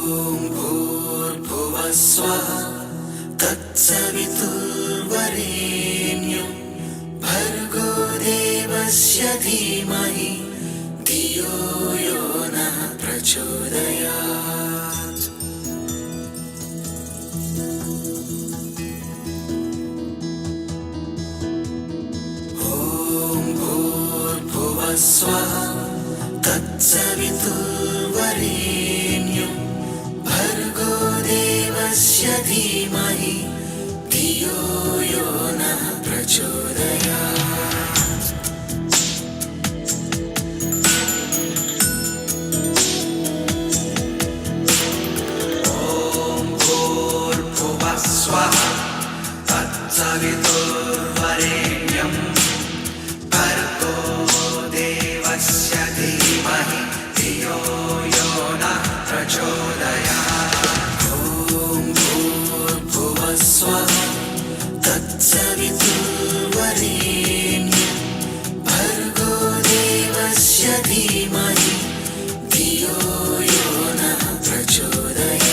भूर्भुवः स्वः तत्सवितुर्वरेण्यं भर्गो देवस्य धीमहि धियो यो नः प्रचोदयात्। ॐ भूर्भुवः स्वः तत्सवितुर्वरेण्यं भर्गो देवस्य धीमहि धियो यो नः प्रचोदयात्। ॐ भूर्भुवः स्वः तत्सवितुर्वरेण्यं भर्गो देवस्य धीमहि धियो यो नः प्रचोदयात्। ॐ भूर्भुवः स्वः तत्सवितुर्वरेण्यं भर्गो देवस्य धीमहि धियो यो नः प्रचोदयात्।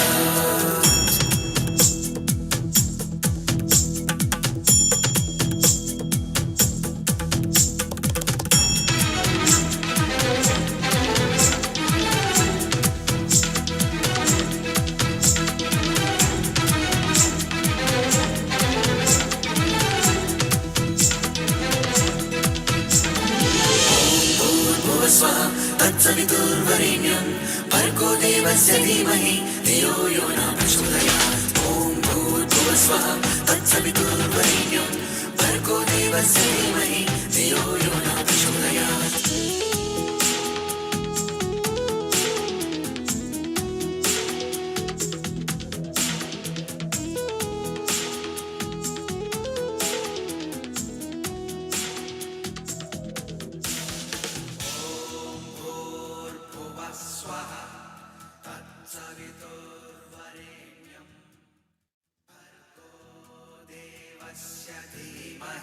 स्वः तत्सवितुर्वरेण्यं भर्गो देवस्य धीमहि धियो यो नः प्रचोदयात्। ॐ भूर्भुवः स्वः तत्सवितुर्वरेण्यं भर्गो देवस्य धीमहि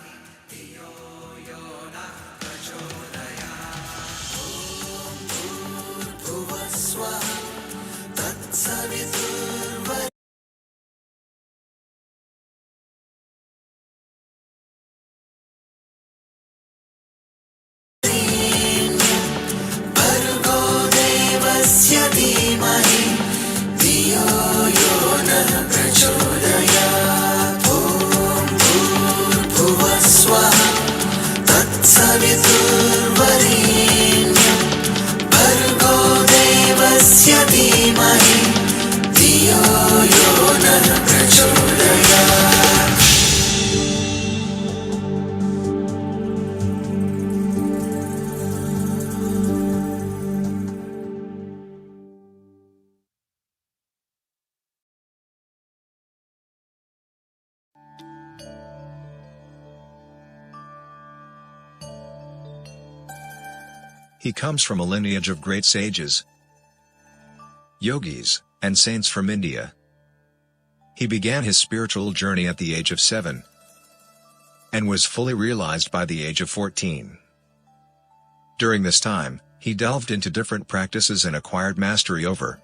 धियो यो नः प्रचोदयात्। सवितुर्वरेण्यं भर्गो देवस्य धीमहि धियो यो नः प्रचोदयात्। He comes from a lineage of great sages, yogis, and saints from India. He began his spiritual journey at the age of 7 and was fully realized by the age of 14. During this time, he delved into different practices and acquired mastery over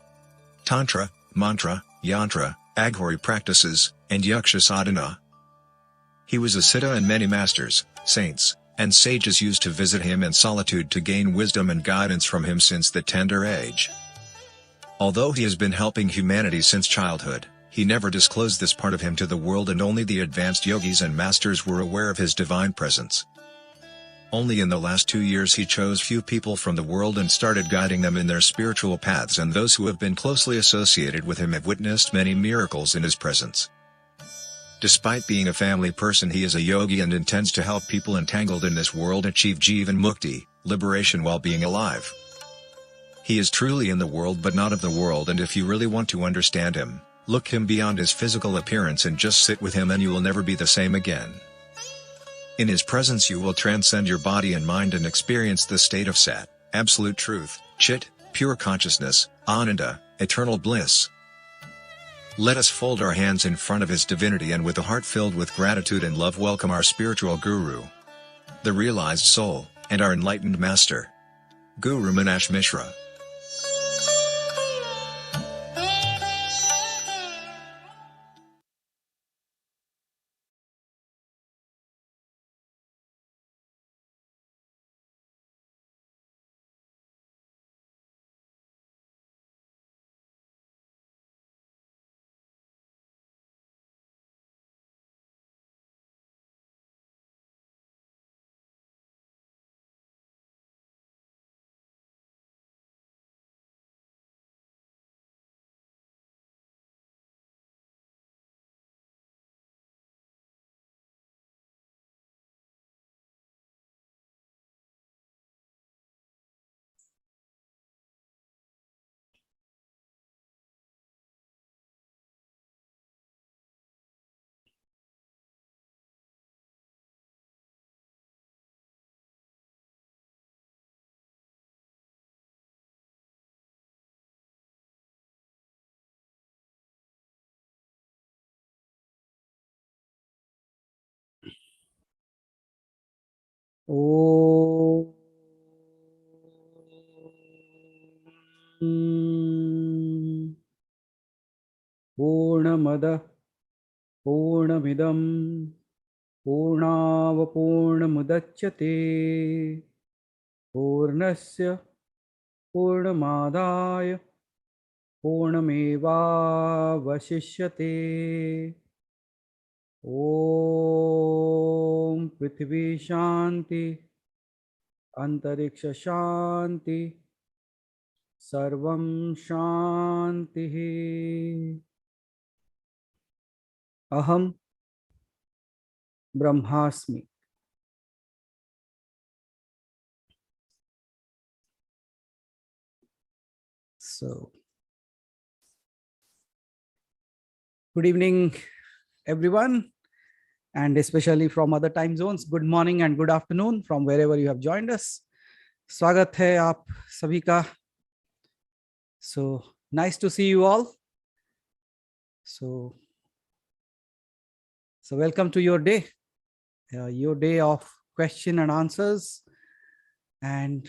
Tantra, Mantra, Yantra, Aghori practices, and Yaksha sadhana. He was a siddha, and many masters, saints, and sages used to visit him in solitude to gain wisdom and guidance from him since the tender age. Although he has been helping humanity since childhood, he never disclosed this part of him to the world, and only the advanced yogis and masters were aware of his divine presence. Only in the last 2 years he chose few people from the world and started guiding them in their spiritual paths, and those who have been closely associated with him have witnessed many miracles in his presence. Despite being a family person, he is a yogi and intends to help people entangled in this world achieve Jivan Mukti, liberation while being alive. He is truly in the world but not of the world, and if you really want to understand him, look him beyond his physical appearance and just sit with him and you will never be the same again. In his presence you will transcend your body and mind and experience the state of Sat, absolute truth, Chit, pure consciousness, Ananda, eternal bliss. Let us fold our hands in front of his divinity and with a heart filled with gratitude and love welcome our spiritual guru, the realized soul, and our enlightened master, Guru Meenakshi Mishra. Om Purnamada Purnamidam Purnavapurnamudachyate Purnasya Purnamadaya Purnamevavashishyate. Om Prithvi Shanti Antariksha Shanti Sarvam Shanti. Aham Brahmasmi. So, good evening, everyone, and especially from other time zones. Good morning and good afternoon from wherever you have joined us. स्वागत है आप सभी का. So nice to see you all. So welcome to your day of question and answers, and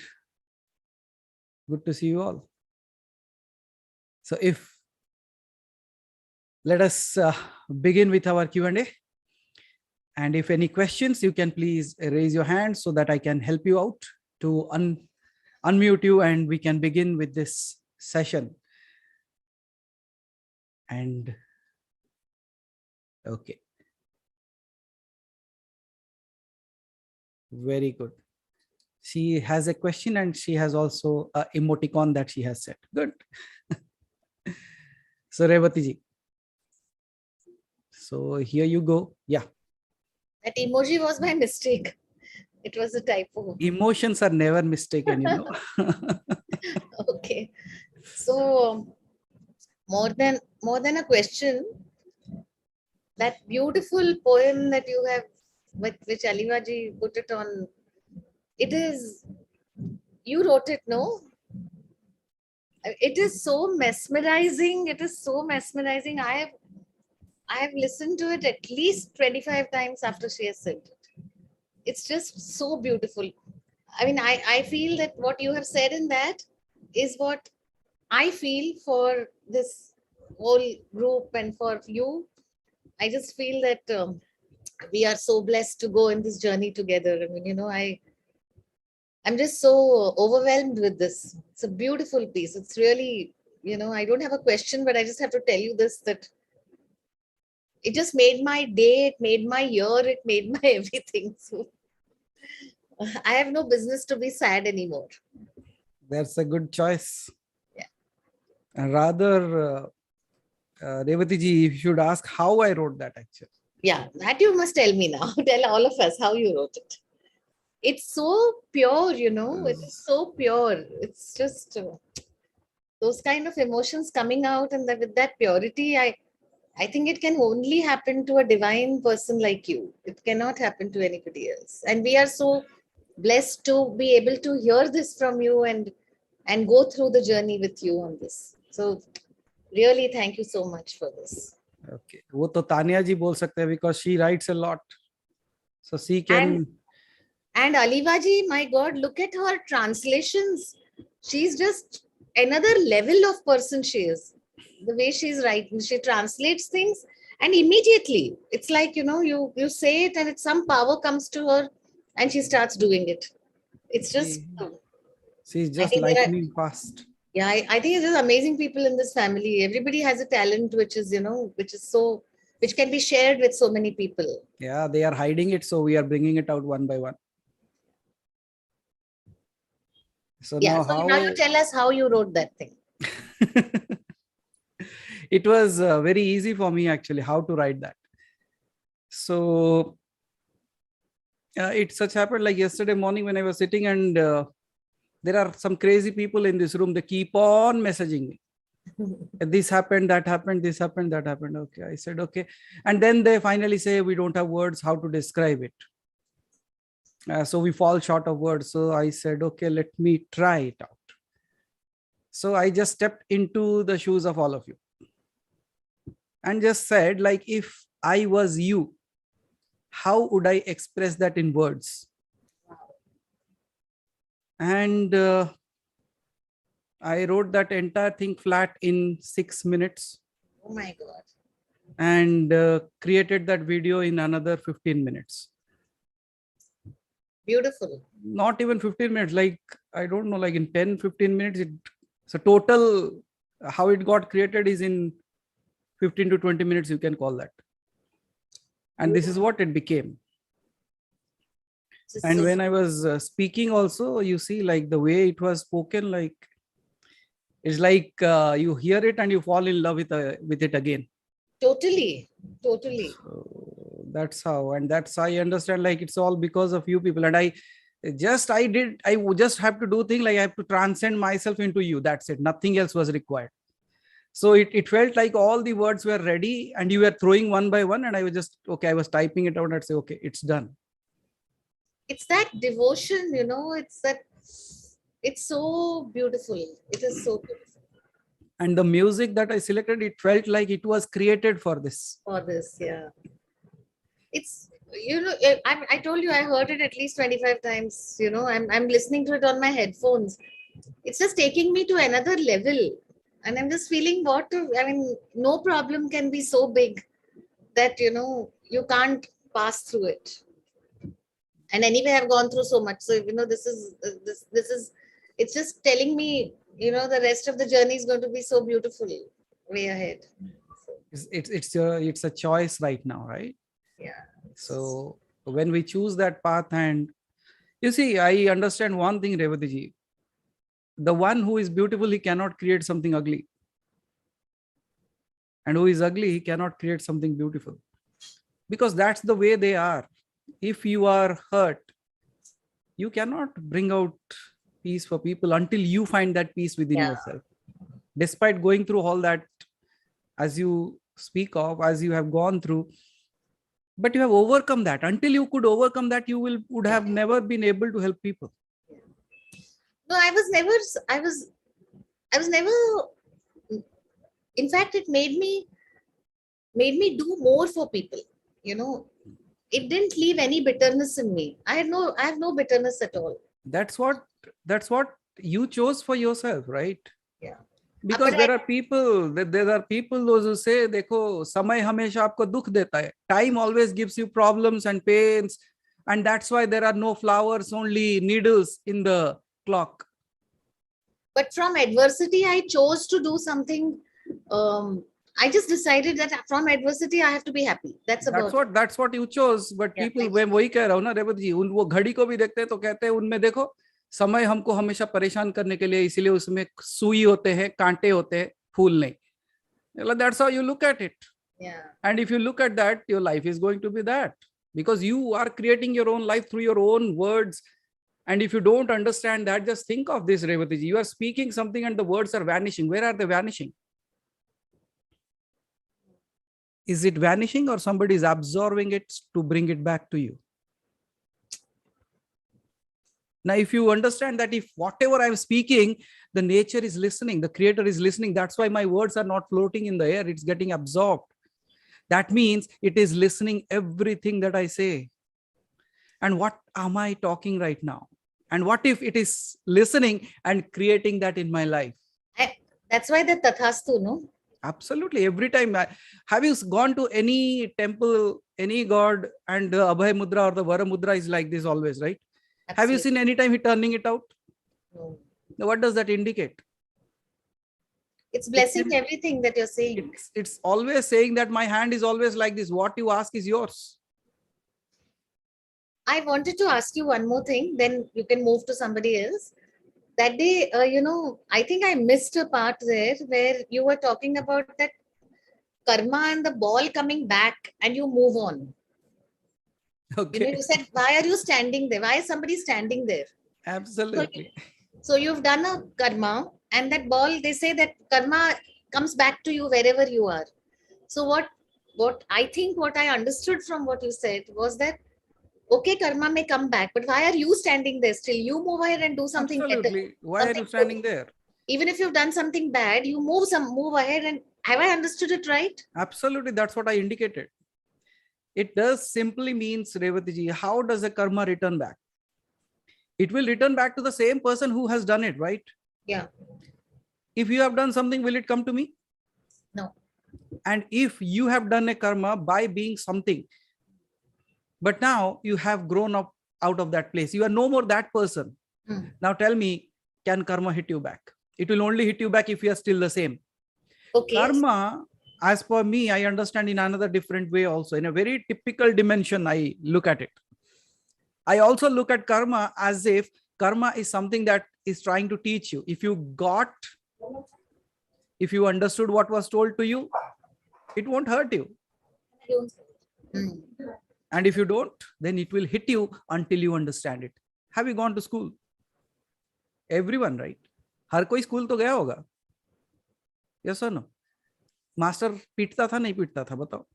good to see you all. So let us begin with our Q&A. And if any questions, you can please raise your hand so that I can help you out to unmute you and we can begin with this session. And okay. Very good. She has a question and she has also a emoticon that she has set. Good. So Revati ji. So here you go. Yeah. That emoji was my mistake. It was a typo. Emotions are never mistaken, you know. Okay. So more than a question, that beautiful poem that you have, with which Alivaji put it on, it is, you wrote it, no? It is so mesmerizing. It is so mesmerizing. I have listened to it at least 25 times after she has said it. It's just so beautiful. I mean, I feel that what you have said in that is what I feel for this whole group and for you. I just feel that we are so blessed to go in this journey together. I mean, you know, I'm just so overwhelmed with this. It's a beautiful piece. It's really, you know, I don't have a question, but I just have to tell you this, that it just made my day, it made my year, it made my everything. So I have no business to be sad anymore. That's a good choice. Yeah. And rather, Revati ji, you should ask how I wrote that actually. Yeah, that you must tell me now. Tell all of us how you wrote it. It's so pure, you know, it is so pure. It's just those kind of emotions coming out, and with that purity, I think it can only happen to a divine person like you. It cannot happen to anybody else. And we are so blessed to be able to hear this from you and go through the journey with you on this. So really, thank you so much for this. Okay. वो तो तानिया जी बोल सकते हैं because she writes a lot. So she can. And Alivaji, my God, look at her translations. She's just another level of person she is. The way she's writing, she translates things and immediately it's like, you know, you say it and it's some power comes to her and she starts doing it. It's just... She's just lightning fast. Yeah, I think it's just amazing people in this family. Everybody has a talent which is, you know, which can be shared with so many people. Yeah, they are hiding it, so we are bringing it out one by one. So yeah, now you tell us how you wrote that thing. It was very easy for me actually how to write that. So it such happened like yesterday morning when I was sitting, and there are some crazy people in this room. They keep on messaging me. This happened, that happened, this happened, that happened. Okay, I said okay, and then they finally say we don't have words how to describe it. So we fall short of words. So I said, okay, let me try it out. So I just stepped into the shoes of all of you and just said, like, if I was you, how would I express that in words? And I wrote that entire thing flat in 6 minutes Oh my God. and created that video in another 15 minutes. Beautiful. Not even 15 minutes, like, I don't know, like in 10, 15 minutes. So total, how it got created is in 15 to 20 minutes, you can call that. And this is what it became. This And is- when I was speaking also, you see, like the way it was spoken, like, it's like you hear it and you fall in love with it again. Totally. Totally. So that's how, and that's I understand, like it's all because of you people. And I just have to do things like I have to transcend myself into you. That's it. Nothing else was required. So it felt like all the words were ready and you were throwing one by one, and I was just, okay, I was typing it out and say, okay, it's done. It's that devotion, you know, it's so beautiful. It is so beautiful And the music that I selected, it felt like it was created for this. for this. Yeah. It's, you know, I told you I heard it at least 25 times. You know, I'm listening to it on my headphones. It's just taking me to another level. And I'm just feeling I mean, no problem can be so big that, you know, you can't pass through it. And anyway, I've gone through so much. So, you know, this is, it's just telling me, you know, the rest of the journey is going to be so beautiful way ahead. It's a choice right now, right? Yeah. So when we choose that path, and you see, I understand one thing, Revati ji. The one who is beautiful, he cannot create something ugly. And who is ugly, he cannot create something beautiful. Because that's the way they are. If you are hurt, you cannot bring out peace for people until you find that peace within Yeah. yourself. Despite going through all that, as you speak of, as you have gone through, but you have overcome that. Until you could overcome that, you would have never been able to help people. No, I was never, in fact, it made me do more for people. You know, it didn't leave any bitterness in me. I have no bitterness at all. That's what you chose for yourself, right? Yeah. Because But there are people those who say, देखो समय हमेशा आपको दुख देता है. Time always gives you problems and pains, and that's why there are no flowers, only needles in the clock. But from adversity, I chose to do something. I just decided that from adversity, I have to be happy. That's what you chose. But Yeah, people, मैं वही कह रहा हूँ ना रेवती जी, वो घड़ी को भी देखते हैं तो कहते हैं उनमें देखो समय हमको हमेशा परेशान करने के लिए, इसीलिए उसमें सुई होते हैं, कांटे होते हैं, फूल नहीं. That's how you look at it. Yeah. And if you look at that, your life is going to be that, because you are creating your own life through your own words. And if you don't understand that, just think of this, Revati ji. You are speaking something and the words are vanishing. Where are they vanishing? Is it vanishing or somebody is absorbing it to bring it back to you? Now, if you understand that if whatever I'm speaking, the nature is listening, the creator is listening, that's why my words are not floating in the air, it's getting absorbed. That means it is listening everything that I say. And what am I talking right now? And what if it is listening and creating that in my life? That's why the Tathastu, no? Absolutely. Every time. Have you gone to any temple, any god, and the Abhay Mudra or the Vara Mudra is like this always, right? Absolutely. Have you seen any time he turning it out? No. Now, what does that indicate? It's blessing everything that you're saying. It's always saying that my hand is always like this. What you ask is yours. I wanted to ask you one more thing, then you can move to somebody else. That day, you know, I think I missed a part there where you were talking about that karma and the ball coming back and you move on. Okay. You know, you said, why are you standing there? Why is somebody standing there? Absolutely. So you've done a karma, and that ball, they say that karma comes back to you wherever you are. So what I think what I understood from what you said was that, okay, karma may come back, but why are you standing there still? You move ahead and do something Absolutely. better. Why are you standing there? Even if you've done something bad, you move ahead. And have I understood it right? Absolutely. That's what I indicated. It does simply means, Revati ji, how does a karma return back? it will return back to the same person who has done it, right? Yeah. If you have done something, will it come to me? No. And if you have done a karma by being something, but now you have grown up out of that place, you are no more that person. Now tell me, can karma hit you back? It will only hit you back if you are still the same. Okay. Karma, as per me, I understand in another different way also. In a very typical dimension, I look at it. I also look at karma as if karma is something that is trying to teach you. If you understood what was told to you, it won't hurt you. And if you don't, then it will hit you until you understand it. Have you gone to school? Everyone, right? हर कोई school तो गया होगा. Yes or no? Master पीटता था नहीं पीटता था बताओ?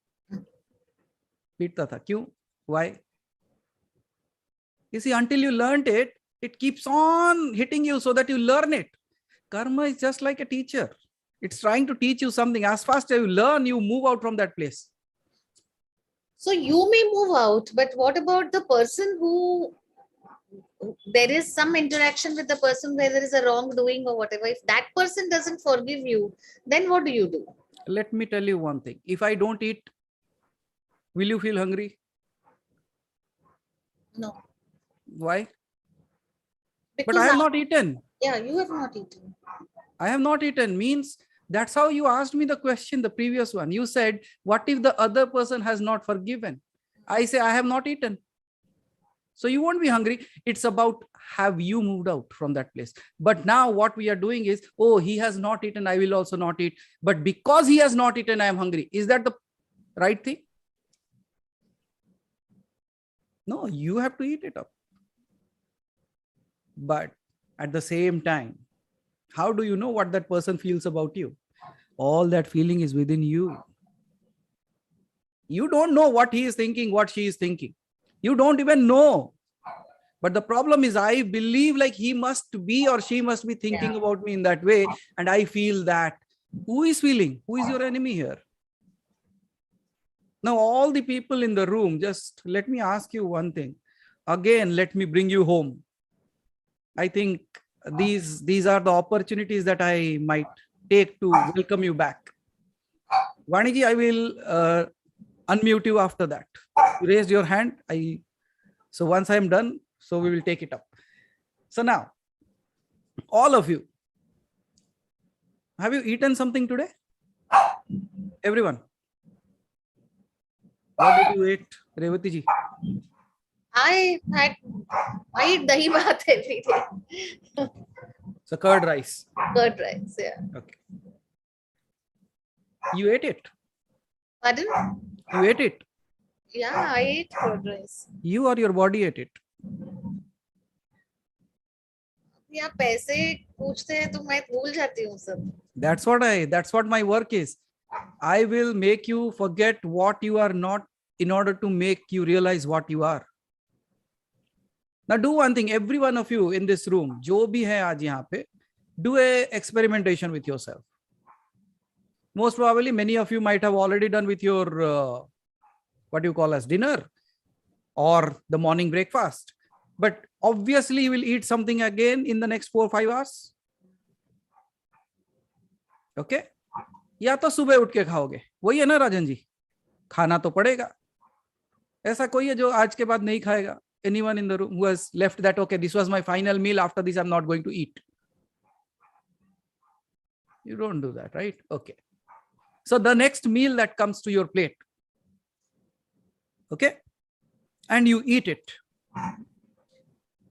पीटता था. क्यों? Why? You see, until you learned it, it keeps on hitting you so that you learn it. Karma is just like a teacher. It's trying to teach you something. As fast as you learn, you move out from that place. So you may move out, but what about the person who there is some interaction with the person where there is a wrongdoing or whatever? If that person doesn't forgive you, then what do you do? Let me tell you one thing. If I don't eat, will you feel hungry? No. Why? Because But I have not eaten. Yeah, you have not eaten. I have not eaten means that's how you asked me the question, the previous one. You said, what if the other person has not forgiven? I say, I have not eaten. So you won't be hungry. It's about, have you moved out from that place? But now what we are doing is, oh, he has not eaten, I will also not eat. But because he has not eaten, I am hungry. Is that the right thing? No, you have to eat it up. But at the same time, how do you know what that person feels about you? All that feeling is within you. You don't know what he is thinking, what she is thinking. You don't even know. But the problem is, I believe like he must be or she must be thinking about me in that way. And I feel that. Who is feeling? Who is your enemy here? Now, all the people in the room, just let me ask you one thing. Again, let me bring you home. I think these are the opportunities that I might take to welcome you back. Vaniji, I will unmute you after that. You raised your hand. So once I'm done, so we will take it up. So now, all of you, have you eaten something today? Everyone. What did you eat, Revati ji? I eat dahi bhat every day. So curd rice. Curd rice, yeah. Okay. You ate it? Pardon? You ate it? Yeah, I ate curd rice. You or your body ate it? या पैसे पूछते हैं तो मैं भूल जाती हूँ सब. That's what my work is. I will make you forget what you are not in order to make you realize what you are. Now do one thing, every one of you in this room, जो भी है आज यहाँ पे, do a experimentation with yourself. Most probably many of you might have already done with your what you call as dinner or the morning breakfast. But obviously you will eat something again in the next 4 or 5 hours. Okay? या तो सुबह उठ के खाओगे, वही है ना राजन जी? खाना तो पड़ेगा. ऐसा कोई है जो आज के बाद नहीं खाएगा? Anyone in the room who has left that, okay, this was my final meal, after this I'm not going to eat? You don't do that, right? Okay. So the next meal that comes to your plate, okay, and you eat it.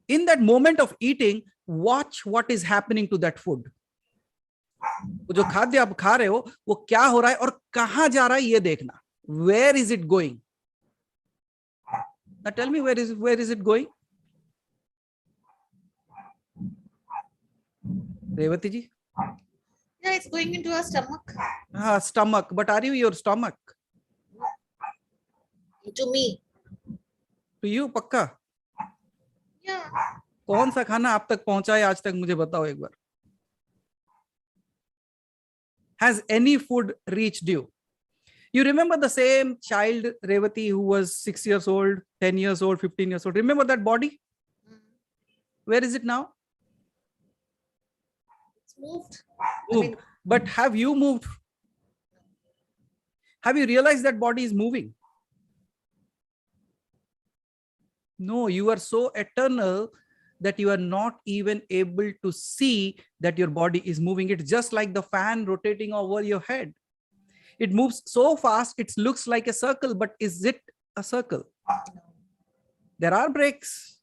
In that moment of eating, watch what is happening to that food. जो खाद्य आप खा रहे हो वो क्या हो रहा है और कहां जा रहा है ये देखना. Where is it going? Now tell me, where is it going? Revati ji? Yeah, it's going into our stomach. Stomach. But are you your stomach? To me. To you, पक्का? Yeah. कौन सा खाना आप तक पहुंचा है आज तक, मुझे बताओ एक बार. Has any food reached you? You remember the same child, Revati, who was 6 years old, 10 years old, 15 years old. Remember that body? Where is it now? It's moved. Moved. But have you moved? Have you realized that body is moving? No, you are so eternal that you are not even able to see that your body is moving. It's just like the fan rotating over your head. It moves so fast, it looks like a circle, but is it a circle? There are breaks.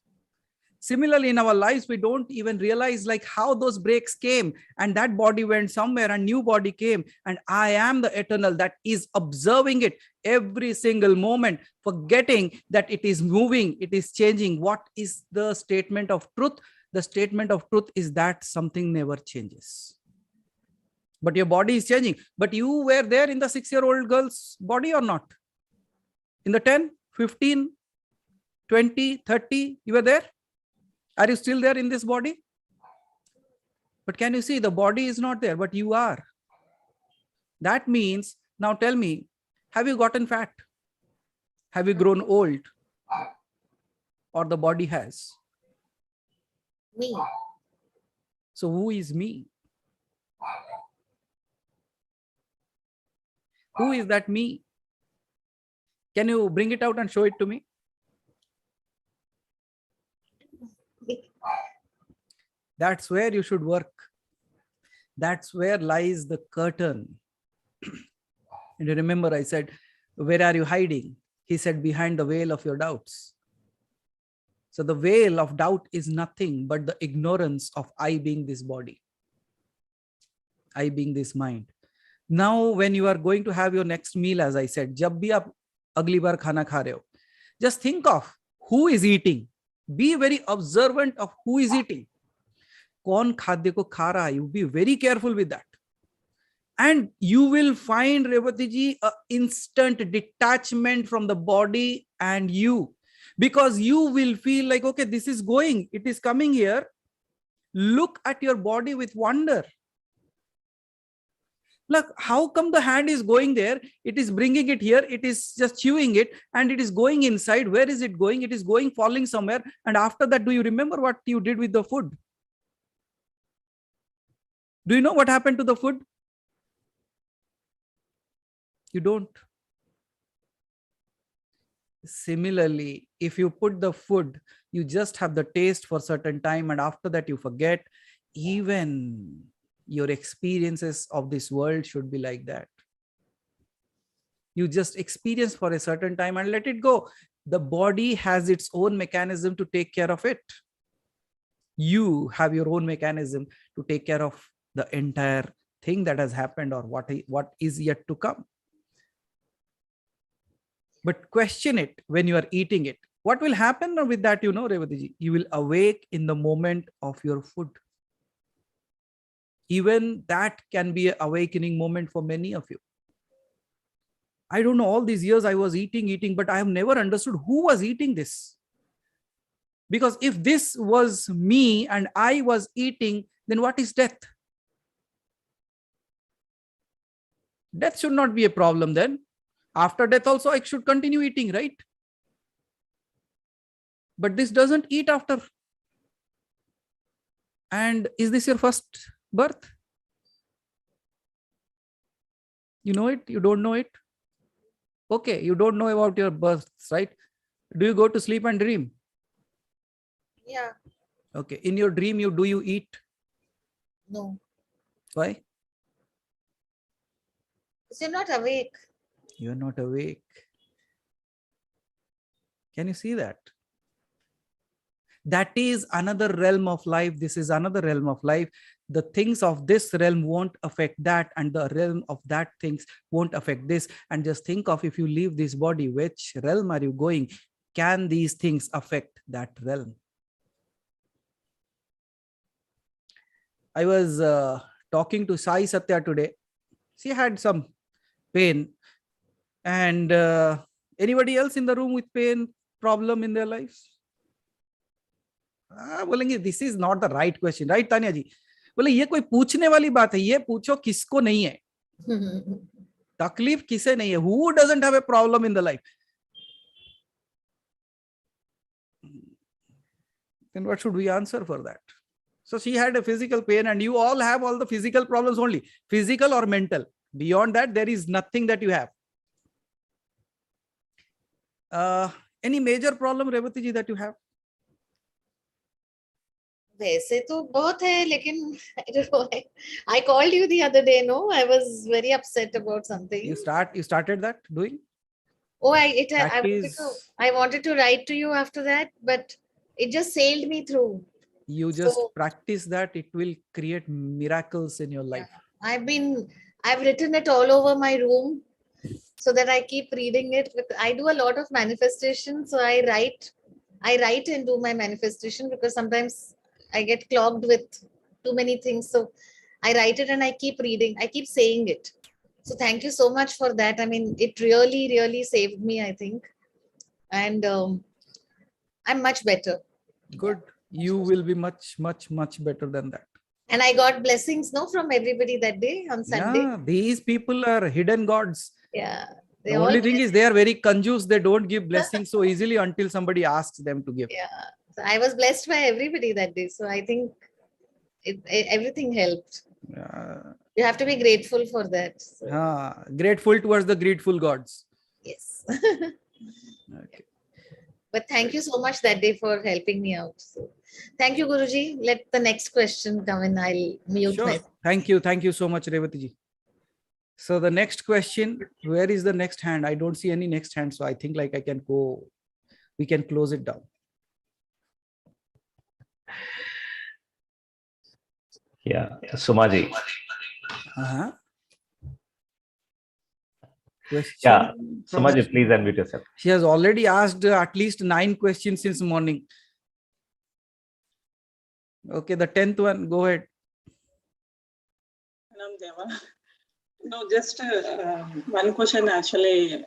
Similarly, in our lives, we don't even realize like how those breaks came, and that body went somewhere and new body came, and I am the eternal that is observing it every single moment, forgetting that it is moving, it is changing. What is the statement of truth? The statement of truth is that something never changes. But your body is changing. But you were there in the 6-year-old girl's body or not? In the 10, 15, 20, 30, you were there? Are you still there in this body? But can you see the body is not there, but you are. That means, now tell me, have you gotten fat? Have you grown old? Or the body has? Me. So who is me? Who is that me? Can you bring it out and show it to me? That's where you should work. That's where lies the curtain. And you remember I said, where are you hiding? He said, behind the veil of your doubts. So the veil of doubt is nothing but the ignorance of I being this body. I being this mind. Now, when you are going to have your next meal, as I said, जब भी आप अगली बार खाना खा रहे हो, just think of who is eating. Be very observant of who is eating. कौन खाद्य को खा रहा है? You be very careful with that. And you will find, Revati ji, an instant detachment from the body and you. Because you will feel like, okay, this is going, it is coming here. Look at your body with wonder. Look, how come the hand is going there? It is bringing it here. It is just chewing it and it is going inside. Where is it going? It is going, falling somewhere. And after that, do you remember what you did with the food? Do you know what happened to the food? You don't. Similarly, if you put the food, you just have the taste for a certain time and after that you forget. Even your experiences of this world should be like that. You just experience for a certain time and let it go. The body has its own mechanism to take care of it. You have your own mechanism to take care of the entire thing that has happened or what is yet to come. But question it when you are eating it. What will happen with that, you know, Revati ji? You will awake in the moment of your food. Even that can be an awakening moment for many of you. I don't know, all these years I was eating, but I have never understood who was eating this. Because if this was me and I was eating, then what is death? Death should not be a problem then. After death also I should continue eating, right? But this doesn't eat after. And is this your first birth? You know it? You don't know it? Okay, you don't know about your births, right? Do you go to sleep and dream? Yeah. Okay, in your dream, do you eat? No. Why? Because you're not awake. You're not awake. Can you see that? That is another realm of life. This is another realm of life. The things of this realm won't affect that, and the realm of that things won't affect this. And just think of, if you leave this body, which realm are you going? Can these things affect that realm? I was talking to Sai Satya today. She had some pain. And anybody else in the room with pain problem in their lives? बोलेंगे this is not the right question, right Tanya जी? बोले ये कोई पूछने वाली बात है, ये पूछो किसको नहीं है, तकलीफ किसे नहीं है, who doesn't have a problem in the life? then what should we answer for that? So she had a physical pain, and you all have all the physical problems only, physical or mental. Beyond that, there is nothing that you have. Any major problem, Revati ji, that you have? वैसे तो बहुत है, लेकिन I don't know. I called you the other day. No, I was very upset about something. You started that doing? Oh, Practice. I wanted to write to you after that, but it just sailed me through. You just practice that, it will create miracles in your life. I've written it all over my room so that I keep reading it. I do a lot of manifestation, so I write and do my manifestation, because sometimes I get clogged with too many things. So I write it and I keep reading. I keep saying it. So thank you so much for that. I mean, it really, really saved me, I think. And I'm much better. Good. You will be much, much, much better than that. And I got blessings, no, from everybody that day on Sunday. Yeah, these people are hidden gods. Yeah. The only thing is they are very conjuice. They don't give blessings so easily until somebody asks them to give. Yeah. So I was blessed by everybody that day. So I think everything helped. You have to be grateful for that. So. Grateful towards the grateful gods. Yes. Okay. But thank you so much that day for helping me out. So thank you, Guruji. Let the next question come in. I'll mute myself. Thank you. Thank you so much, Revati ji. So the next question, where is the next hand? I don't see any next hand. So I think like I can go, we can close it down. Yeah, Sumaji. Yeah, Sumaji, please unmute yourself. She has already asked at least 9 questions since morning. Okay, the 10th one, go ahead. No, just one question actually.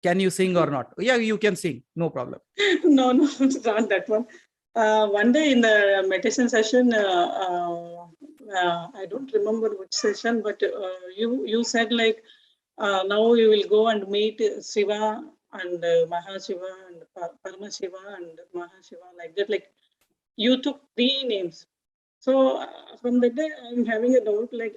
Can you sing or not? Yeah, you can sing, no problem. No, it's not that one. One day in the meditation session, I don't remember which session, but you said like, now you will go and meet Shiva and Mahashiva and Paramashiva and Mahashiva, like that. Like you took 3 names. So from that day, I'm having a doubt, like,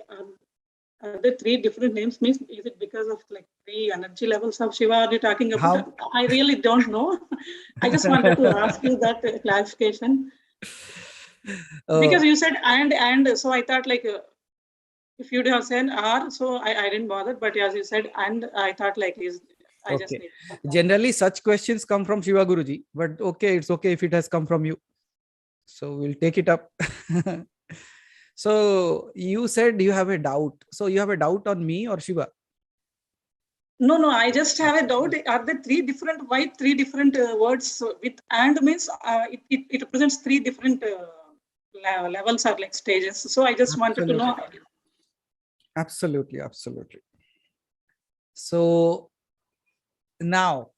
are the 3 different names? Means, is it because of like 3 energy levels of Shiva are you talking about? I really don't know. I just wanted to ask you that clarification. Because you said and, so I thought like, if you have said R, so I didn't bother, but as you said, and I thought like just need. Generally, such questions come from Shiva Guruji, but okay, it's okay if it has come from you. So we'll take it up. So you said you have a doubt. So you have a doubt on me or Shiva? No, I just have a doubt. Are there 3 different, why 3 different words with and means it represents 3 different levels or like stages. So I just wanted to know. Absolutely. So now,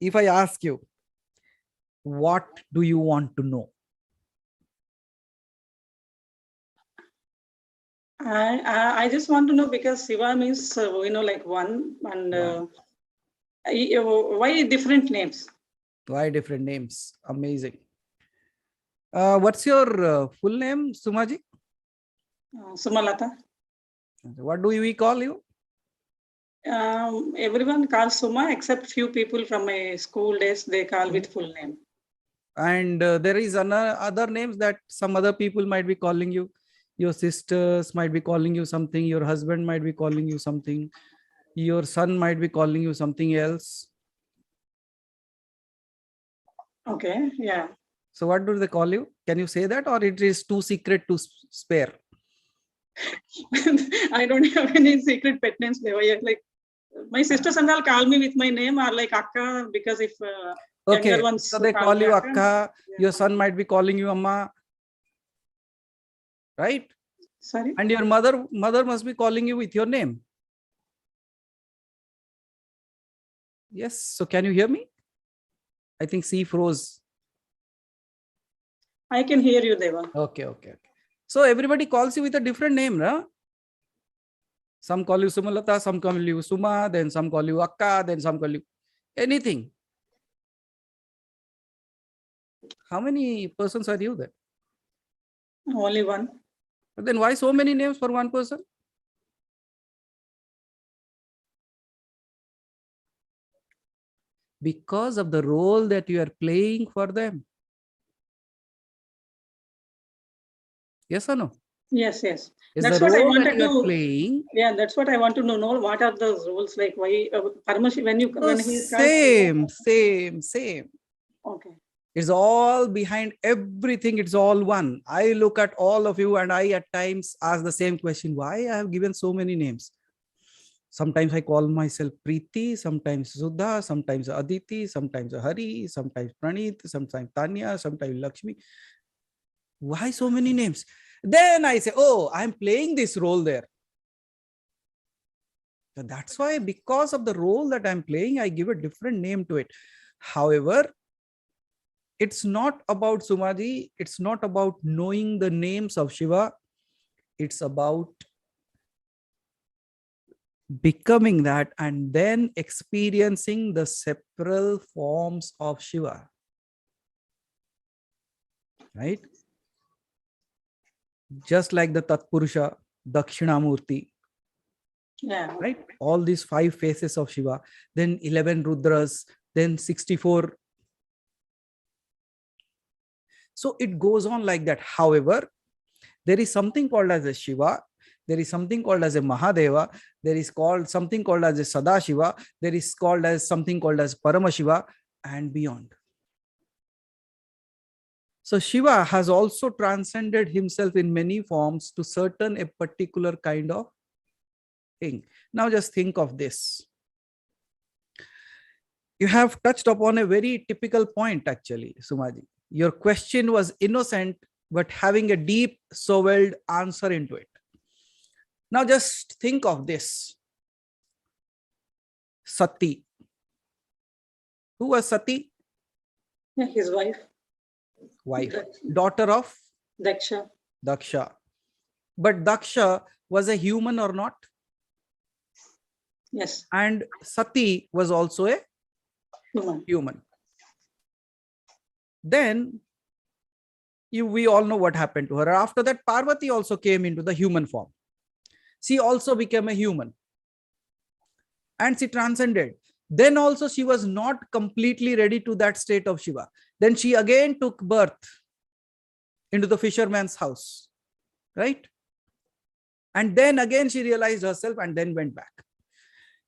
if I ask you, what do you want to know? I just want to know, because Shiva means, like one, and why different names? Why different names? Amazing. What's your full name, Sumaji? Sumalata. What do we call you? Everyone calls Suma except few people from my school days. They call with full name. And there is other names that some other people might be calling you. Your sisters might be calling you something. Your husband might be calling you something. Your son might be calling you something else. Okay, yeah. So what do they call you? Can you say that, or it is too secret to spare? I don't have any secret pet names. Like my sisters and all call me with my name, or like Akka, because if okay, ones so they call you Akka. Yeah. Your son might be calling you Amma, right? Sorry. And your mother must be calling you with your name. Yes. So can you hear me? I think C froze. I can hear you, Deva. Okay. So everybody calls you with a different name, right? Some call you Sumalata, some call you Suma, then some call you Akka, then some call you anything. How many persons are you there? Only one. But then why so many names for one person? Because of the role that you are playing for them. Yes or no? Yes, yes. Is That's the what I role that wanted you are to. playing. Yeah, that's what I want to know. What are those rules? Like why Paramashi when you So when he is called Shiva? same. Okay. It's all behind everything. It's all one. I look at all of you and I at times ask the same question. Why I have given so many names? Sometimes I call myself Preeti, sometimes Sudha, sometimes Aditi, sometimes Hari, sometimes Pranit, sometimes Tanya, sometimes Lakshmi. Why so many names? Then I say, oh, I'm playing this role there. So that's why, because of the role that I'm playing, I give a different name to it. However, it's not about Sumaji. It's not about knowing the names of Shiva. It's about becoming that and then experiencing the several forms of Shiva. Right? Just like the Tatpurusha, Dakshinamurti. Yeah. Right? All these 5 faces of Shiva, then 11 Rudras, then 64. So it goes on like that. However, there is something called as a Shiva. There is something called as a Mahadeva. There is called something called as a Sadashiva. There is called as something called as Paramashiva and beyond. So Shiva has also transcended himself in many forms to certain a particular kind of thing. Now just think of this. You have touched upon a very typical point actually, Sumaji. Your question was innocent, but having a deep, souled answer into it. Now just think of this. Sati. Who was Sati? Yeah, his wife. Wife. Daughter of Daksha. Daksha. But Daksha was a human or not? Yes. And Sati was also a human. Then we all know what happened to her. After that, Parvati also came into the human form. She also became a human. And she transcended. Then also she was not completely ready to that state of Shiva. Then she again took birth into the fisherman's house. Right? And then again she realized herself and then went back.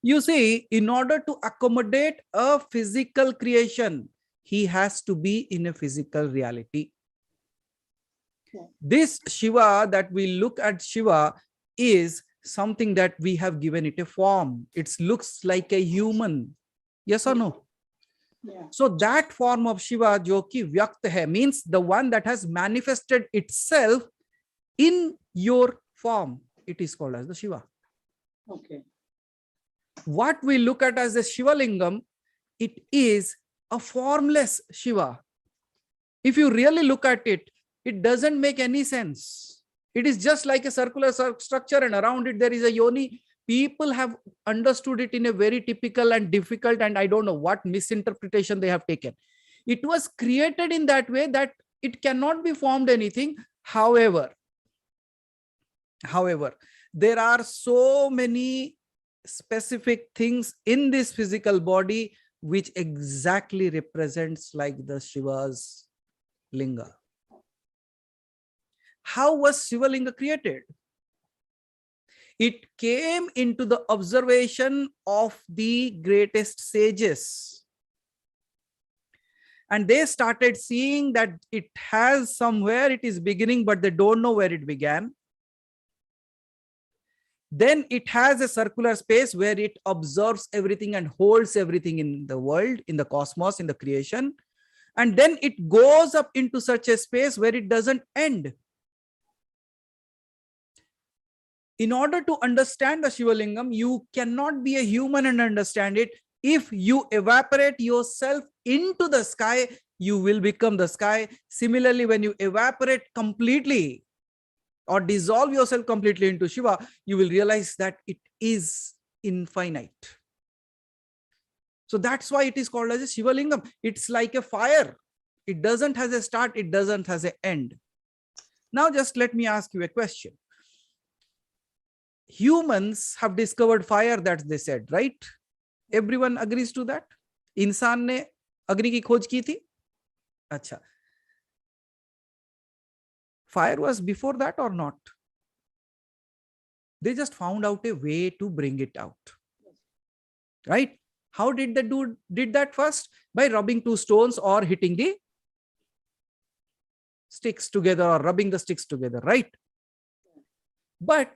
You see, in order to accommodate a physical creation, he has to be in a physical reality. This Shiva that we look at Shiva is something that we have given it a form. It looks like a human. Yes or no? Yeah. So that form of Shiva, jo ki vyakt hai, means the one that has manifested itself in your form. It is called as the Shiva. Okay. What we look at as the Shiva Lingam, it is a formless Shiva. If you really look at it, it doesn't make any sense. It is just like a circular structure and around it there is a yoni. People have understood it in a very typical and difficult and I don't know what misinterpretation they have taken. It was created in that way that it cannot be formed anything. However, there are so many specific things in this physical body which exactly represents like the Shiva's linga. How was Shiva linga created? It came into the observation of the greatest sages. And they started seeing that it has somewhere it is beginning, but they don't know where it began. Then it has a circular space where it observes everything and holds everything in the world, in the cosmos, in the creation. And then it goes up into such a space where it doesn't end. In order to understand the Shiva Lingam, you cannot be a human and understand it. If you evaporate yourself into the sky, you will become the sky. Similarly, when you evaporate completely or dissolve yourself completely into Shiva, you will realize that it is infinite. So that's why it is called as a Shiva Lingam. It's like a fire. It doesn't has a start, it doesn't has an end. Now just let me ask you a question. Humans have discovered fire, that they said, right? Everyone agrees to that. इंसान ने अग्नि की खोज की थी. अच्छा. Fire was before that or not? They just found out a way to bring it out. Right? How did they did that first? By rubbing two stones or hitting the sticks together or rubbing the sticks together, right? But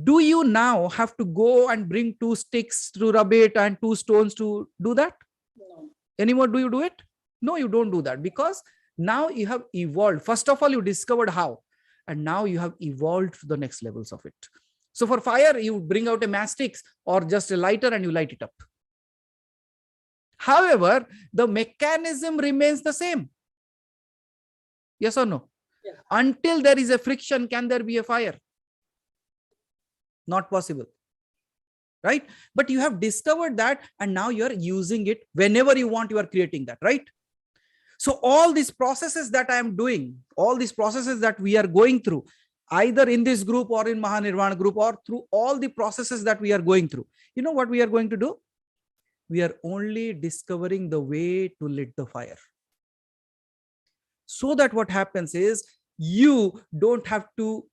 do you now have to go and bring two sticks to rub it and two stones to do that? No. Anymore, do you do it? No, you don't do that, because now you have evolved. First of all, you discovered how, and now you have evolved to the next levels of it. So for fire, you bring out a matchstick or just a lighter and you light it up. However, the mechanism remains the same. Yes or no? Yeah. Until there is a friction, can there be a fire? Not possible. Right? But you have discovered that, and now you are using it whenever you want. You are creating that, right? So all these processes that I am doing, all these processes that we are going through, either in this group or in Mahanirvana group, or through all the processes that we are going through, you know what we are going to do? We are only discovering the way to lit the fire. So that what happens is, you don't have to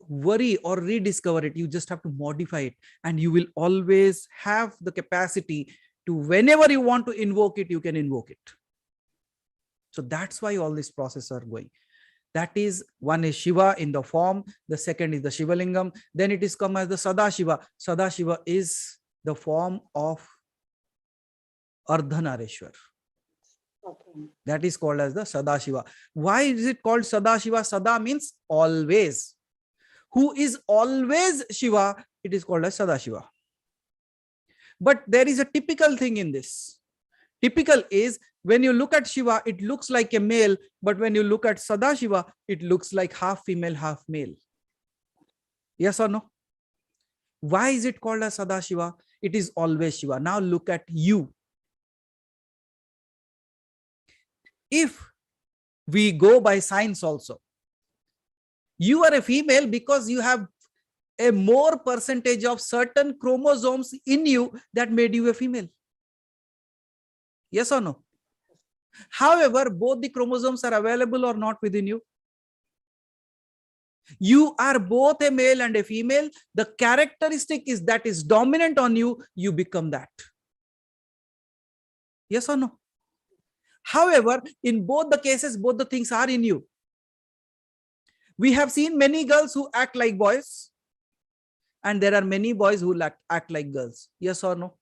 worry or rediscover it. You just have to modify it, and you will always have the capacity to, whenever you want to invoke it, you can invoke it. So that's why all these processes are going. That is, one is Shiva in the form, the second is the Shivalingam, then it is come as the Sadashiva. Sadashiva is the form of Ardhanareshwar. Okay. That is called as the Sadashiva. Why is it called Sadashiva? Sada means always. Who is always Shiva, it is called as Sadashiva. But there is a typical thing in this. Typical is, when you look at Shiva, it looks like a male, but when you look at Sadashiva, it looks like half female, half male. Yes or no? Why is it called as Sadashiva? It is always Shiva. Now look at you. If we go by science also, you are a female because you have a more percentage of certain chromosomes in you that made you a female. Yes or no? However, both the chromosomes are available or not within you. You are both a male and a female. The characteristic is that is dominant on you, you become that. Yes or no? However, in both the cases, both the things are in you. We have seen many girls who act like boys, and there are many boys who act like girls. Yes or no?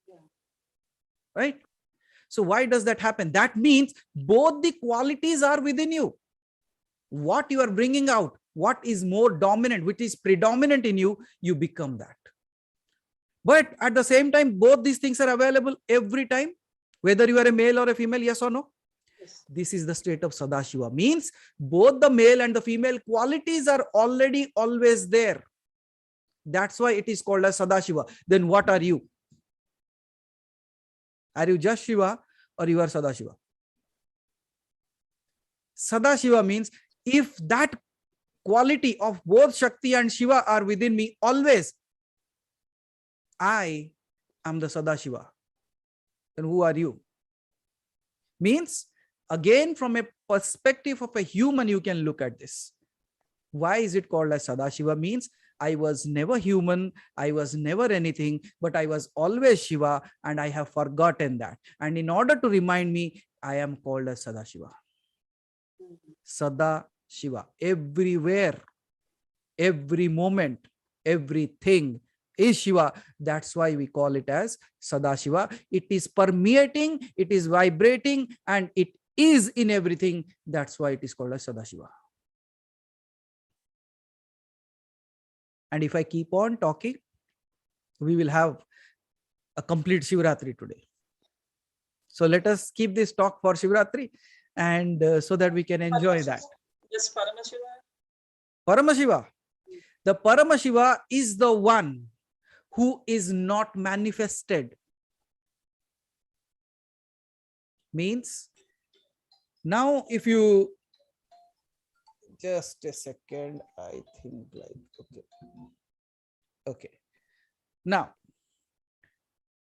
Yeah. Right? So why does that happen? That means both the qualities are within you. What you are bringing out, what is more dominant, which is predominant in you, you become that. But at the same time, both these things are available every time, whether you are a male or a female. Yes or no? Yes. This is the state of Sadashiva. Means both the male and the female qualities are already always there. That's why it is called as Sadashiva. Then what are you? Are you just Shiva or you are Sadashiva? Sadashiva means if that quality of both Shakti and Shiva are within me always, I am the Sadashiva. Then who are you? Means, again, from a perspective of a human, you can look at this. Why is it called as Sadashiva? Means I was never human, I was never anything, but I was always Shiva, and I have forgotten that. And in order to remind me, I am called as Sadashiva. Sadashiva. Everywhere, every moment, everything is Shiva. That's why we call it as Sadashiva. It is permeating, it is vibrating, and it is in everything. That's why it is called as Sadashiva. And if I keep on talking, we will have a complete Shivratri today. So let us keep this talk for Shivratri, and so that we can enjoy that. Yes, Paramashiva. Paramashiva. The Paramashiva is the one who is not manifested. Means Now, if you just a second, I think like, okay. Okay. Now,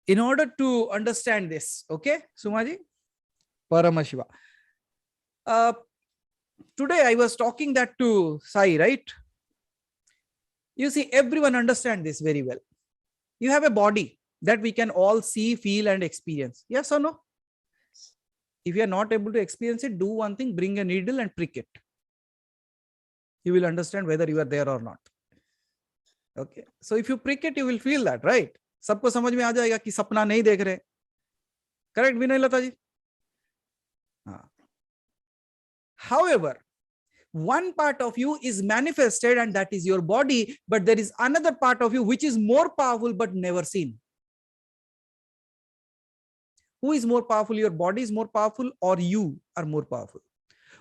in order to understand this, okay, Sumaji, Paramashiva. Today I was talking that to Sai, right? You see, everyone understand this very well. You have a body that we can all see, feel, and experience. Yes or no? If you are not able to experience it, do one thing, bring a needle and prick it. You will understand whether you are there or not. Okay. So if you prick it, you will feel that, right? सबको समझ में आ जाएगा कि सपना नहीं देख रहे. Correct, Vinay Lata ji? However, one part of you is manifested and that is your body, but there is another part of you which is more powerful but never seen. Who is more powerful? Your body is more powerful or you are more powerful?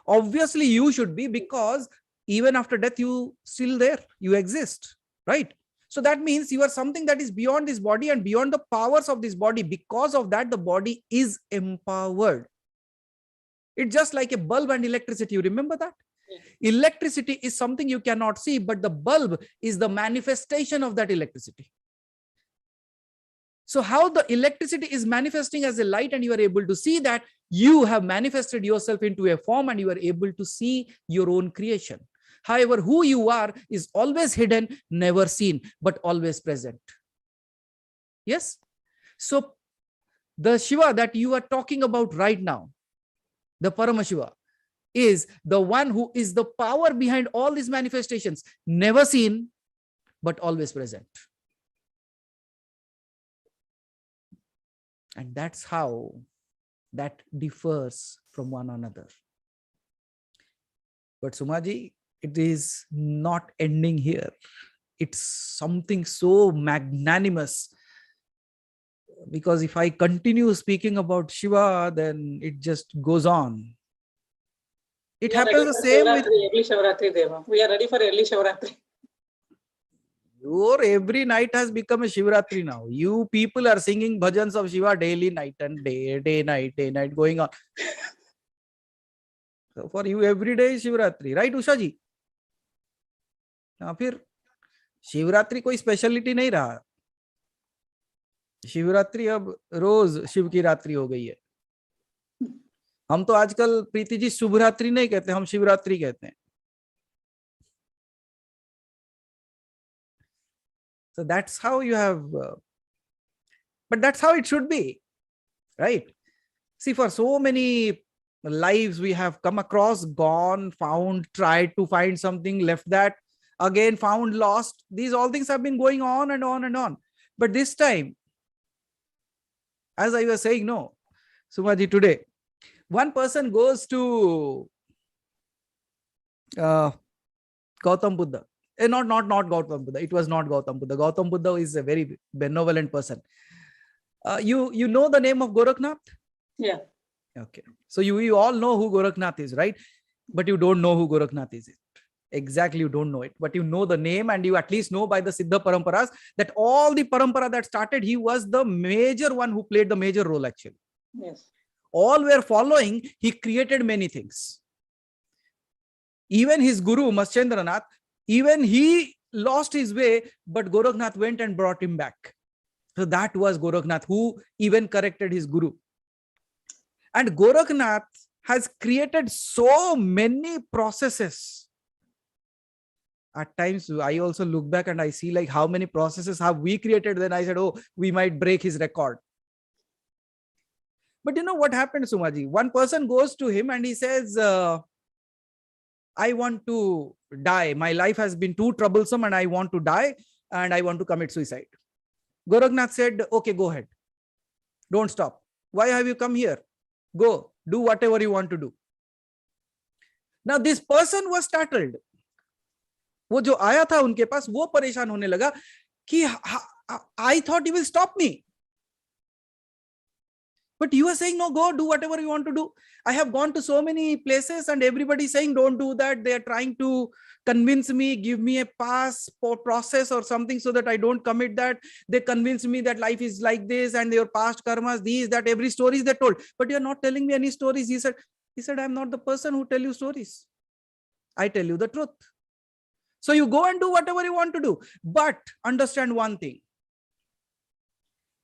Obviously you should be, because even after death you still there, you exist, right? So that means you are something that is beyond this body and beyond the powers of this body. Because of that, the body is empowered. It's just like a bulb and electricity. You remember that? Electricity is something you cannot see, but the bulb is the manifestation of that electricity. So how the electricity is manifesting as a light and you are able to see that, you have manifested yourself into a form and you are able to see your own creation. However, who you are is always hidden, never seen, but always present. Yes? So the Shiva that you are talking about right now, the Paramashiva, is the one who is the power behind all these manifestations, never seen, but always present. And that's how that differs from one another. But Sumaji, it is not ending here. It's something so magnanimous. Because if I continue speaking about Shiva, then it just goes on. It happens the same with early Shivratri, Deva. We are ready for early Shivratri. Your every night has become a Shivratri now. You people are singing bhajans of Shiva daily, night and day, night, going on. So for you, every day is Shivratri, right, Usha ji? फिर शिवरात्रि कोई speciality नहीं रहा. शिवरात्रि अब रोज शिव की रात्रि हो गई है. हम तो आजकल प्रीति जी शुभरात्रि नहीं कहते, हम शिवरात्रि कहते हैं. So that's how you have, but that's how it should be, right? See, for so many lives we have come across, gone, found, tried to find something, left that, again found, lost. These all things have been going on and on and on. But this time, as I was saying, no, Sumaji, today, one person goes to Gautam Buddha. Not Gautam Buddha. It was not Gautam Buddha. Gautam Buddha is a very benevolent person. You know the name of Gorakhnath? Yeah. Okay. So you all know who Gorakhnath is, right? But you don't know who Gorakhnath is. Exactly, you don't know it. But you know the name, and you at least know by the Siddha Paramparas that all the Parampara that started, he was the major one who played the major role actually. Yes. All were following, he created many things. Even his guru, Maschendranath, even he lost his way, but Gorakhnath went and brought him back. So that was Gorakhnath who even corrected his guru. And Gorakhnath has created so many processes. At times, I also look back and I see like how many processes have we created. Then I said, oh, we might break his record. But you know what happened, Sumaji? One person goes to him and he says, I want to die. My life has been too troublesome and I want to die and I want to commit suicide. Gorakhnath said, okay, go ahead. Don't stop. Why have you come here? Go, do whatever you want to do. Now this person was startled. वो जो आया था उनके पास, वो परेशान होने लगा कि I thought you will stop me. But you are saying, no, go do whatever you want to do. I have gone to so many places and everybody is saying, don't do that. They are trying to convince me, give me a pass for process or something so that I don't commit that. They convince me that life is like this and your past karmas, these, that, every story they told. But you are not telling me any stories. He said, He said, I'm not the person who tell you stories. I tell you the truth. So you go and do whatever you want to do. But understand one thing.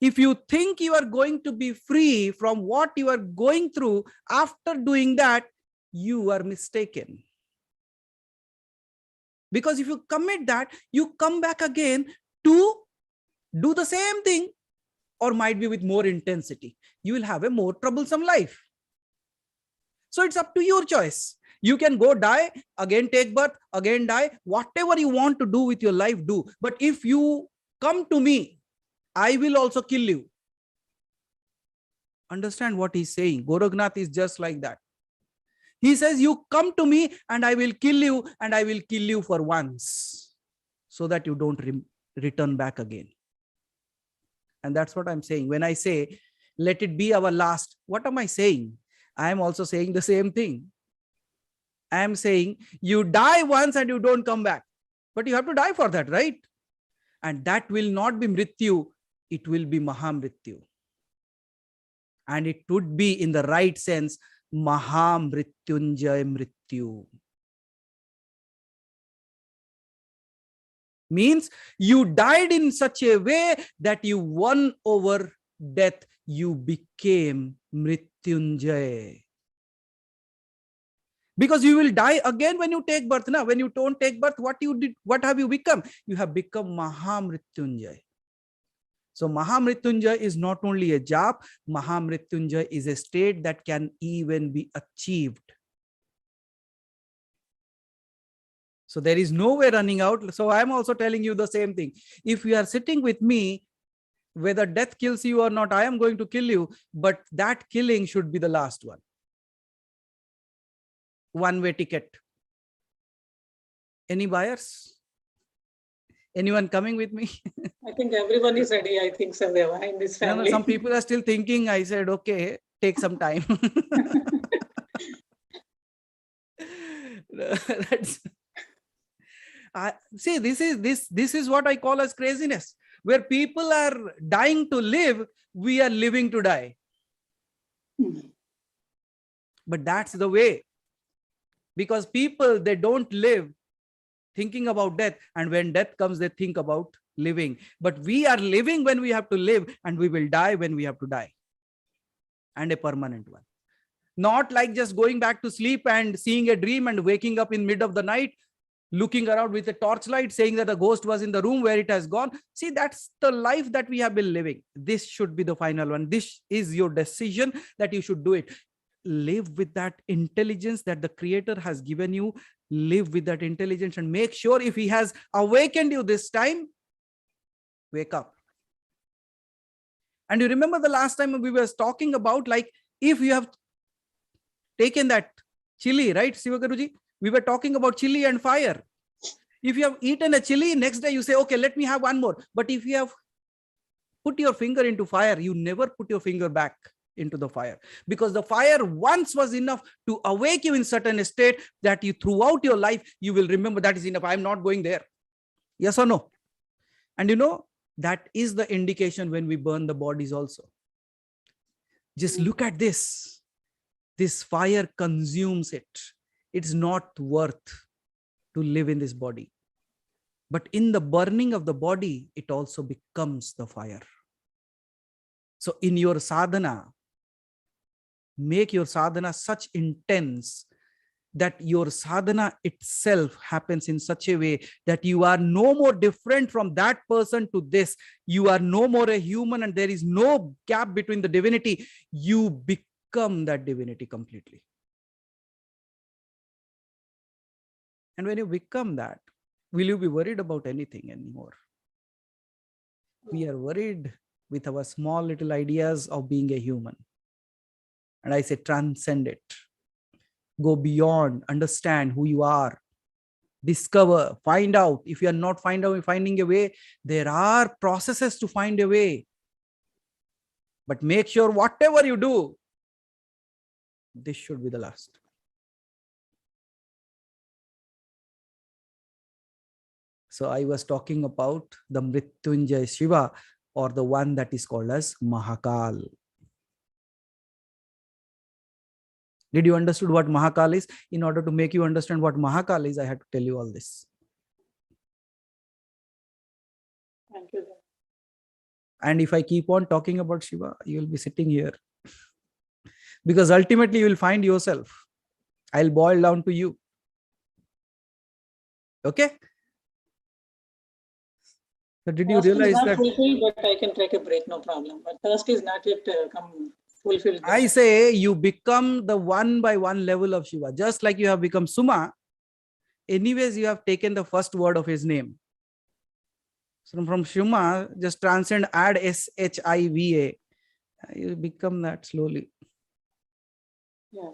If you think you are going to be free from what you are going through after doing that, you are mistaken. Because if you commit that, you come back again to do the same thing, or might be with more intensity. You will have a more troublesome life. So it's up to your choice. You can go die, again take birth, again die, whatever you want to do with your life, do. But if you come to me, I will also kill you. Understand what he's saying. Goraknath is just like that. He says, you come to me and I will kill you, and I will kill you for once so that you don't return back again. And that's what I'm saying. When I say, let it be our last, what am I saying? I am also saying the same thing. I am saying you die once and you don't come back, but you have to die for that, right? And that will not be mrityu, it will be mahamrityu. And it would be, in the right sense, mahamrityunjay mrityu. Means you died in such a way that you won over death. You became mrityunjay. Because you will die again when you take birth. Now, when you don't take birth, what you did, what have you become? You have become mahamrityunjay. So mahamrityunjay is not only a job, mahamrityunjay is a state that can even be achieved. So there is no way running out. So I am also telling you the same thing. If you are sitting with me, whether death kills you or not, I am going to kill you, but that killing should be the last one. One-way ticket. Any buyers? Anyone coming with me? I think everyone is ready. I think so. In this family. No, some people are still thinking. I said, okay, take some time. See, this is what I call as craziness, where people are dying to live, we are living to die. But that's the way, because people, they don't live thinking about death, and when death comes, they think about living. But we are living when we have to live, and we will die when we have to die, and a permanent one. Not like just going back to sleep and seeing a dream and waking up in mid of the night, looking around with a torchlight, saying that a ghost was in the room where it has gone. See, that's the life that we have been living. This should be the final one. This is your decision that you should do it. Live with that intelligence that the Creator has given you. Live with that intelligence and make sure, if He has awakened you this time, wake up. And you remember the last time we were talking about, like, if you have taken that chili, right, Sivagaruji? We were talking about chili and fire. If you have eaten a chili, next day you say, okay, let me have one more. But if you have put your finger into fire, you never put your finger back into the fire, because the fire once was enough to awake you in certain state that you, throughout your life, you will remember that is enough. I'm not going there. Yes or no? And you know, that is the indication when we burn the bodies also. Just look at this. This fire consumes it. It's not worth to live in this body. But in the burning of the body, it also becomes the fire. So in your sadhana, make your sadhana such intense that your sadhana itself happens in such a way that you are no more different from that person to this. You are no more a human, and there is no gap between the divinity. You become that divinity completely. And when you become that, will you be worried about anything anymore? We are worried with our small little ideas of being a human. And I say, transcend it. Go beyond, understand who you are. Discover, find out. If you are not finding a way, there are processes to find a way. But make sure whatever you do, this should be the last. So I was talking about the Mrityunjay Shiva, or the one that is called as Mahakal. Did you understood what Mahakal is? In order to make you understand what Mahakal is, I had to tell you all this. Thank you. And if I keep on talking about Shiva, you will be sitting here. Because ultimately you will find yourself. I'll boil down to you. Okay? So did you Thirst is realize not that? fulfilled, but I can take a break, no problem. But thirst is not yet come fulfilled. I say you become the one by one level of Shiva. Just like you have become Suma, anyways, you have taken the first word of his name. So from Shuma, just transcend, add SHIVA. You become that slowly. Yeah.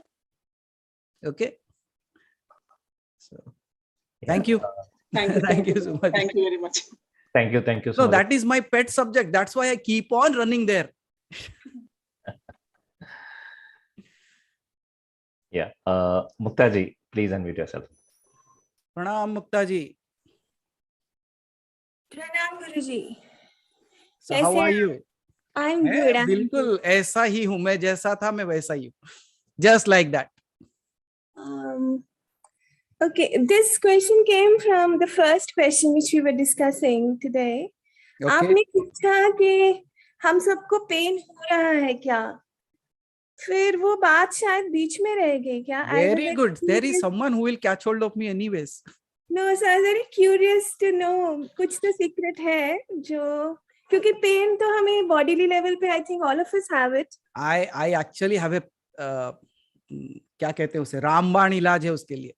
Okay. So thank you. Thank you. Thank you so much. Thank you very much. Thank you. Thank you so No, much. that is my pet subject. That's why I keep on running there. Yeah. Muktaji, please unmute yourself. Pranam Mukta ji. प्रणाम गुरुजी. So how are you? I'm good. I'm बिल्कुल ऐसा ही हूँ मैं, जैसा था मैं वैसा ही हूँ. Just like that. Okay, this question came from the first question which we were discussing today. Okay. आपने पूछा कि हम सबको पेन हो रहा है क्या? फिर वो बात शायद बीच में रह गई क्या? Very good. There is someone who will catch hold of me anyways. No, so I was very curious to know कुछ तो secret है जो, क्योंकि पेन तो हमें bodily level पे I think all of us have it. I actually have a क्या कहते हैं उसे, रामबाण इलाज है उसके लिए.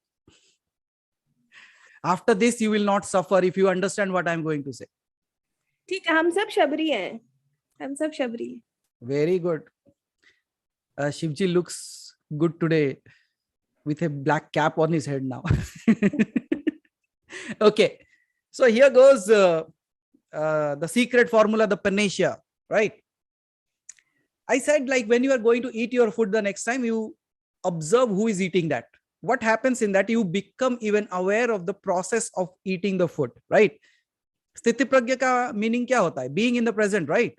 After this you will not suffer if you understand what I am going to say. ठीक है, हम सब शबरी हैं. हम सब शबरी हैं. Very good. Shivji looks good today with a black cap on his head now. Okay. So here goes the secret formula, the panacea, right? I said, like, when you are going to eat your food the next time, you observe who is eating that. What happens in that? You become even aware of the process of eating the food, right? स्थिति प्रज्ञ का meaning क्या होता है? Being in the present, right?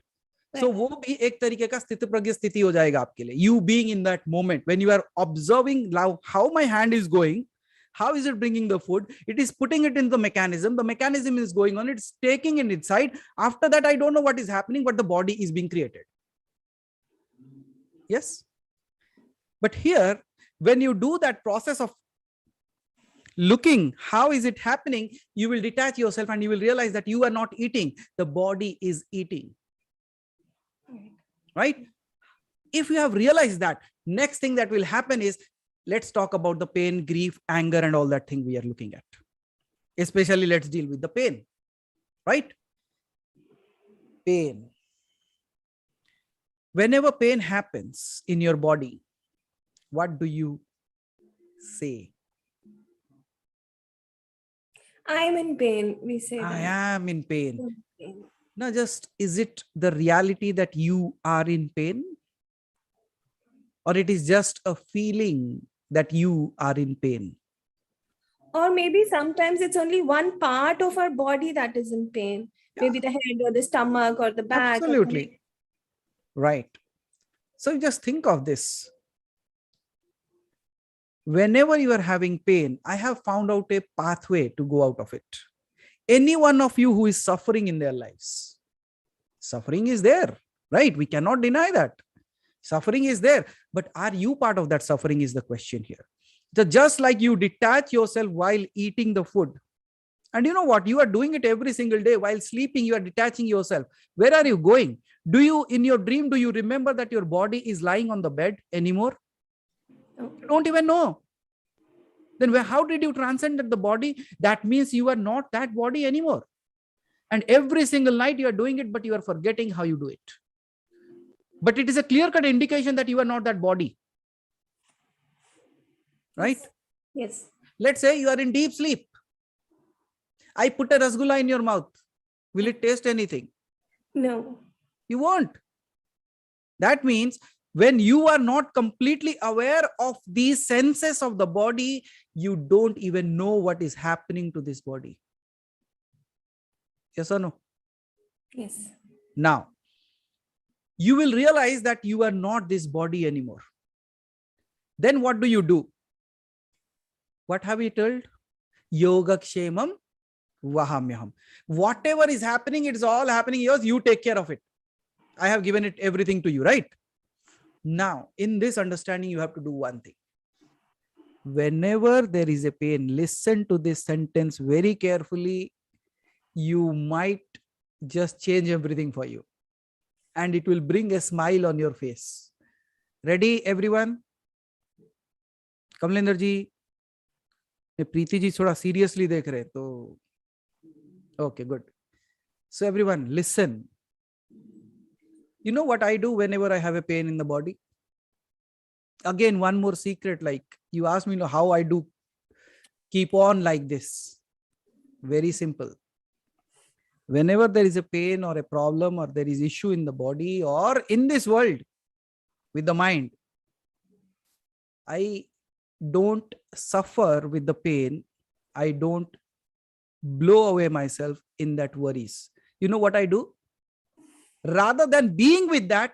So वो भी एक तरीके का स्थिति प्रज्ञ स्थिति हो जाएगा आपके लिए. You being in that moment when you are observing how my hand is going, how is it bringing the food? It is putting it in the mechanism. The mechanism is going on. It's taking it inside. After that, I don't know what is happening, but the body is being created. Yes. But here, when you do that process of looking, how is it happening? You will detach yourself and you will realize that you are not eating. The body is eating. Right? If you have realized that, next thing that will happen is, let's talk about the pain, grief, anger, and all that thing we are looking at. Especially, let's deal with the pain. Right? Pain. Whenever pain happens in your body, what do you say? I am in pain, we say that. I am in pain. pain. Now, just, is it the reality that you are in pain? Or it is just a feeling that you are in pain? Or maybe sometimes it's only one part of our body that is in pain. Yeah. Maybe the head or the stomach or the back. Absolutely. Right. So just think of this. Whenever you are having pain, I have found out a pathway to go out of it. Any one of you who is suffering in their lives, suffering is there, right? We cannot deny that. Suffering is there, but are you part of that suffering is the question here. So just like you detach yourself while eating the food, and you know what, you are doing it every single day. While sleeping, you are detaching yourself. Where are you going? Do you, in your dream, do you remember that your body is lying on the bed anymore? You don't even know. Then how did you transcend the body? That means you are not that body anymore. And every single night you are doing it, but you are forgetting how you do it. But it is a clear-cut indication that you are not that body. Right? Yes. Let's say you are in deep sleep. I put a rasgulla in your mouth. Will it taste anything? No. You won't. That means when you are not completely aware of these senses of the body, you don't even know what is happening to this body. Yes or no? Yes. Now, you will realize that you are not this body anymore. Then what do you do? What have we told? Yogakshemam vahamyaham. Whatever is happening, it's all happening yours. You take care of it. I have given it everything to you, right? Now, in this understanding, you have to do one thing. Whenever there is a pain, listen to this sentence very carefully. You might just change everything for you. And it will bring a smile on your face. Ready, everyone? Kamlendra जी, प्रीति जी थोड़ा seriously देख रहे तो okay, good. So everyone, listen. You know what I do whenever I have a pain in the body? Again, one more secret, like you asked me how I do keep on like this. Very simple. Whenever there is a pain or a problem or there is issue in the body or in this world with the mind, I don't suffer with the pain. I don't blow away myself in that worries. You know what I do? Rather than being with that,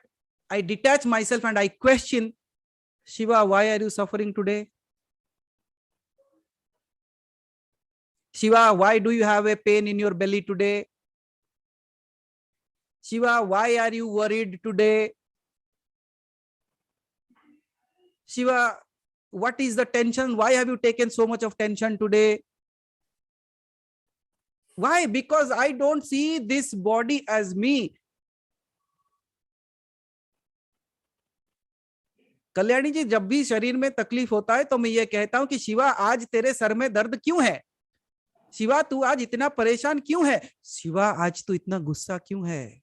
I detach myself and I question, Shiva, why are you suffering today? Shiva, why do you have a pain in your belly today? Shiva, why are you worried today? Shiva, what is the tension? Why have you taken so much of tension today? Why? Because I don't see this body as me. Kalyani ji, जब भी शरीर में तकलीफ होता है तो मैं ये कहता हूं कि शिवा, आज तेरे सर में दर्द क्यों है? शिवा, तू आज इतना परेशान क्यों है? शिवा, आज तू इतना गुस्सा क्यों है?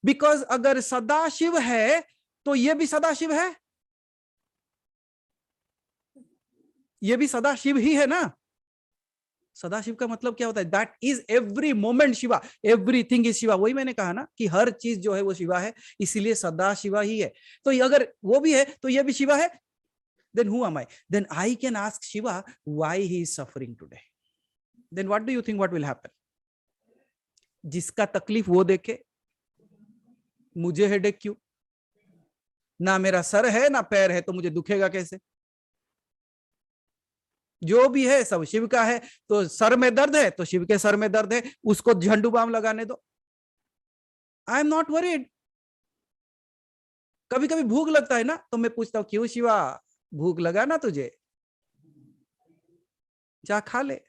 बिकॉज अगर सदाशिव है तो ये भी सदाशिव है, ये भी सदाशिव ही है ना. सदाशिव का मतलब क्या होता है? That is every moment Shiva, everything is Shiva. वही मैंने कहा ना कि हर चीज जो है वो शिवा है, इसीलिए सदा शिवा ही है. तो अगर वो भी है तो ये भी शिवा है. Then who am I? Then I can ask Shiva why he is suffering today. Then what do you think what will happen? जिसका तकलीफ वो देखे, मुझे हेडेक क्यों? ना मेरा सर है ना पैर है तो मुझे दुखेगा कैसे? जो भी है सब शिव का है. तो सर में दर्द है तो शिव के सर में दर्द है, उसको झंडू बाम लगाने दो. आई एम नॉट वरीड. कभी कभी भूख लगता है ना तो मैं पूछता हूं, क्यों शिवा, भूख लगा ना तुझे? जा खा ले.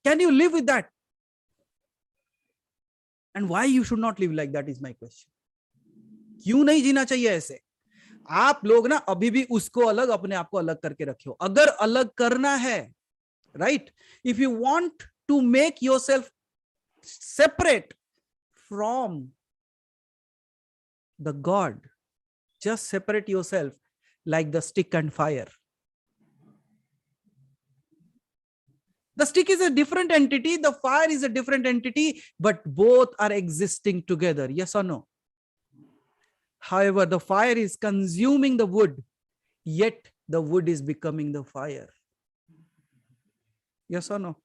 Can you live with that? And why you should not live like that is my question. क्यों नहीं जीना चाहिए ऐसे? आप लोग ना अभी भी उसको अलग, अपने आप को अलग करके रखे हो. अगर अलग करना है, right, if you want to make yourself separate from the God, just separate yourself like the stick and fire. The stick is a different entity, the fire is a different entity, but both are existing together. Yes or no? However, the fire is consuming the wood, yet the wood is becoming the fire. Yes or no?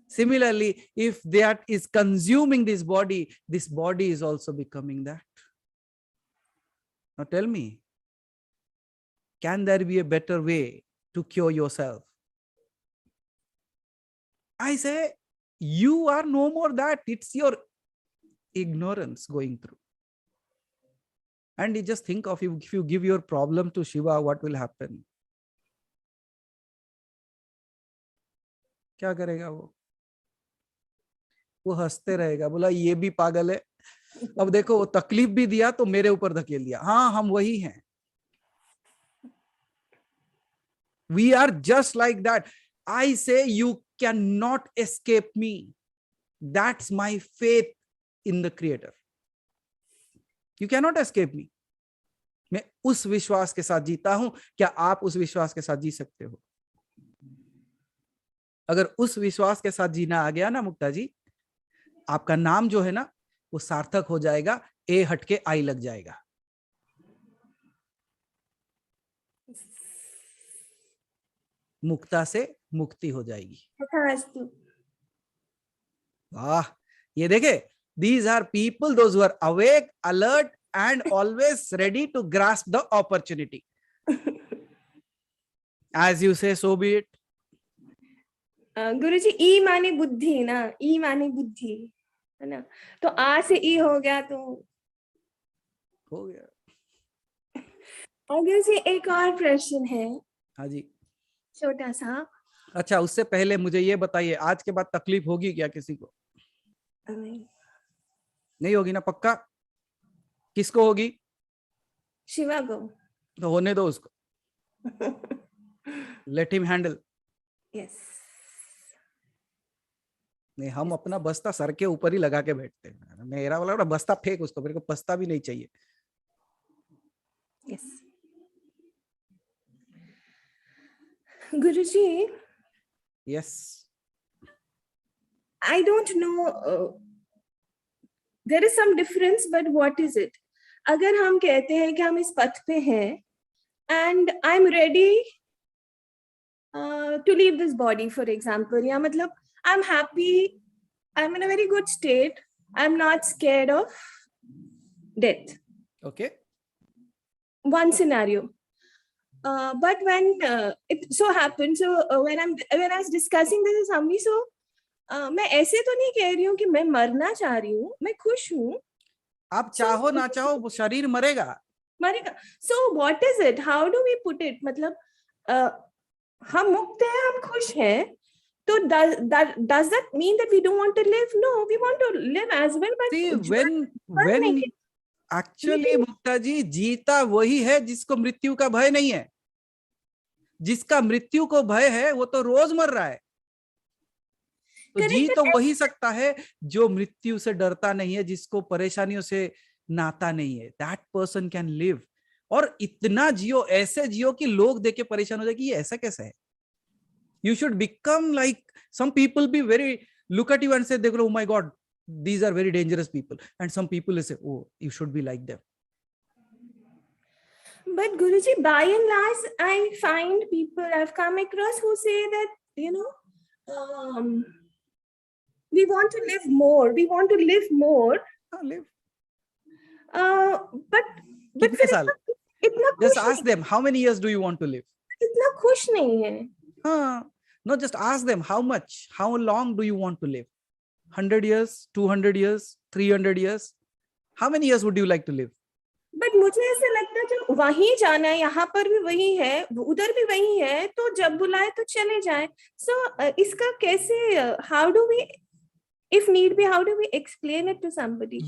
Similarly, if that is consuming this body is also becoming that. Now tell me, can there be a better way to cure yourself? I say, you are no more that. It's your ignorance going through. And you just think of, if you give your problem to Shiva, what will happen? क्या करेगा वो? वो हंसते रहेगा, बोला ये भी पागल है. अब देखो, वो तकलीफ भी दिया तो मेरे ऊपर धकेल दिया. हाँ, हम वही हैं. We are just like that. I say you cannot escape me. That's my faith in the Creator. You cannot escape me. मैं उस विश्वास के साथ जीता हूं. क्या आप उस विश्वास के साथ जी सकते हो? अगर उस विश्वास के साथ जीना आ गया ना मुक्ता जी, आपका नाम जो है ना वो सार्थक हो जाएगा. ए हटके आई लग जाएगा. मुक्ता से मुक्ति हो जाएगी. वाह, ये देखे, These are people, those who are awake, alert, and always ready to grasp the opportunity. As you say, so be it. गुरुजी ई माने बुद्धि ना, ई माने बुद्धि है ना, तो आ से ई हो गया तो हो गया. और गुरुजी एक और प्रश्न है, हाँ जी. छोटा सा. अच्छा, उससे पहले मुझे ये बताइए, आज के बाद तकलीफ होगी क्या किसी को? नहीं होगी ना, पक्का? किसको होगी? शिवा को. तो होने दो उसको. Let him handle. यस. नहीं, हम अपना बस्ता सर के ऊपर ही लगा के बैठते हैं. मेरा वाला बस्ता फेंक उसको, मेरे को बस्ता भी नहीं चाहिए. Yes. Guruji, yes. I don't know. There is some difference, but what is it? अगर हम कहते हैं कि हम इस पथ पे हैं, and I'm ready to leave this body, for example, या मतलब I'm happy, I'm in a very good state, I'm not scared of death. Okay. One scenario. But when it so happened, so when I was discussing this with somebody, so मैं ऐसे तो नहीं कह रही हूँ कि मैं मरना चाह रही हूँ, मैं खुश हूँ. आप चाहो ना चाहो वो शरीर मरेगा. मरेगा. So what is it? How do we put it? मतलब हम मुक्त हैं, हम खुश हैं. तो does that mean that we don't want to live? No, we want to live as well. But See, when actually मुक्ता जी, जीता वही है जिसको मृत्यु का भय नहीं है. जिसका मृत्यु को भय है वो तो रोज मर रहा है. तो जी तो वही सकता है जो मृत्यु से डरता नहीं है, जिसको परेशानियों से नाता नहीं है. That person can live. और इतना जियो, ऐसे जियो कि लोग देख के परेशान हो जाए कि ये ऐसा कैसा है. You should become like some people be very look at you and say, oh my God, these are very dangerous people. And some people will say, oh, you should be like them. But Guruji, by and large, I find people I've come across who say that, you know, we want to live more. We want to live more. Live. But कितने साल? इतना Just ask them, how many years do you want to live? इतना खुश नहीं है. No, just ask them how much, how long do you want to live? 100 years, 200 years, 300 years? How many years would you like to live? But मुझे ऐसा लगता है जो वहीं जाना है, यहाँ पर भी वही है, उधर भी वही है, तो जब बुलाए तो चले जाए. So इसका कैसे, how do we, if need be, how do we explain it to somebody?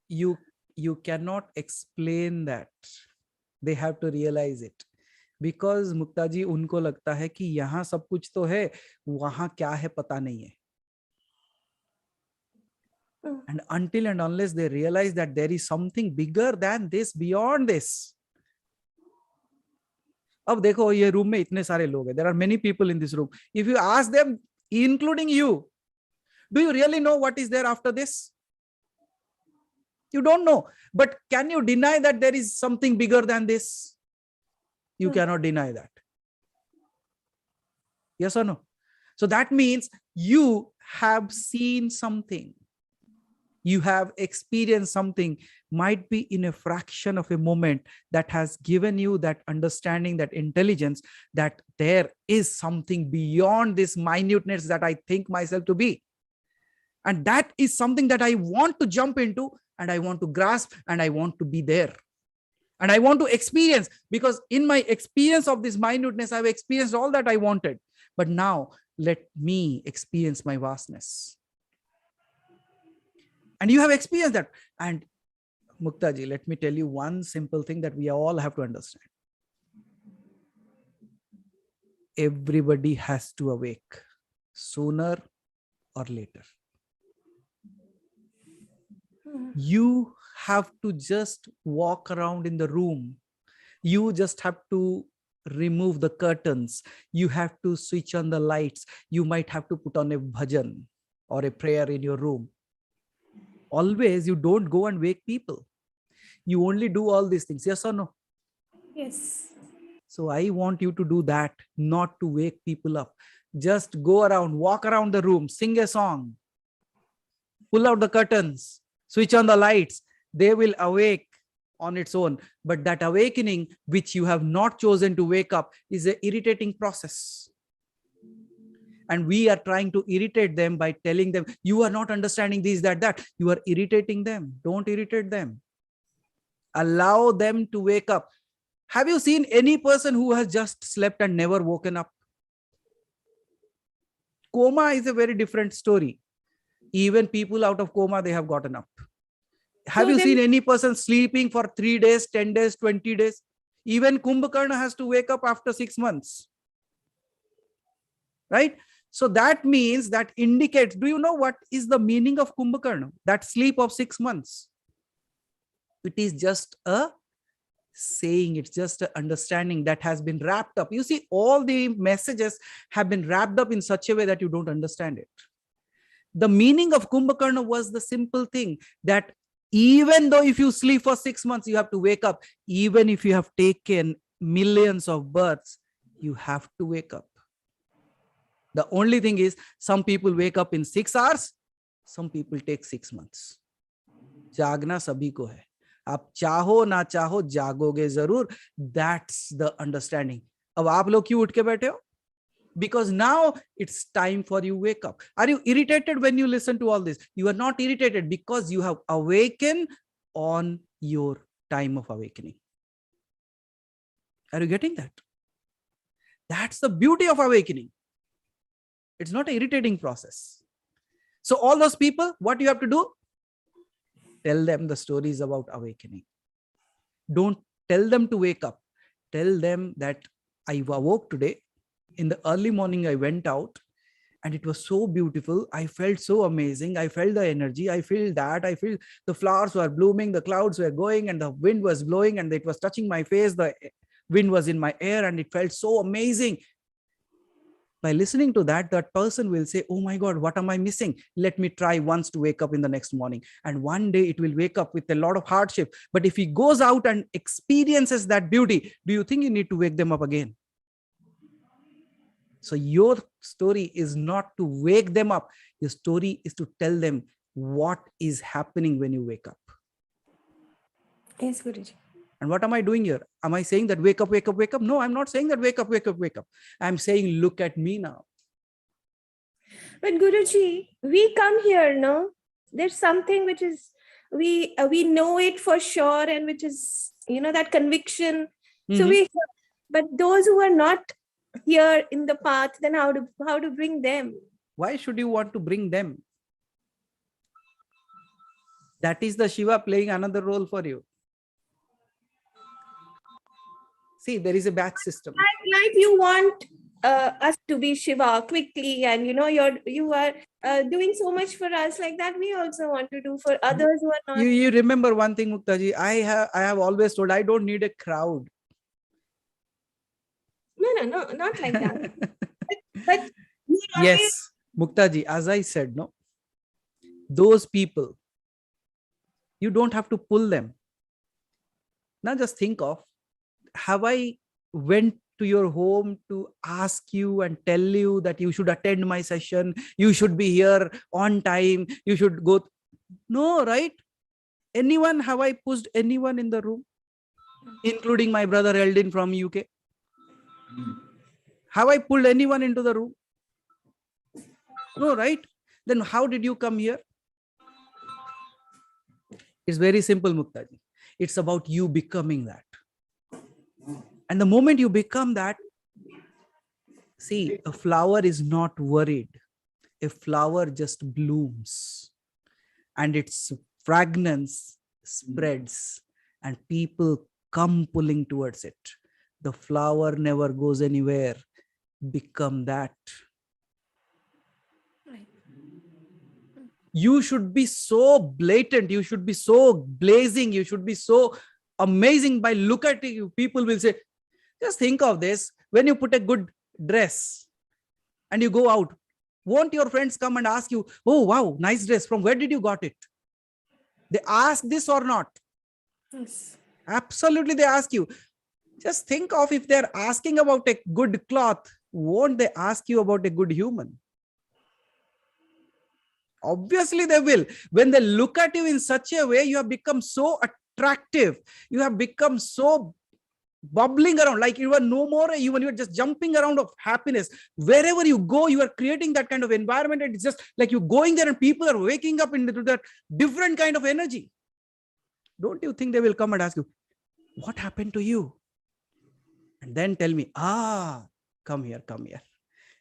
You cannot explain that. They have to realize it. Because मुक्ता जी, उनको लगता है कि यहाँ सब कुछ तो है, वहां क्या है पता नहीं है. And until and unless they realize that there is something bigger than this, beyond this. अब देखो, ये रूम में इतने सारे लोग हैं. There are many people in this room. If you ask them, including you, do you really know what is there after this? You don't know. But can you deny that there is something bigger than this? You cannot deny that. Yes or no? So that means you have seen something. You have experienced something, might be in a fraction of a moment, that has given you that understanding, that intelligence, that there is something beyond this minuteness that I think myself to be. And that is something that I want to jump into, and I want to grasp, and I want to be there. And I want to experience, because in my experience of this minuteness, I've experienced all that I wanted. But now let me experience my vastness. And you have experienced that. And Mukta ji, let me tell you one simple thing that we all have to understand. Everybody has to awake sooner or later. You have to just walk around in the room. You just have to remove the curtains. You have to switch on the lights. You might have to put on a bhajan or a prayer in your room. Always, you don't go and wake people. You only do all these things. Yes or no? Yes. So I want you to do that, not to wake people up. Just go around, walk around the room, sing a song, pull out the curtains, switch on the lights, they will awake on its own. But that awakening, which you have not chosen to wake up, is an irritating process. And we are trying to irritate them by telling them, you are not understanding this, that. You are irritating them. Don't irritate them. Allow them to wake up. Have you seen any person who has just slept and never woken up? Coma is a very different story. Even people out of coma, they have gotten up. Have you seen any person sleeping for 3 days, 10 days, 20 days? Even Kumbhakarna has to wake up after 6 months. Right? So that means, that indicates, do you know what is the meaning of Kumbhakarna? That sleep of 6 months. It is just a saying, it's just an understanding that has been wrapped up. You see, all the messages have been wrapped up in such a way that you don't understand it. The meaning of Kumbhakarna was the simple thing that even though if you sleep for 6 months, you have to wake up. Even if you have taken millions of births, you have to wake up. The only thing is, some people wake up in 6 hours, some people take 6 months. जागना सभी को है. आप चाहो ना चाहो जागोगे जरूर. That's the understanding. अब आप लोग क्यों उठ के बैठे हो? Because now it's time for you wake up. Are you irritated when you listen to all this? You are not irritated because you have awakened on your time of awakening. Are you getting that? That's the beauty of awakening. It's not an irritating process. So all those people, what you have to do? Tell them the stories about awakening. Don't tell them to wake up. Tell them that I awoke today. In the early morning, I went out and it was so beautiful. I felt so amazing. I felt the energy. I feel that. I feel the flowers were blooming, the clouds were going, and the wind was blowing, and it was touching my face. The wind was in my hair, and it felt so amazing. By listening to that, that person will say, oh my God, what am I missing? Let me try once to wake up in the next morning. And one day it will wake up with a lot of hardship. But if he goes out and experiences that beauty, do you think you need to wake them up again? So your story is not to wake them up. Your story is to tell them what is happening when you wake up. Yes, Guruji. And what am I doing here? Am I saying that wake up, wake up, wake up? No, I'm not saying that wake up, wake up, wake up. I'm saying, look at me now. But Guruji, we come here, no? There's something which is, we know it for sure, and which is, that conviction. So but those who are not here in the path, then how to bring them? Why should you want to bring them? That is the Shiva playing another role for you. See, there is a batch system. Like you want us to be Shiva quickly, and you are doing so much for us, like that we also want to do for others who are not. You remember one thing, Muktaji, I have always told, I don't need a crowd. No, not like that. but Yes, Muktaji, as I said, no, those people, you don't have to pull them. Now just think of, have I went to your home to ask you and tell you that you should attend my session, you should be here on time, you should go? No, right? Have I pushed anyone in the room, including my brother Eldin from UK? Have I pulled anyone into the room? No, right? Then how did you come here? It's very simple, Muktaji. It's about you becoming that. And the moment you become that, see, a flower is not worried. A flower just blooms and its fragrance spreads and people come pulling towards it. The flower never goes anywhere. Become that. Right. You should be so blatant. You should be so blazing. You should be so amazing. By look at you, people will say, just think of this. When you put a good dress and you go out, won't your friends come and ask you, oh, wow, nice dress. From where did you got it? They ask this or not? Yes. Absolutely, they ask you. Just think of, if they're asking about a good cloth, won't they ask you about a good human? Obviously they will. When they look at you in such a way, you have become so attractive. You have become so bubbling around, like you are no more, even you're just jumping around of happiness. Wherever you go, you are creating that kind of environment. And it's just like you going there and people are waking up into that different kind of energy. Don't you think they will come and ask you, what happened to you? And then tell me, come here, come here.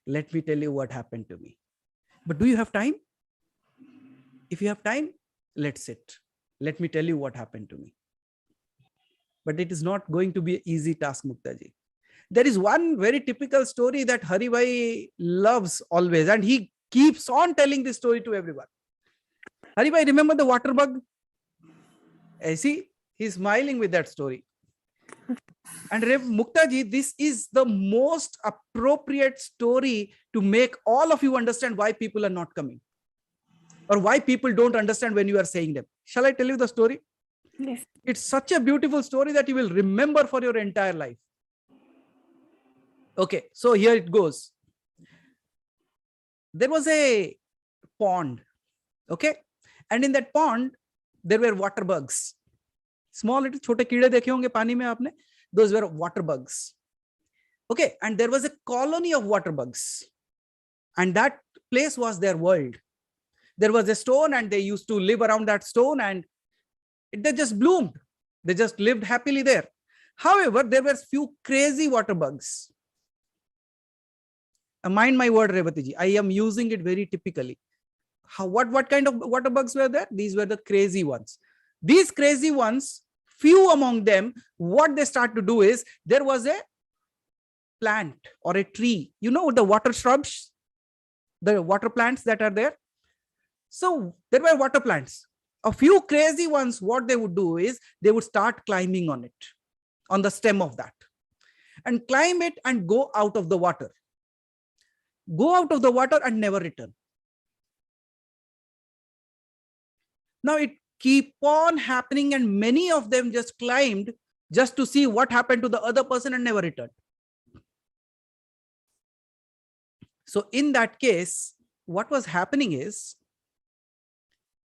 Let me tell you what happened to me. But do you have time? If you have time, let's sit. Let me tell you what happened to me. But it is not going to be an easy task, Muktaji. There is one very typical story that Hari Bhai loves always, and he keeps on telling this story to everyone. Hari Bhai, remember the water bug? I see, he's smiling with that story. And Muktaji, this is the most appropriate story to make all of you understand why people are not coming, or why people don't understand when you are saying them. Shall I tell you the story? Yes. It's such a beautiful story that you will remember for your entire life. Okay, so here it goes. There was a pond, okay? And in that pond, there were water bugs. Small little छोटे कीड़े देखे होंगे पानी में आपने. Those were water bugs. Okay, and there was a colony of water bugs. And that place was their world. There was a stone and they used to live around that stone, and they just bloomed. They just lived happily there. However, there were few crazy water bugs. Mind my word, Revatiji, I am using it very typically. What kind of water bugs were there? These were the crazy ones. These crazy ones, few among them, what they start to do is, there was a plant or a tree, you know, the water shrubs, the water plants that are there. So there were water plants. A few crazy ones, what they would do is they would start climbing on it, on the stem of that, and climb it and go out of the water. Go out of the water and never return. Now it keep on happening, and many of them just climbed just to see what happened to the other person and never returned. So in that case, what was happening is,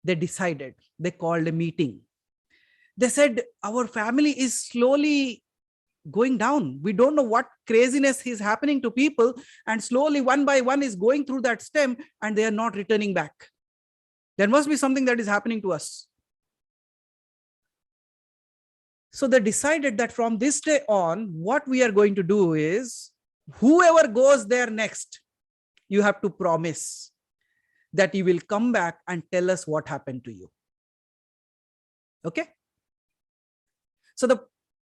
they decided, they called a meeting. They said, our family is slowly going down. We don't know what craziness is happening to people, and slowly one by one is going through that stem and they are not returning back. There must be something that is happening to us. So they decided that from this day on, what we are going to do is, whoever goes there next, you have to promise that you will come back and tell us what happened to you. Okay? So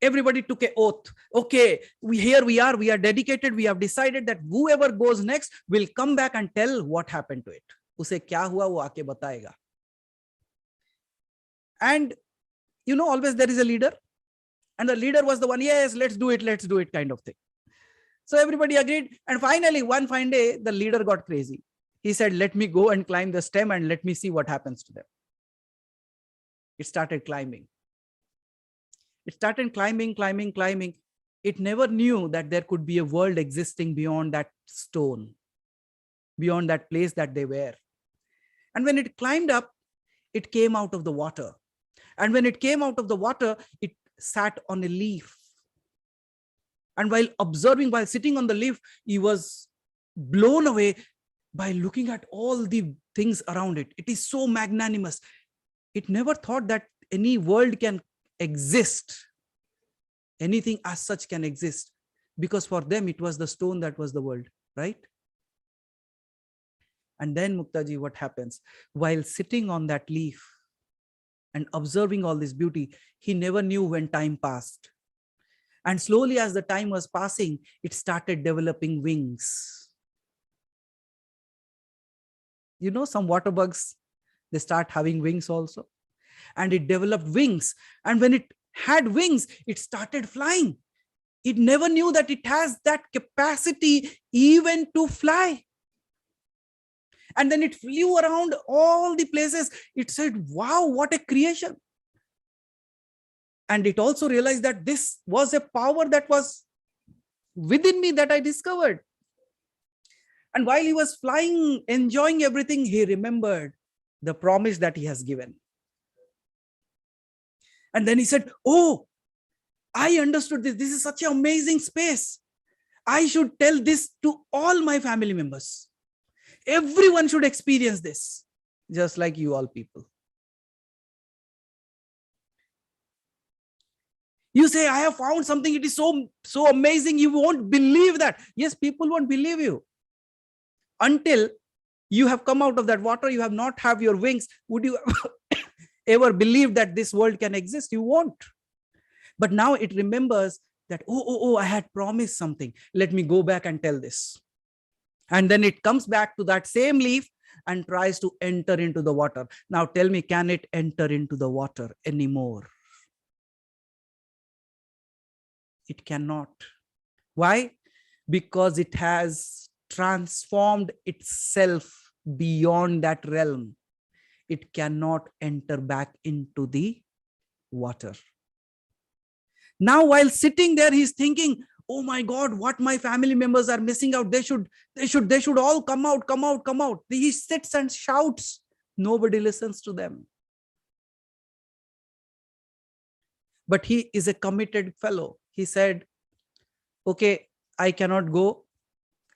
everybody took an oath. Okay, we are dedicated. We have decided that whoever goes next will come back and tell what happened to it. Use kya hua wo aake batayega. And you know, always there is a leader, and the leader was the one, yes, let's do it kind of thing. So everybody agreed, and finally one fine day the leader got crazy. He said, let me go and climb the stem and let me see what happens to them. It started climbing. It started climbing. It never knew that there could be a world existing beyond that stone, beyond that place that they were. And when it climbed up, it came out of the water. And when it came out of the water, it sat on a leaf. And while sitting on the leaf, he was blown away by looking at all the things around it. It is so magnanimous. It never thought that any world can exist. Anything as such can exist. Because for them, it was the stone that was the world, right? And then, Muktaji, what happens? While sitting on that leaf and observing all this beauty, he never knew when time passed. And slowly, as the time was passing, it started developing wings. You know, some water bugs, they start having wings also. And it developed wings. And when it had wings, it started flying. It never knew that it has that capacity even to fly. And then it flew around all the places. It said, wow, what a creation. And it also realized that this was a power that was within me that I discovered. And while he was flying, enjoying everything, he remembered the promise that he has given. And then he said, oh, I understood this. This is such an amazing space. I should tell this to all my family members. Everyone should experience this, just like you all people. You say, I have found something. It is so amazing. You won't believe that. Yes, people won't believe you. Until you have come out of that water, you have not have your wings. Would you ever believe that this world can exist? You won't. But now it remembers that, oh, I had promised something. Let me go back and tell this. And then it comes back to that same leaf and tries to enter into the water. Now tell me, can it enter into the water anymore? It cannot. Why? Because it has transformed itself beyond that realm. It cannot enter back into the water. Now, while sitting there, he's thinking, oh my God, what my family members are missing out. They should all come out, come out, come out. He sits and shouts. Nobody listens to them. But he is a committed fellow. He said, okay, I cannot go.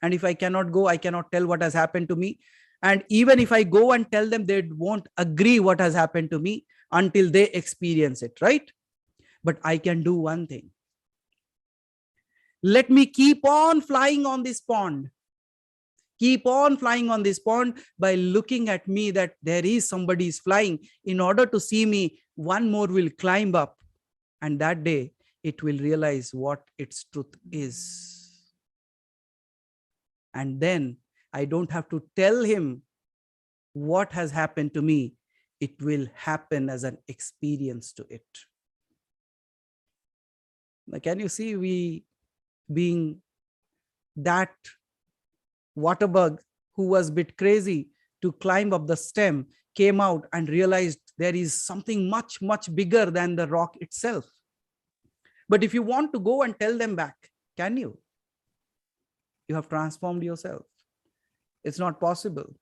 And if I cannot go, I cannot tell what has happened to me. And even if I go and tell them, they won't agree what has happened to me until they experience it, right? But I can do one thing. Let me keep on flying on this pond. Keep on flying on this pond by looking at me that there is somebody is flying. In order to see me, one more will climb up. And that day, it will realize what its truth is. And then I don't have to tell him what has happened to me. It will happen as an experience to it. Now, can you see we being that water bug who was a bit crazy to climb up the stem, came out and realized there is something much, much bigger than the rock itself. But if you want to go and tell them back, can you? You have transformed yourself. It's not possible.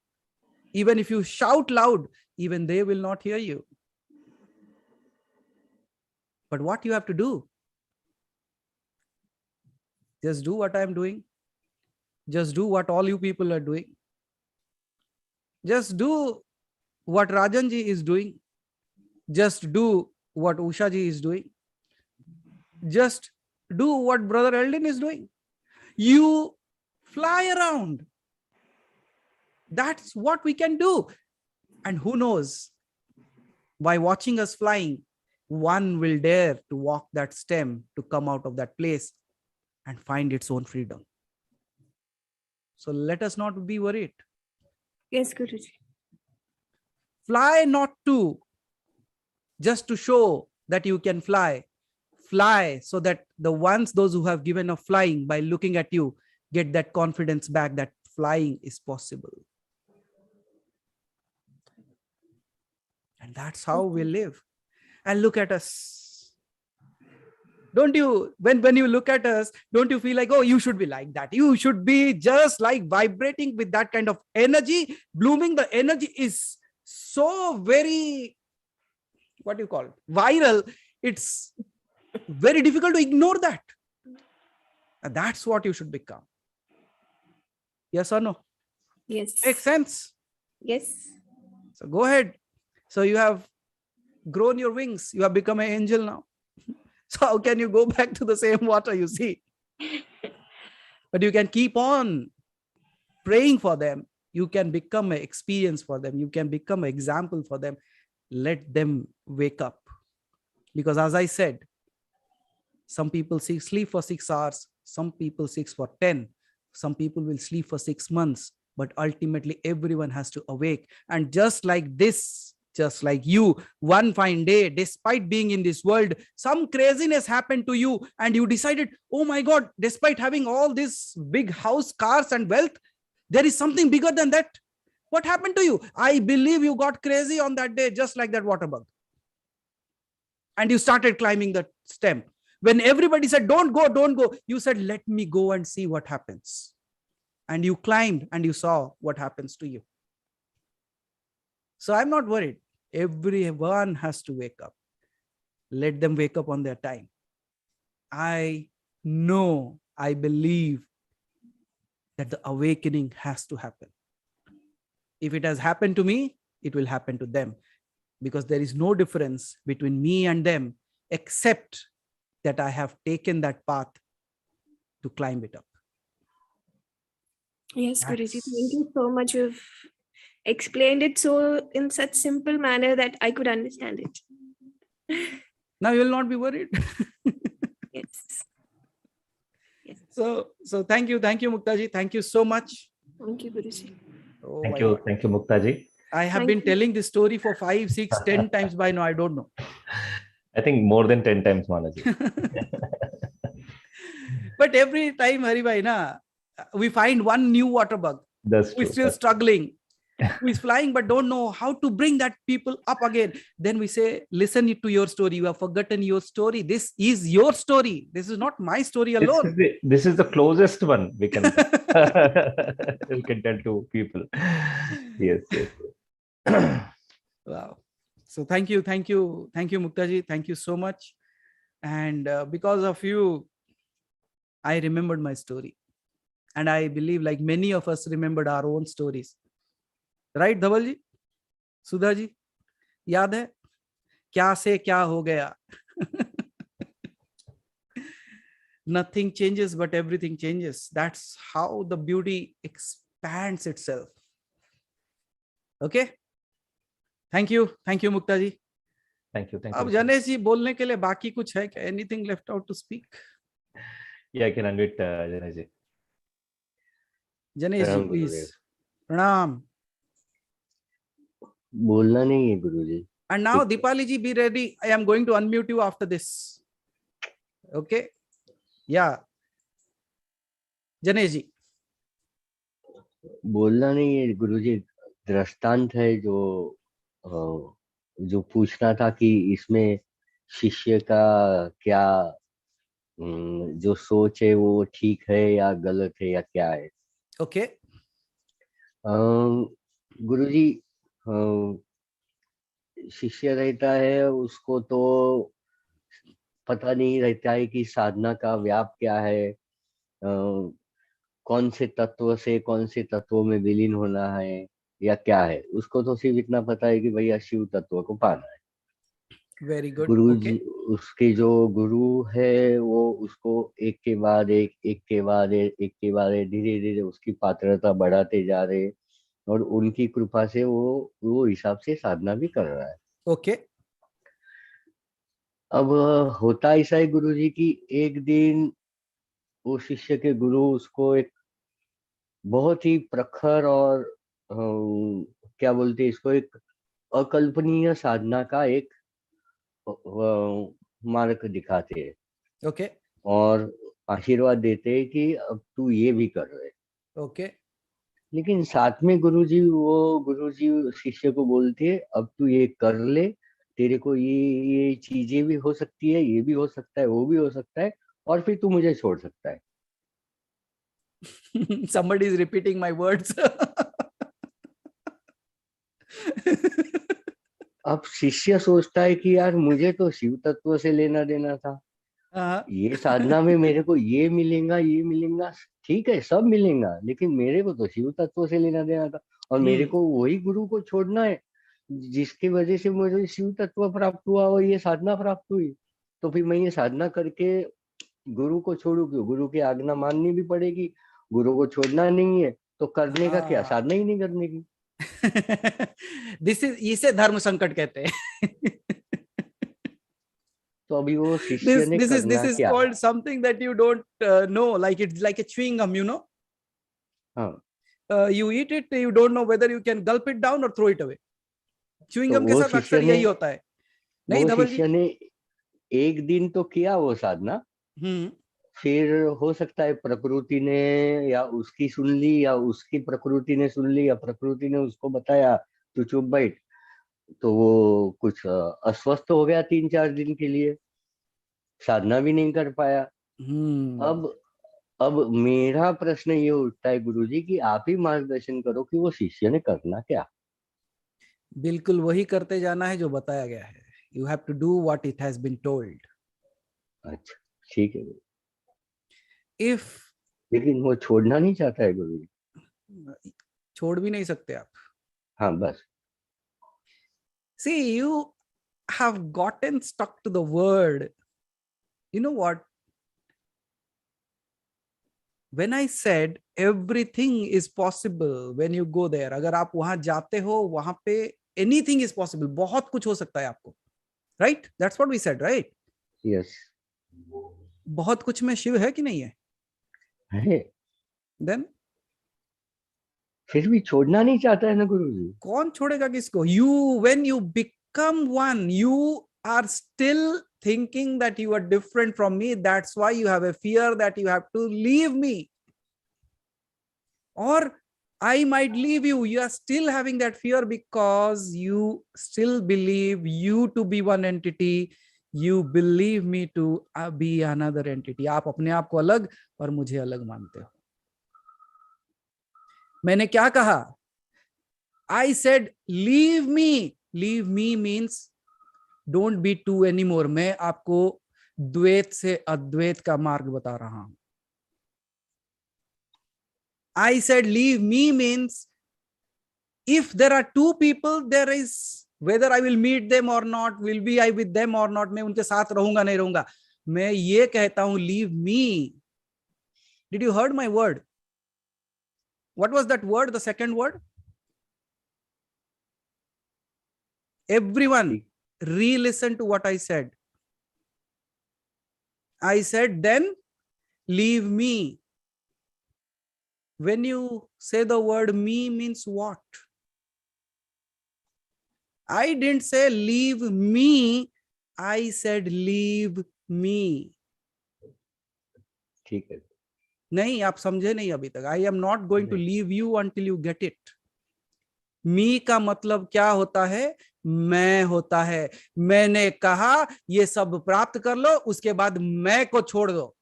Even if you shout loud, even they will not hear you. But what you have to do? Just do what I'm doing. Just do what all you people are doing. Just do what Rajanji is doing. Just do what Ushaji is doing. Just do what Brother Eldon is doing. You fly around. That's what we can do. And who knows, by watching us flying, one will dare to walk that stem to come out of that place and find its own freedom. So let us not be worried. Yes, Guruji. Fly not to just to show that you can fly. Fly so that those who have given up flying by looking at you, get that confidence back that flying is possible. And that's how we live. And look at us. Don't you, when you look at us, don't you feel like, oh, you should be like that. You should be just like vibrating with that kind of energy, blooming. The energy is so very, what do you call it? Viral. It's very difficult to ignore that. And that's what you should become. Yes or no? Yes. Makes sense? Yes. So go ahead. So you have grown your wings. You have become an angel now. So how can you go back to the same water, you see? But you can keep on praying for them. You can become an experience for them. You can become an example for them. Let them wake up. Because as I said, some people sleep for 6 hours. Some people sleep for 10. Some people will sleep for 6 months. But ultimately, everyone has to awake. And just like this, just like you, one fine day, despite being in this world, some craziness happened to you and you decided, oh my God, despite having all this big house, cars and wealth, there is something bigger than that. What happened to you? I believe you got crazy on that day, just like that water bug. And you started climbing the stem. When everybody said, don't go, you said, let me go and see what happens. And you climbed and you saw what happens to you. So I'm not worried. Everyone has to wake up. Let them wake up on their time. I know, I believe that the awakening has to happen. If it has happened to me, it will happen to them, because there is no difference between me and them, except that I have taken that path to climb it up. Yes, Guruji, thank you so much. You've explained it so in such simple manner that I could understand it. Now you will not be worried. Yes. Yes. So thank you, Muktaji. Thank you so much. Thank you, Guruji. Oh Thank my you. God. Thank you, Muktaji. I have Thank been you. telling this story for 5, 6, 10 times by now. I don't know. I think more than 10 times, Manaji. But every time, Haribhai, we find one new water bug That's who true. is still struggling, who is flying but don't know how to bring that people up again. Then we say, listen to your story. You have forgotten your story. This is your story. This is not my story alone. This is the closest one we can we can tell to people. Yes, yes. Wow. So thank you, Muktaji. Thank you so much. And because of you, I remembered my story. And I believe like many of us remembered our own stories. Right, Dhaval ji? Sudha ji? याद है क्या से क्या हो गया? Nothing changes, but everything changes. That's how the beauty expands itself. Okay? Thank you, Mukta ji. Thank you. अब जनेश जी बोलने के लिए बाकी कुछ है क्या? Anything left out to speak? Yeah, I can unmute Janesh ji. जनेश ji, please. Pranam. बोलना नहीं है गुरुजी. And now Deepali ji, be ready. I am going to unmute you after this. Okay? Yeah. Janesh ji. बोलना नहीं है गुरुजी. दृष्टांत है जो पूछना था कि इसमें शिष्य का क्या जो सोच है वो ठीक है या गलत है या क्या है. Okay. गुरुजी, शिष्य रहता है उसको तो पता नहीं रहता है कि साधना का व्याप क्या है, कौन से तत्व से कौन से तत्वों में विलीन होना है या क्या है. उसको तो सिर्फ इतना पता है कि भैया शिव तत्व को पाना है. Very good. गुरु Okay. जी, उसके जो गुरु है वो उसको एक के बाद एक धीरे धीरे उसकी पात्रता बढ़ाते जा रहे और उनकी कृपा से वो हिसाब से साधना भी कर रहा है. Okay. अब होता ऐसा है गुरु जी की एक दिन वो शिष्य के गुरु उसको एक बहुत ही प्रखर और क्या बोलते हैं इसको, एक अकल्पनीय साधना का एक मार्ग दिखाते हैं. Okay. और आशीर्वाद देते हैं कि अब तू ये भी कर रहे. Okay. लेकिन साथ में गुरुजी शिष्य को बोलते हैं अब तू ये कर ले, तेरे को ये चीजें भी हो सकती है, ये भी हो सकता है, वो भी हो सकता है, और फिर तू मुझे छोड़ सकता है. Somebody is repeating my words. अब शिष्य सोचता है कि यार मुझे तो शिव तत्व से लेना देना था. ये साधना में मेरे को ये मिलेगा, ठीक है सब मिलेगा, लेकिन मेरे को तो शिव तत्व से लेना देना था और मेरे को वही गुरु को छोड़ना है जिसकी वजह से मुझे शिव तत्व प्राप्त हुआ और ये साधना प्राप्त हुई. तो फिर मैं ये साधना करके गुरु को छोड़ू क्यों? गुरु की आज्ञा माननी भी पड़ेगी. गुरु को छोड़ना नहीं है तो करने का क्या, साधना ही नहीं करने की. इसे धर्म संकट कहते हैं. तो अभी वो शिष्य ने करना क्या? This is called something that you don't know, like it's like a chewing gum, you know. You eat it, you don't know whether you can gulp it down or throw it away. Chewing gum के साथ अक्सर यही होता है. नहीं धवल जी? शिष्य ने एक दिन तो किया वो साधना, फिर हो सकता है प्रकृति ने या उसकी सुन ली या उसकी प्रकृति ने सुन ली या प्रकृति ने उसको बताया तू चुप बैठ, तो वो कुछ अस्वस्थ हो गया 3-4 दिन के लिए, साधना भी नहीं कर पाया. अब मेरा प्रश्न ये उठता है गुरुजी कि आप ही मार्गदर्शन करो कि वो शिष्य ने करना क्या. बिल्कुल वही करते जाना है जो बताया गया है. You have to do what it has been told. अच्छा, ठीक है. If लेकिन वो छोड़ना नहीं चाहता है गुरु जी. छोड़ भी नहीं सकते आप. हाँ बस. See, you have gotten stuck to the word. You know what? When I said everything is possible when you go there, अगर आप वहां जाते हो वहां पे anything is possible, बहुत कुछ हो सकता है आपको. Right? That's what we said, right? Yes. बहुत कुछ में शिव है कि नहीं है? है. Then फिर भी छोड़ना नहीं चाहता है ना गुरु जी. कौन छोड़ेगा किसको? You, when you become one, you are still thinking that you are different from me. That's why you have a fear that you have to leave me. Or I might leave you. You are still having that fear because you still believe you to be one entity. You believe me to be another entity. आप अपने आप को अलग और मुझे अलग मानते हो. मैंने क्या कहा? I said, leave me. Leave me means don't be two anymore. मैं आपको द्वैत से अद्वैत का मार्ग बता रहा हूं. I said, leave me means if there are two people, there is whether I will meet them or not, will be I with them or not, मैं उनके साथ रहूंगा नहीं रहूंगा. मैं ये कहता हूं, leave me. Did you heard my word? What was that word? The second word? Everyone, re-listen to what I said. I said, then leave me. When you say the word me means what? I didn't say leave me. I said leave me. ठीक है. नहीं, आप समझे नहीं अभी तक. I am not going to leave you until you get it. मी का मतलब क्या होता है? मैं होता है. मैंने कहा ये सब प्राप्त कर लो, उसके बाद मैं को छोड़ दो.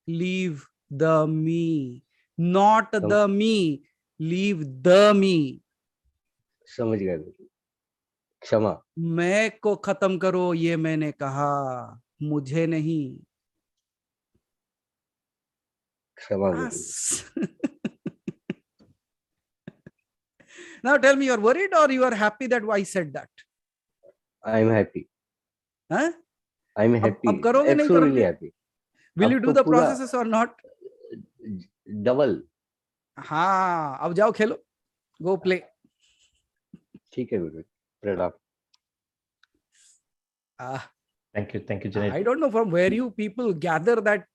Leave the me, not the me. Leave the me. समझ गया गुरु. क्षमा. मैं को खत्म करो, ये मैंने कहा, मुझे नहीं. क्षमा गुरु. Now tell me, you are worried or you are happy that I said that? I am happy. Huh? I am happy. अब करोगे नहीं Absolutely करोगे? happy. Will you अब do तो the पूरा processes or not? डबल. हाँ, अब जाओ खेलो. Go play. ठीक है गुरु. प्रणाम. Thank you, Janet. I don't know from where you people gather that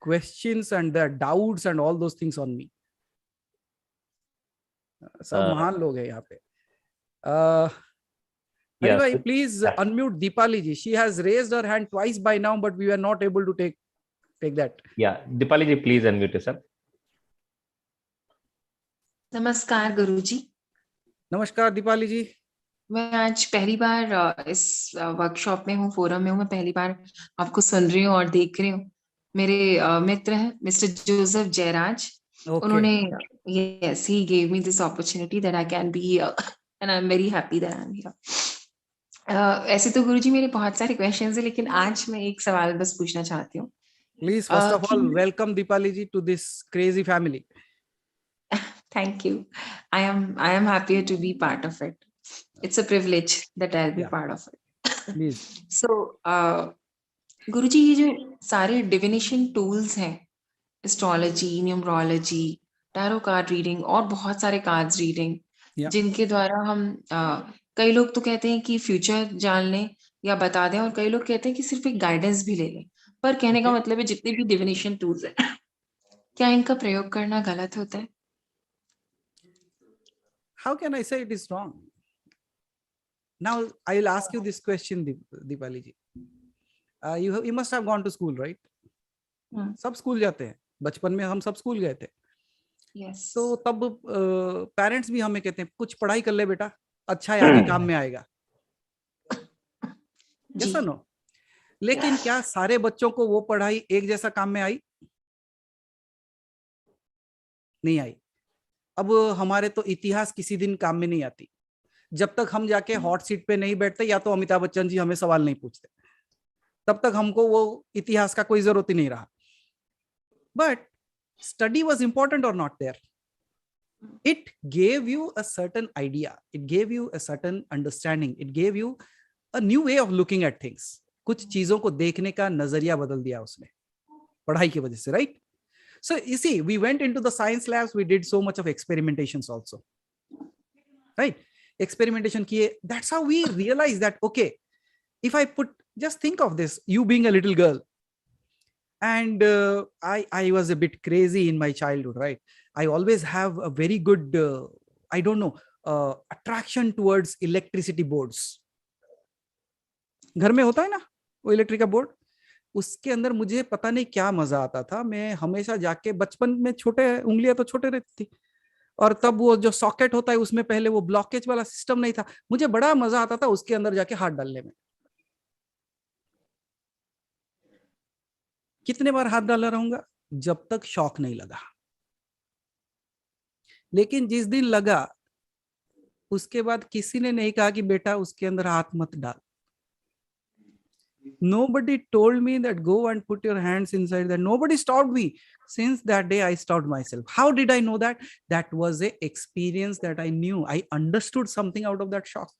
questions and the doubts and all those things on me. सब महान लोग हैं यहाँ पे. Hari Yeah, bhai, so- please yeah. unmute Deepali ji. She has raised her hand twice by now, but we were not able to take that. Yeah, Dipali ji, please unmute yourself. नमस्कार गुरुजी. नमस्कार दीपाली जी. मैं आज पहली बार इस workshop में हूँ, forum में हूँ. मैं पहली बार आपको सुन रही हूँ और देख रही हूँ. मेरे मित्र हैं मिस्टर जोसेफ जयराज. उन्होंने yes, he gave me this opportunity that I can be here and I'm very happy that I'm here. ऐसे तो गुरुजी मेरे बहुत सारे क्वेश्चंस हैं, लेकिन आज मैं एक सवाल बस पूछना चाहती हूँ. Please, first of all, welcome Deepali ji to this crazy family. Thank you. I am happier to be part of it. It's a privilege that I'll be part of it. Please. So, गुरुजी ये जो सारे divination tools हैं, astrology, numerology, tarot card reading और बहुत सारे cards reading, जिनके द्वारा हम कई लोग तो कहते हैं कि फ्यूचर जान लें या बता दें, और कई लोग कहते हैं कि सिर्फ एक गाइडेंस भी ले लें. पर कहने का मतलब है जितने भी डिविनेशन टूल्स हैं, क्या इनका प्रयोग करना गलत होता है? How can I say it is wrong? Now I will ask you this question, Deepali ji. You must have gone to school, right? सब स्कूल जाते हैं. बचपन में हम सब स्कूल गए थे. Yes. तो तब पेरेंट्स भी हमें कहते हैं कुछ पढ़ाई कर ले बेटा, अच्छा है, आगे काम में आएगा. Yes or no? लेकिन क्या सारे बच्चों को वो पढ़ाई एक जैसा काम में आई? नहीं आई. अब हमारे तो इतिहास किसी दिन काम में नहीं आती जब तक हम जाके हॉट सीट पे नहीं बैठते या तो अमिताभ बच्चन जी हमें सवाल नहीं पूछते, तब तक हमको वो इतिहास का कोई जरूरत ही नहीं रहा. But study was important or not there. It gave you a certain idea, it gave you a certain understanding, it gave you a new way of looking at things. कुछ चीजों को देखने का नजरिया बदल दिया उसने पढ़ाई की वजह से, right? So you see, we went into the science labs, we did so much of experimentations also, right? Experimentation kiye, that's how we realized that, okay, if I put, just think of this, you being a little girl, and I was a bit crazy in my childhood, right? I always have a very good I don't know attraction towards electricity boards. घर में होता है ना वो electric का board, उसके अंदर मुझे पता नहीं क्या मजा आता था. मैं हमेशा जाके, बचपन में छोटे उंगलियां तो छोटे रहती थी, और तब वो जो सॉकेट होता है उसमें पहले वो ब्लॉकेज वाला सिस्टम नहीं था, मुझे बड़ा मजा आता था उसके अंदर जाके हाथ डालने में. कितने बार हाथ डाला रहूंगा जब तक शौक नहीं लगा. लेकिन जिस दिन लगा उसके बाद किसी ने नहीं कहा कि बेटा उसके अंदर हाथ मत डाल. Nobody told me that go and put your hands inside that. Nobody stopped me. Since that day I stopped myself. How did I know that? That was a experience that I knew. I understood something out of that shock.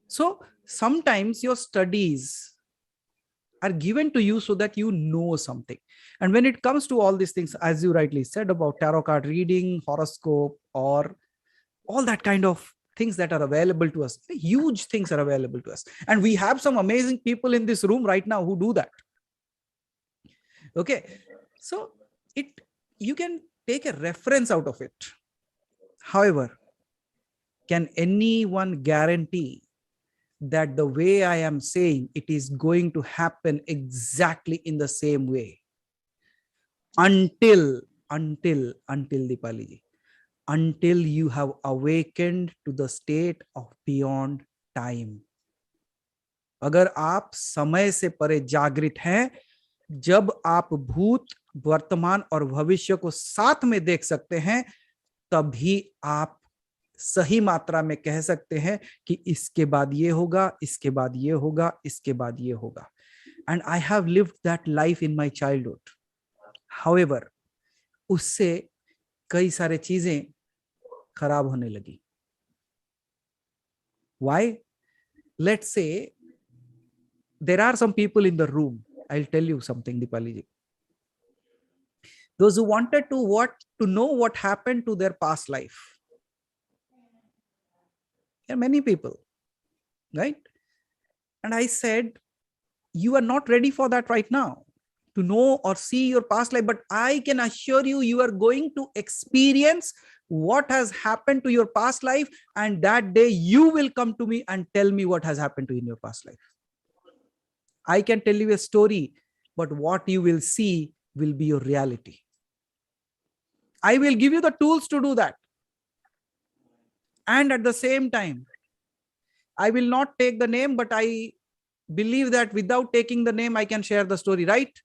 So sometimes your studies are given to you so that you know something. And when it comes to all these things, as you rightly said about tarot card reading, horoscope, or all that kind of things that are available to us, huge things are available to us. And we have some amazing people in this room right now who do that. Okay, so you can take a reference out of it. However, can anyone guarantee that the way I am saying it is going to happen exactly in the same way? Until Dipali ji, until you have awakened to the state of beyond time. अगर आप समय से परे जागृत हैं, जब आप भूत, वर्तमान और भविष्य को साथ में देख सकते हैं, तभी आप सही मात्रा में कह सकते हैं कि इसके बाद ये होगा, इसके बाद ये होगा, इसके बाद ये होगा. And I have lived that life in my childhood. However, उससे कई सारे चीजें खराब होने लगी. Why? Let's say there are some people in the room. I'll tell you something, Dipali ji. Those who wanted to know what happened to their past life. There are many people, right? And I said, you are not ready for that right now, to know or see your past life, but I can assure you, you are going to experience what has happened to your past life, and that day you will come to me and tell me what has happened to you in your past life. I can tell you a story, but what you will see will be your reality. I will give you the tools to do that. And at the same time, I will not take the name, but I believe that without taking the name, I can share the story, right?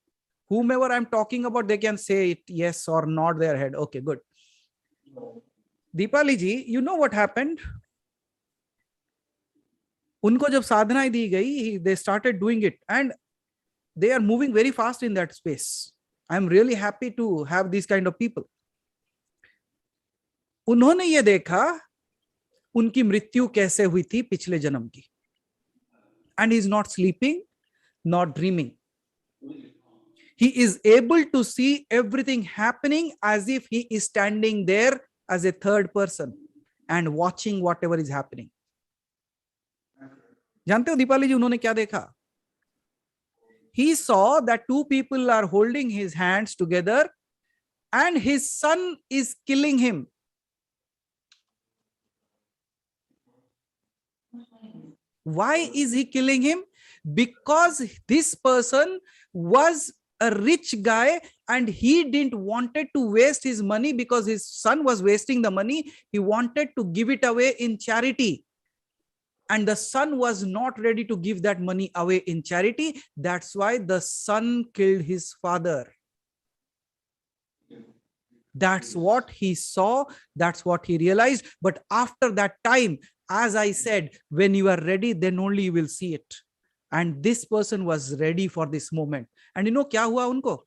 Whomever I'm talking about, they can say it, yes, or nod their head. Okay, good. Deepali ji, you know what happened? उनको जब साधनाएं दी गई, they started doing it, and they are moving very fast in that space. I'm really happy to have these kind of people. उन्होंने ये देखा उनकी मृत्यु कैसे हुई थी पिछले जन्म की. And he is not sleeping, not dreaming. He is able to see everything happening as if he is standing there as a third person and watching whatever is happening. जानते हो दीपाली जी उन्होंने क्या देखा? He saw that two people are holding his hands together and his son is killing him. Why is he killing him? Because this person was a rich guy and he didn't wanted to waste his money because his son was wasting the money. He wanted to give it away in charity. And the son was not ready to give that money away in charity. That's why the son killed his father. That's what he saw. That's what he realized. But after that time, as I said, when you are ready, then only you will see it. And this person was ready for this moment. And you know kya hua unko?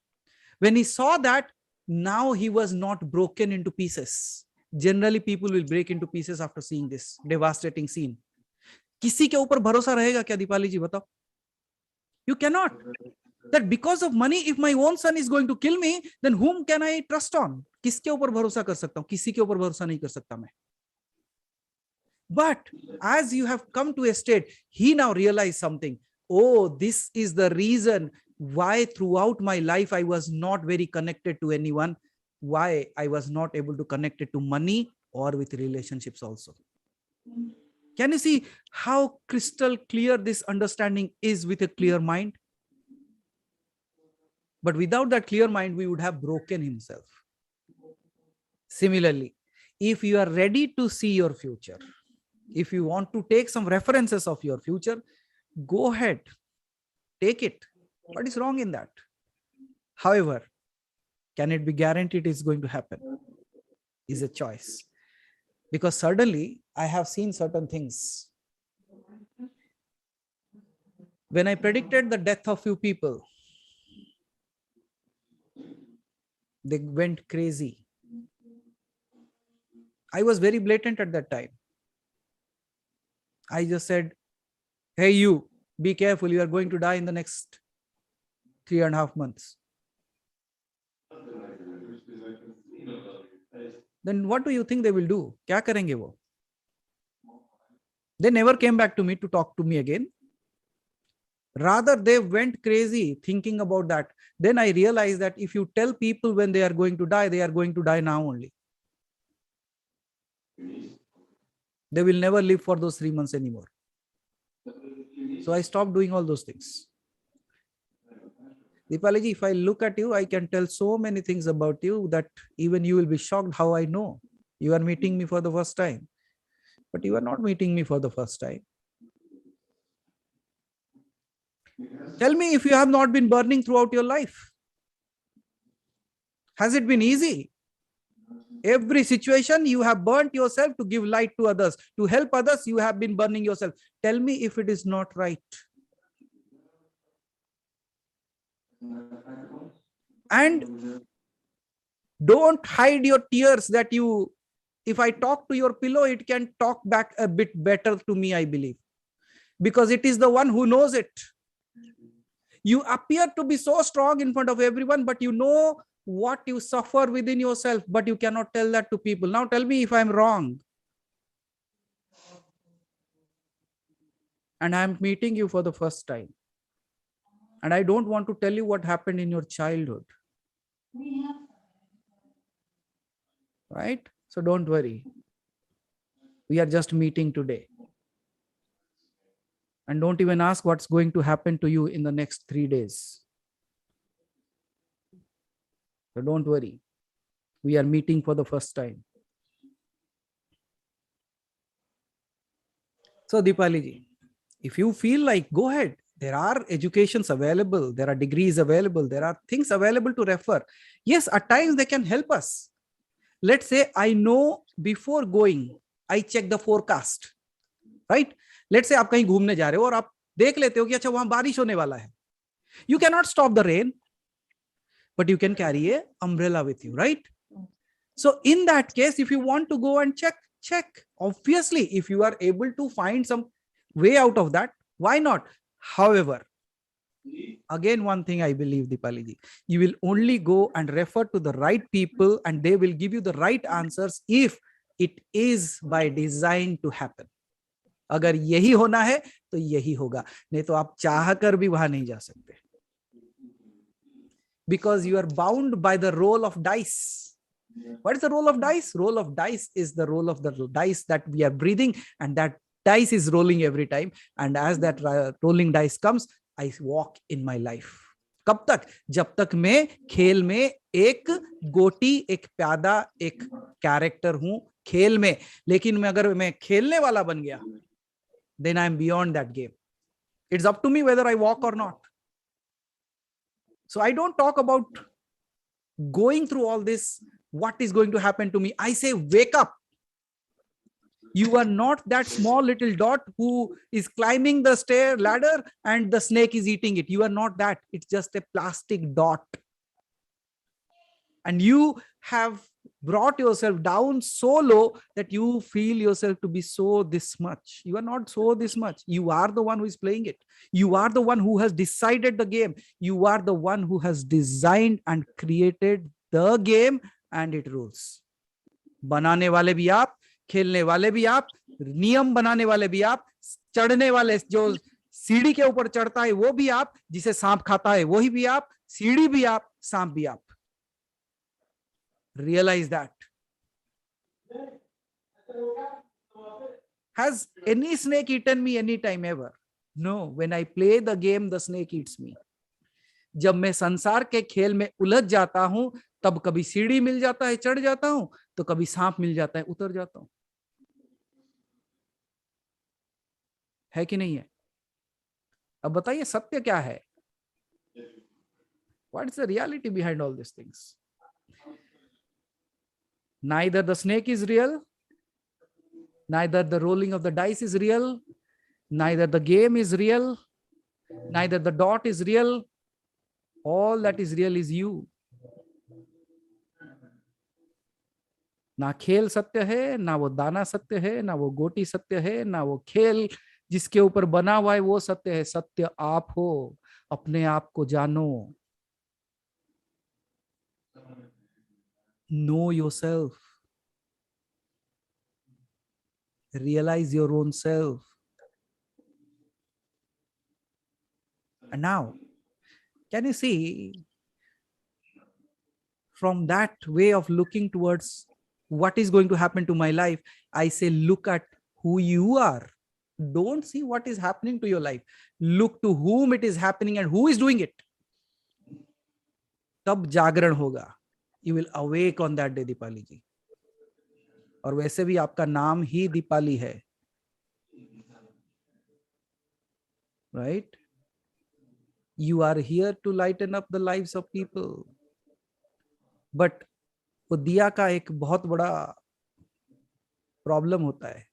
When he saw that, now he was not broken into pieces. Generally, people will break into pieces after seeing this devastating scene. किसी के ऊपर भरोसा रहेगा क्या दीपाली जी बताओ? You cannot. That because of money, if my own son is going to kill me, then whom can I trust on? किसके ऊपर भरोसा कर सकता हूं? किसी के ऊपर भरोसा नहीं कर सकता मैं. But as you have come to a state, he now realized something. Oh, this is the reason why throughout my life I was not very connected to anyone. Why I was not able to connect it to money or with relationships also. Can you see how crystal clear this understanding is with a clear mind? But without that clear mind, we would have broken himself. Similarly, if you are ready to see your future, if you want to take some references of your future, go ahead, take it. What is wrong in that? However, can it be guaranteed it's going to happen? Is a choice. Because suddenly I have seen certain things. When I predicted the death of few people, they went crazy. I was very blatant at that time. I just said, hey, you, be careful. You are going to die in the next 3.5 months. Then what do you think they will do? Kya karenge wo? They never came back to me to talk to me again. Rather, they went crazy thinking about that. Then I realized that if you tell people when they are going to die now only. They will never live for those 3 months anymore. So I stopped doing all those things. Dipalaji, if I look at you, I can tell so many things about you that even you will be shocked how I know. You are meeting me for the first time. But you are not meeting me for the first time. Tell me if you have not been burning throughout your life. Has it been easy? Every situation you have burnt yourself to give light to others. To help others, you have been burning yourself. Tell me if it is not right. And don't hide your tears that you, if I talk to your pillow, it can talk back a bit better to me, I believe. Because it is the one who knows it. You appear to be so strong in front of everyone, but you know what you suffer within yourself, but you cannot tell that to people. Now tell me if I'm wrong. And I'm meeting you for the first time. And I don't want to tell you what happened in your childhood. Right? So don't worry. We are just meeting today. And don't even ask what's going to happen to you in the next 3 days. So don't worry. We are meeting for the first time. So Dipali ji, if you feel like, go ahead. There are educations available. There are degrees available. There are things available to refer. Yes, at times they can help us. Let's say I know before going, I check the forecast. Right? Let's say आप कहीं घूमने जा रहे हो और आप देख लेते हो कि अच्छा वहां बारिश होने वाला है. You cannot stop the rain, but you can carry an umbrella with you, right? So in that case, if you want to go and check. Obviously, if you are able to find some way out of that, why not? However, again, one thing I believe, Dipali ji, you will only go and refer to the right people and they will give you the right answers if it is by design to happen. अगर यही होना है तो यही होगा, नहीं तो आप चाहकर भी वहां नहीं जा सकते. Because you are bound by the roll of dice. What is the roll of dice? Roll of dice is the roll of the dice that we are breathing, and that dice is rolling every time. And as that rolling dice comes, I walk in my life. कब तक? जब तक मैं खेल में एक गोटी, एक प्यादा, एक कैरेक्टर हूं खेल में. लेकिन मैं अगर मैं खेलने वाला बन गया, then I am beyond that game. It's up to me whether I walk or not. So I don't talk about going through all this what is going to happen to me? I say, wake up. You are not that small little dot who is climbing the stair ladder and the snake is eating it. You are not that. It's just a plastic dot. And you have brought yourself down so low that you feel yourself to be so this much. You are not so this much. You are the one who is playing it. You are the one who has decided the game. You are the one who has designed and created the game, and it rules. बनाने वाले भी आप, खेलने वाले भी आप, नियम बनाने वाले भी आप, चढ़ने वाले जो सीढ़ी के ऊपर चढ़ता है वो भी आप, जिसे सांप खाता है वही भी आप, सीढ़ी भी आप, सांप भी आप. Realize that. Has any snake eaten me anytime ever? No. When I play the game, the snake eats me. जब मैं संसार के खेल में उलझ जाता हूं, तब कभी सीढ़ी मिल जाता है, चढ़ जाता हूं, तो कभी सांप मिल जाता है, उतर जाता हूं. है कि नहीं है? अब बताइए सत्य क्या है? What is the reality behind all these things? Neither the snake is real, neither the rolling of the dice is real, neither the game is real, neither the dot is real. All that is real is you. ना खेल सत्य है, ना वो दाना सत्य है, ना वो गोटी सत्य है, ना वो खेल जिसके ऊपर बना हुआ है वो सत्य है. सत्य आप हो. अपने आप को जानो. Know yourself. Realize your own self. And now, can you see from that way of looking towards what is going to happen to my life? I say, look at who you are. Don't see what is happening to your life. Look to whom it is happening and who is doing it. तब जागरण होगा. You will awake on that day, Deepali जी. और वैसे भी आपका नाम ही दीपाली है. Right? You are here to lighten up the lives of people. But वो दिया का एक बहुत बड़ा प्रॉब्लम होता है.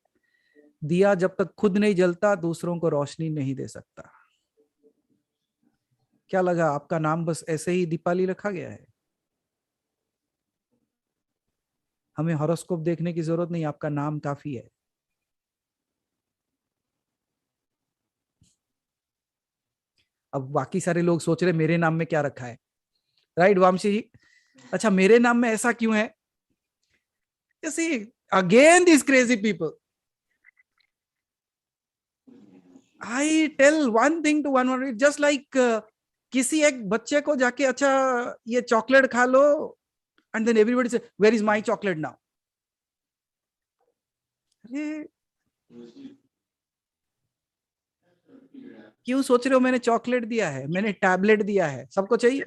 दिया जब तक खुद नहीं जलता, दूसरों को रोशनी नहीं दे सकता. क्या लगा आपका नाम बस ऐसे ही दीपाली रखा गया है? हमें हॉरोस्कोप देखने की जरूरत नहीं, आपका नाम काफी है. अब बाकी सारे लोग सोच रहे मेरे नाम में क्या रखा है. राइट वामशी जी? अच्छा, मेरे नाम में ऐसा क्यों है? You see, again these crazy people. I tell one thing to one, just like किसी एक बच्चे को जाके अच्छा ये चॉकलेट खा लो, and then everybody say, where is my chocolate now? अरे क्यों सोच रहे हो मैंने चॉकलेट दिया है, मैंने टैबलेट दिया है, सबको चाहिए.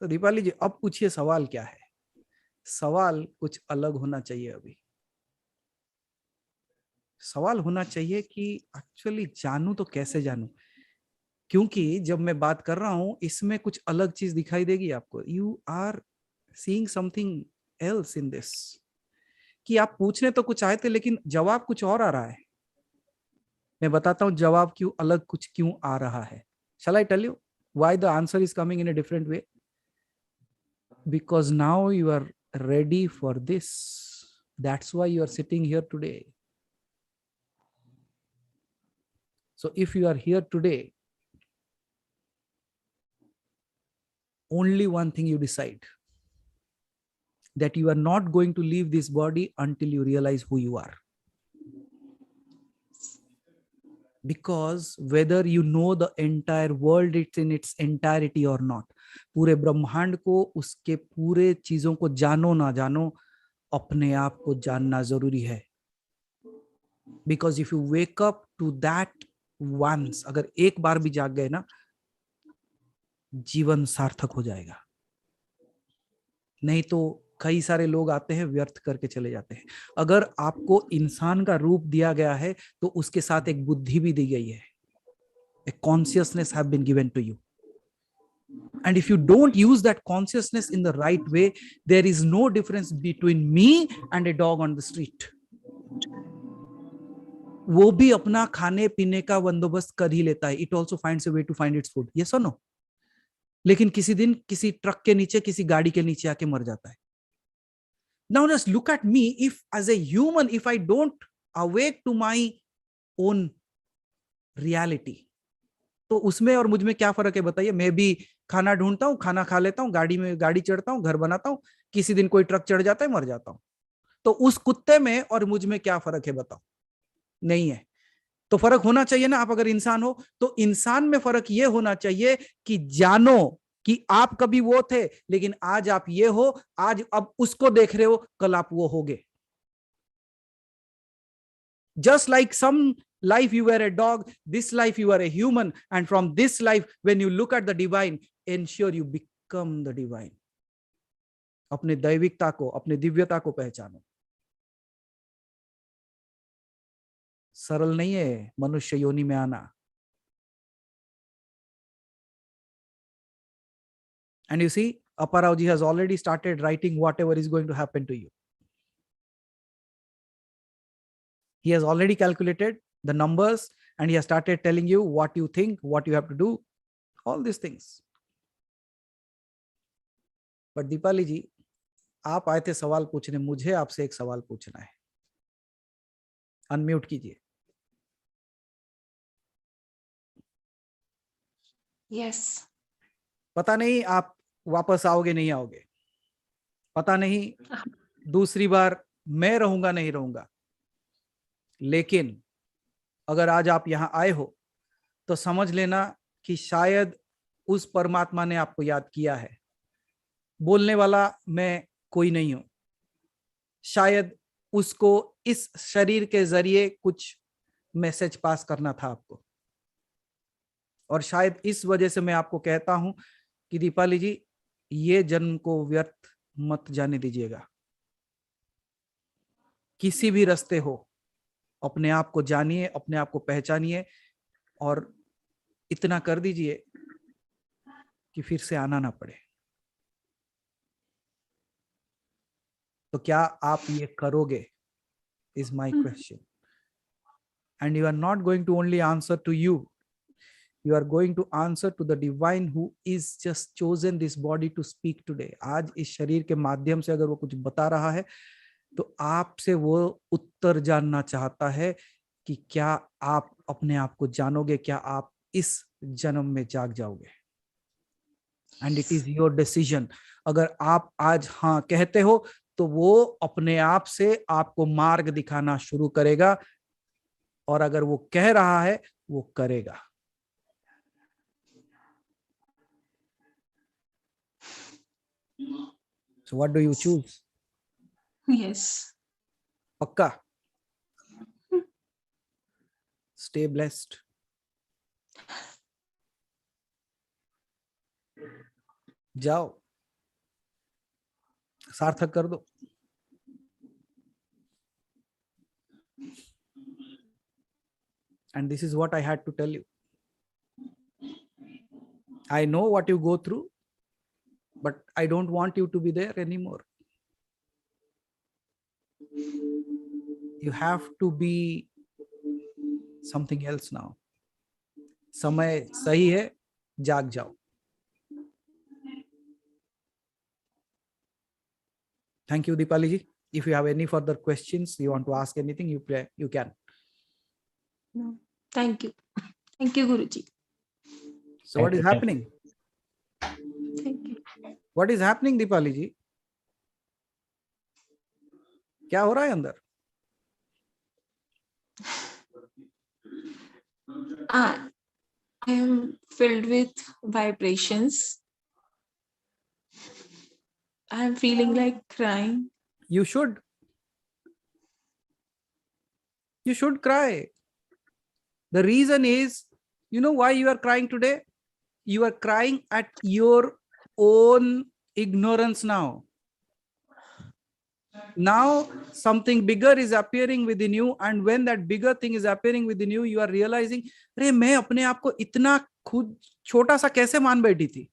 तो दीपाली जी अब पूछिए सवाल क्या है. सवाल कुछ अलग होना चाहिए. अभी सवाल होना चाहिए कि एक्चुअली जानूं तो कैसे जानूं, क्योंकि जब मैं बात कर रहा हूं इसमें कुछ अलग चीज दिखाई देगी आपको. You are seeing something else in this. कि आप पूछने तो कुछ आए थे लेकिन जवाब कुछ और आ रहा है. मैं बताता हूं जवाब क्यों अलग कुछ क्यों आ रहा है. Shall I tell you why the answer is coming in a different way? Because now you are ready for this. That's why you are sitting here today. So if you are here today, only one thing you decide, that you are not going to leave this body until you realize who you are. Because whether you know the entire world it's in its entirety or not, पूरे ब्रह्मांड को, उसके पूरे चीजों को जानो ना जानो, अपने आप को जानना जरूरी है. Because if you wake up to that once, अगर एक बार भी जाग गए ना, जीवन सार्थक हो जाएगा. नहीं तो कई सारे लोग आते हैं व्यर्थ करके चले जाते हैं. अगर आपको इंसान का रूप दिया गया है तो उसके साथ एक बुद्धि भी दी गई है. A consciousness have been given to you. And if you don't use that consciousness in the right way, there is no difference between me and a dog on the street. वो भी अपना खाने पीने का बंदोबस्त कर ही लेता है. It also finds a way to find its food. Yes or no? लेकिन किसी दिन किसी ट्रक के नीचे, किसी गाड़ी के नीचे आके मर जाता है. Now just look at me. If as a human, if I don't awake to my own reality, तो उसमें और मुझ में क्या फर्क है बताइए. मैं भी खाना ढूंढता हूँ, खाना खा लेता हूँ, गाड़ी में गाड़ी चढ़ता हूँ, घर बनाता हूँ, किसी दिन कोई ट्रक चढ़ जाता है, मर जाता हूँ. तो उस कुत्ते में और मुझ में क्या फर्क है बताओ. नहीं है. तो फर्क होना चाहिए ना. आप अगर इंसान हो तो इंसान में फर्क ये होना चाहिए कि जानो कि आप कभी वो थे, लेकिन आज आप ये हो. आज अब उसको देख रहे हो, कल आप वो होगे. Just like some life you were a dog, this life you are a human, and from this life when you look at the divine, ensure you become the divine. अपने दैविकता को, अपने दिव्यता को पहचानो. सरल नहीं है मनुष्य योनि में आना. And you see, Apparao ji has already started writing whatever is going to happen to you. He has already calculated the numbers and he has started telling you what you think, what you have to do, all these things. But Deepali ji, आप आए थे सवाल पूछने, मुझे आपसे एक सवाल पूछना है. अनम्यूट कीजिए. यस. पता नहीं आप वापस आओगे नहीं आओगे, पता नहीं दूसरी बार मैं रहूंगा नहीं रहूंगा, लेकिन अगर आज आप यहां आए हो तो समझ लेना कि शायद उस परमात्मा ने आपको याद किया है. बोलने वाला मैं कोई नहीं हूं. शायद उसको इस शरीर के जरिए कुछ मैसेज पास करना था आपको. और शायद इस वजह से मैं आपको कहता हूं कि दीपाली जी, ये जन्म को व्यर्थ मत जाने दीजिएगा. किसी भी रास्ते हो, अपने आप को जानिए, अपने आप को पहचानिए और इतना कर दीजिए कि फिर से आना ना पड़े. तो क्या आप ये करोगे is my question. And you are not going to only answer to you. You are going to answer to the divine who is just chosen this body to speak today. आज इस शरीर के माध्यम से अगर वो कुछ बता रहा है तो आपसे वो उत्तर जानना चाहता है कि क्या आप अपने आप को जानोगे, क्या आप इस जन्म में जाग जाओगे. And it is your decision. अगर आप आज हाँ कहते हो तो वो अपने आप से आपको मार्ग दिखाना शुरू करेगा, और अगर वो कह रहा है वो करेगा. So what do you choose? Yes. पक्का. Stay blessed. जाओ, सार्थक कर दो. And this is what I had to tell you. I know what you go through, but I don't want you to be there anymore. You have to be something else now. समय सही है, जाग जाओ. Thank you, Deepali ji. If you have any further questions, you want to ask anything, you can. No. Thank you. Thank you, Guruji. So what is happening? Thank you. What is happening, Deepali ji? क्या हो रहा है अंदर? I am filled with vibrations. I am feeling like crying. You should. You should cry. The reason is, you know why you are crying today? You are crying at your own ignorance now. Now something bigger is appearing within you, and when that bigger thing is appearing within you, you are realizing, अरे मैं अपने आप को इतना खुद छोटा सा कैसे मान बैठी थी.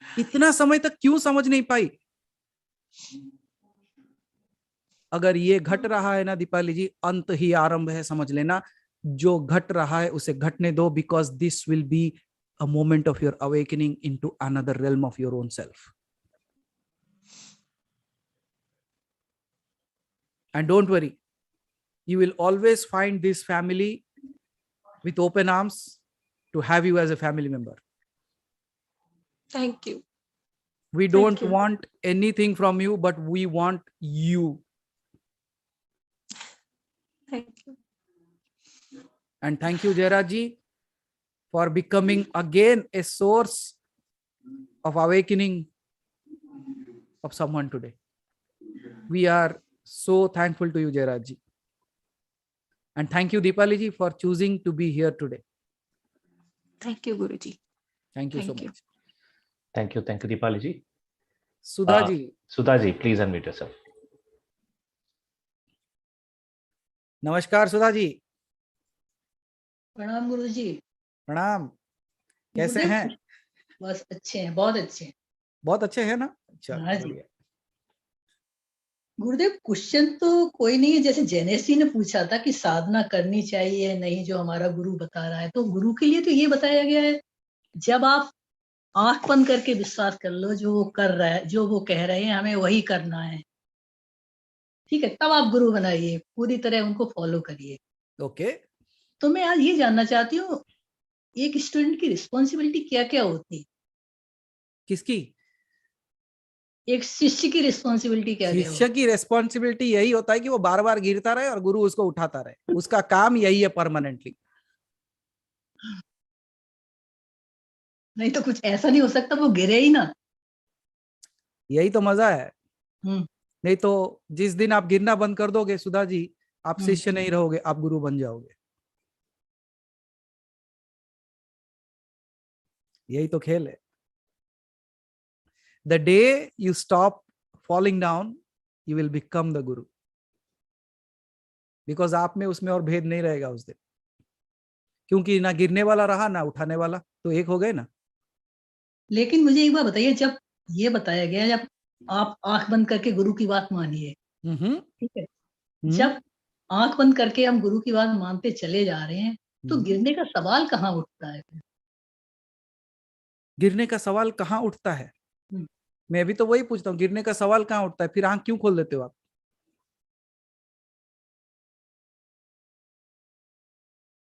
इतना समय तक क्यों समझ नहीं पाई? अगर ये घट रहा है ना दीपाली जी, अंत ही आरंभ है, समझ लेना। जो घट रहा है उसे घटने दो, because this will be a moment of your awakening into another realm of your own self. And don't worry, you will always find this family with open arms to have you as a family member. Thank you. We don't want anything from you, but we want you. Thank you. And thank you, Jairaj-ji, for becoming again a source of awakening of someone today. We are so thankful to you, Jairaj-ji. And thank you, Deepali-ji, for choosing to be here today. Thank you, Guruji. Thank you so Thank you. much. Thank you, Deepali ji. Sudha-ji. Sudha-ji, please unmute yourself. नमस्कार सुधा जी। प्रणाम गुरु जी। प्रणाम। कैसे हैं? बस अच्छे हैं, बहुत अच्छे हैं। बहुत अच्छे हैं ना? अच्छा, हाँ जी। बढ़िया। गुरुदेव, क्वेश्चन तो कोई नहीं है, जैसे जैनेसी ने पूछा था कि साधना करनी चाहिए नहीं जो हमारा गुरु बता रहा है, तो गुरु के लिए तो ये बताया गया है, जब आप आंख बंद करके विश्वास कर लो जो वो कर रहा है, जो वो कह रहे हैं हमें वही करना है, ठीक है, तब आप गुरु बनाइए, पूरी तरह उनको फॉलो करिए। ओके। तो मैं आज ये जानना चाहती हूँ, एक स्टूडेंट की रिस्पॉन्सिबिलिटी क्या क्या होती है? किसकी? एक शिष्य की रिस्पॉन्सिबिलिटी क्या क्या शिष्य की रिस्पॉन्सिबिलिटी यही होता है कि वो बार बार गिरता रहे और गुरु उसको उठाता रहे, उसका काम यही है परमानेंटली। नहीं तो कुछ ऐसा नहीं हो सकता वो गिरे ही ना? यही तो मजा है। नहीं तो जिस दिन आप गिरना बंद कर दोगे सुधा जी, आप शिष्य नहीं रहोगे, आप गुरु बन जाओगे। यही तो खेल है। The day you stop falling down, you will become the guru. Because आप में उसमें और भेद नहीं रहेगा उस दिन, क्योंकि ना गिरने वाला रहा ना उठाने वाला, तो एक हो गए ना। लेकिन मुझे एक बात बताइए, जब ये बताया गया जब आप आंख बंद करके गुरु की बात मानिए, ठीक है, जब आंख बंद करके हम गुरु की बात मानते चले जा रहे हैं, तो गिरने का सवाल कहाँ उठता है? गिरने का सवाल कहाँ उठता है? मैं भी तो वही पूछता हूँ, गिरने का सवाल कहाँ उठता है? फिर आंख क्यों खोल देते हो आप?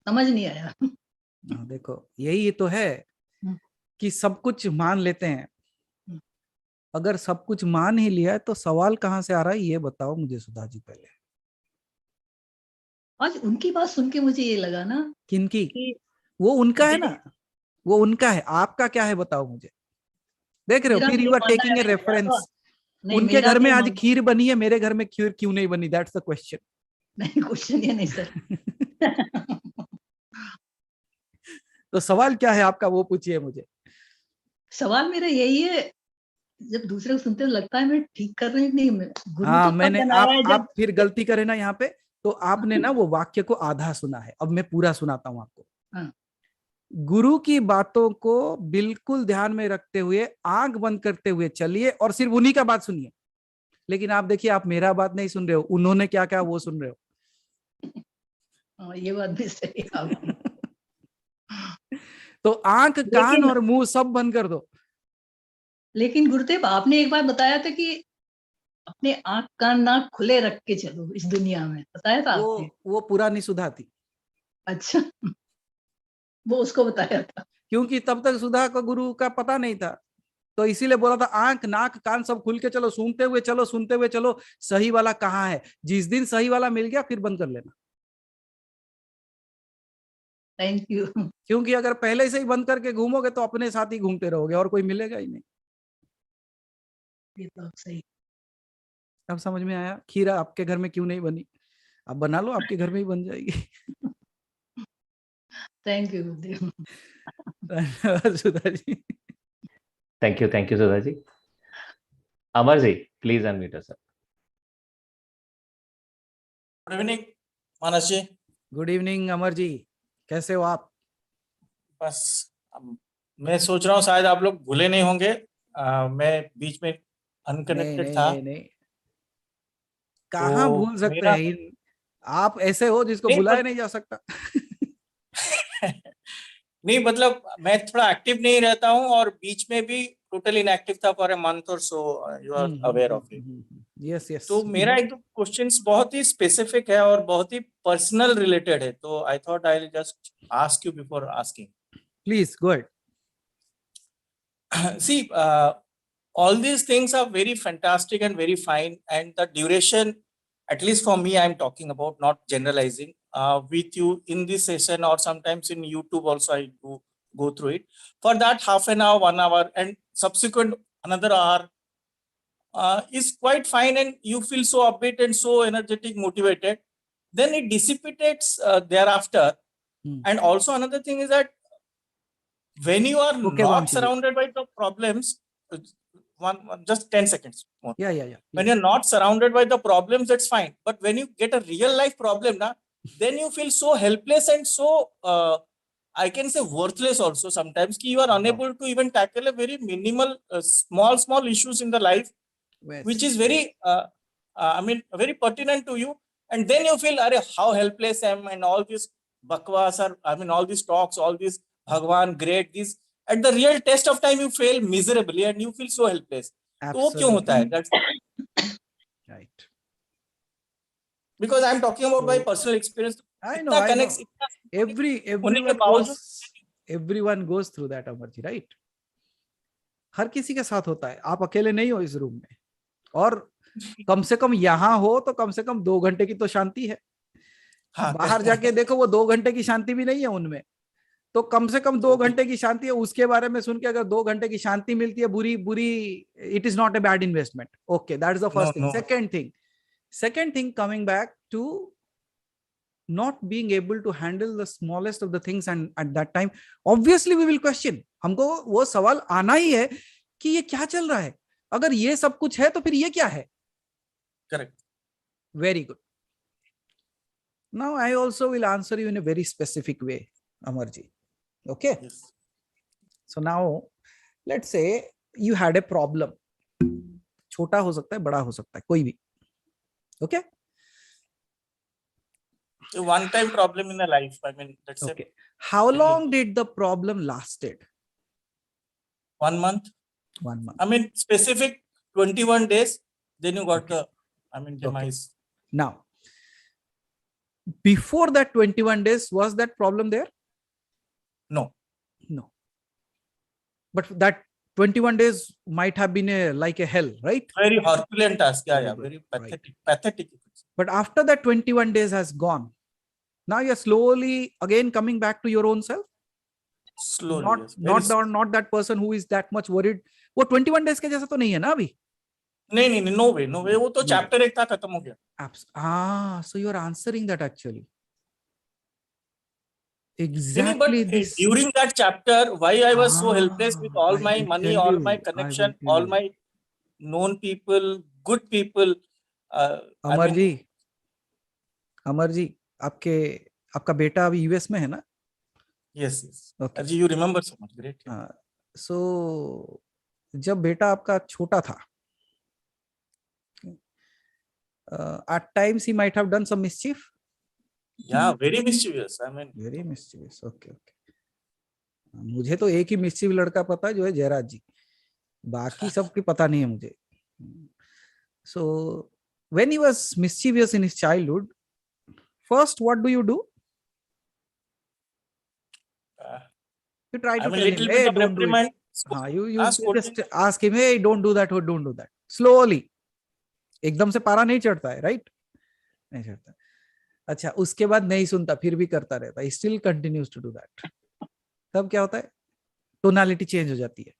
समझ नहीं आया। देखो, यही तो है कि सब कुछ मान लेते हैं। अगर सब कुछ मान ही लिया है तो सवाल कहाँ से आ रहा है, ये बताओ मुझे सुधा जी पहले। आज उनकी बात सुन के मुझे ये लगा ना, किनकी? वो उनका है ना, वो उनका है, आपका क्या है बताओ मुझे। देख रहे हो, फिर you are taking a reference. उनके घर में आज खीर बनी है, मेरे घर में खीर क्यों नहीं बनी? That's the question. नहीं, क्वेश्चन ये नहीं सर। तो सवाल क्या है आपका, वो पूछिए मुझे। सवाल मेरा यही है, जब दूसरे को सुनते तो लगता है मैं ठीक कर रही नहीं, गुरु हाँ, तो मैंने आप फिर जब गलती करे ना यहाँ पे, तो आपने ना वो वाक्य को आधा सुना है, अब मैं पूरा सुनाता हूँ आपको। हाँ। गुरु की बातों को बिल्कुल ध्यान में रखते हुए आंख बंद करते हुए चलिए और सिर्फ उन्हीं का बात सुनिए। लेकिन आप देखिए, आप मेरा बात नहीं सुन रहे हो, उन्होंने क्या क्या वो सुन रहे हो। ये बात भी सही है। तो आंख, कान और मुंह सब बंद कर दो। लेकिन गुरुदेव, आपने एक बार बताया था कि अपने आंख कान नाक खुले रख के चलो इस दुनिया में, बताया था आपने। वो पुरानी सुधा थी। अच्छा, वो उसको बताया था, क्योंकि तब तक सुधा को गुरु का पता नहीं था, तो इसीलिए बोला था आंख नाक कान सब खुल के चलो, सूंघते हुए चलो, सुनते हुए चलो, सही वाला कहाँ है। जिस दिन सही वाला मिल गया फिर बंद कर लेना। Thank you. क्योंकि अगर पहले से ही बंद करके घूमोगे तो अपने साथ ही घूमते रहोगे और कोई मिलेगा ही नहीं। ये तो सही। अब समझ में आया खीरा आपके घर में क्यों नहीं बनी? आप बना लो, आपके घर में ही बन जाएगी। Thank you Gurudev. धन्यवाद Sudha ji. Thank you Sudha ji. Amar ji, please unmute yourself. Good evening Manas ji. Good evening Amar ji, कैसे हो आप? बस मैं सोच रहा हूँ शायद आप लोग भूले नहीं होंगे, मैं बीच में नहीं अनकनेक्टेड नहीं था। नहीं नहीं, कहाँ तो भूल सकते मेरा हैं आप? ऐसे हो जिसको नहीं बुलाया नहीं जा सकता। नहीं मतलब मैं थोड़ा एक्टिव नहीं रहता हूँ और बीच में भी टोटली इनएक्टिव था फॉर अ मंथ और so, you are aware of it. Yes yes, तो मेरा एक दो क्वेश्चंस बहुत ही स्पेसिफिक है और बहुत ही पर्सनल रिलेटेड है, तो I thought I will just ask you before asking. Please go ahead. See, all these things are very fantastic and very fine, and the duration, at least for me, I'm talking about, not generalizing, with you in this session or sometimes in YouTube also I do go through it. For that half an hour, 1 hour, and subsequent another hour is quite fine, and you feel so upbeat and so energetic, motivated. Then it dissipates thereafter. And also another thing is that when you are Okay, not Vamshi ji. surrounded by the problems, just 10 seconds more. Yeah. When you're not surrounded by the problems, that's fine. But when you get a real life problem, then you feel so helpless and so, I can say worthless also sometimes, ki you are unable to even tackle a very minimal, small issues in the life, which is very, I mean, very pertinent to you. And then you feel, how helpless I am, and all this bakwas are, I mean, all these talks, all these Bhagwan, great, these, at the real test of time, you fail miserably and you feel so helpless. तो वो क्यों होता है? That's right. Because I'm talking about my personal experience. I know. Everyone goes through that, Amarji, right? हर किसी के साथ होता है, आप अकेले नहीं हो इस रूम में। और कम से कम यहाँ हो तो कम से कम 2 घंटे की तो शांति है। बाहर जाके देखो, वो 2 घंटे की शांति भी नहीं है उनमें। तो कम से कम 2 घंटे की शांति है, उसके बारे में सुन के अगर 2 घंटे की शांति मिलती है बुरी, it is not a bad investment. Okay, that is the first thing. Second thing, coming back to not being able to handle the smallest of the things, and at that time obviously we will question, हमको वो सवाल आना ही है कि ये क्या चल रहा है, अगर ये सब कुछ है तो फिर ये क्या है। Correct. Very good. Now I also will answer you in a very specific way, Amarji. Okay. Yes. So now let's say you had a problem. छोटा हो सकता है, बड़ा हो सकता है, कोई भी। Okay. A one-time problem in a life. I mean, that's okay. How long did the problem lasted? 1 month. 1 month. I mean, specific 21 days. Then you got the, I mean, demise. Okay. Now, before that 21 days, was that problem there? No. But that 21 days might have been like a hell, right? Very Herculean task. Yeah. Very pathetic. Right. Pathetic. But after that 21 days has gone, now you're slowly again coming back to your own self. Slowly. Not that person who is that much worried. वो 21 days के जैसा तो नहीं है ना अभी? नहीं, no way. वो तो chapter 1 था, खत्म हो गया। So you are answering that actually. Exactly. But during that chapter, why I was so helpless with all my money, all my connection, all my known people, good people. Amar ji, आपका बेटा अभी US में है ना? Yes. Okay. You remember so much. Great. So जब बेटा आपका छोटा था, at times he might have done some mischief. Yeah, very mischievous. I mean, very mischievous. Okay. मुझे तो एक ही मिस्चीव लड़का पता है, जो है जयराज जी, बाकी सबकी पता नहीं है मुझे। So when he was mischievous in his childhood, first what do? You try to tell him, hey, don't do it. You just ask him, hey, don't do that or don't do that. Slowly. एकदम से पारा नहीं चढ़ता है, right? नहीं चढ़ता। अच्छा, उसके बाद नहीं सुनता, फिर भी करता रहता है, still continues to do that. तब क्या होता है? टोनालिटी चेंज हो जाती है,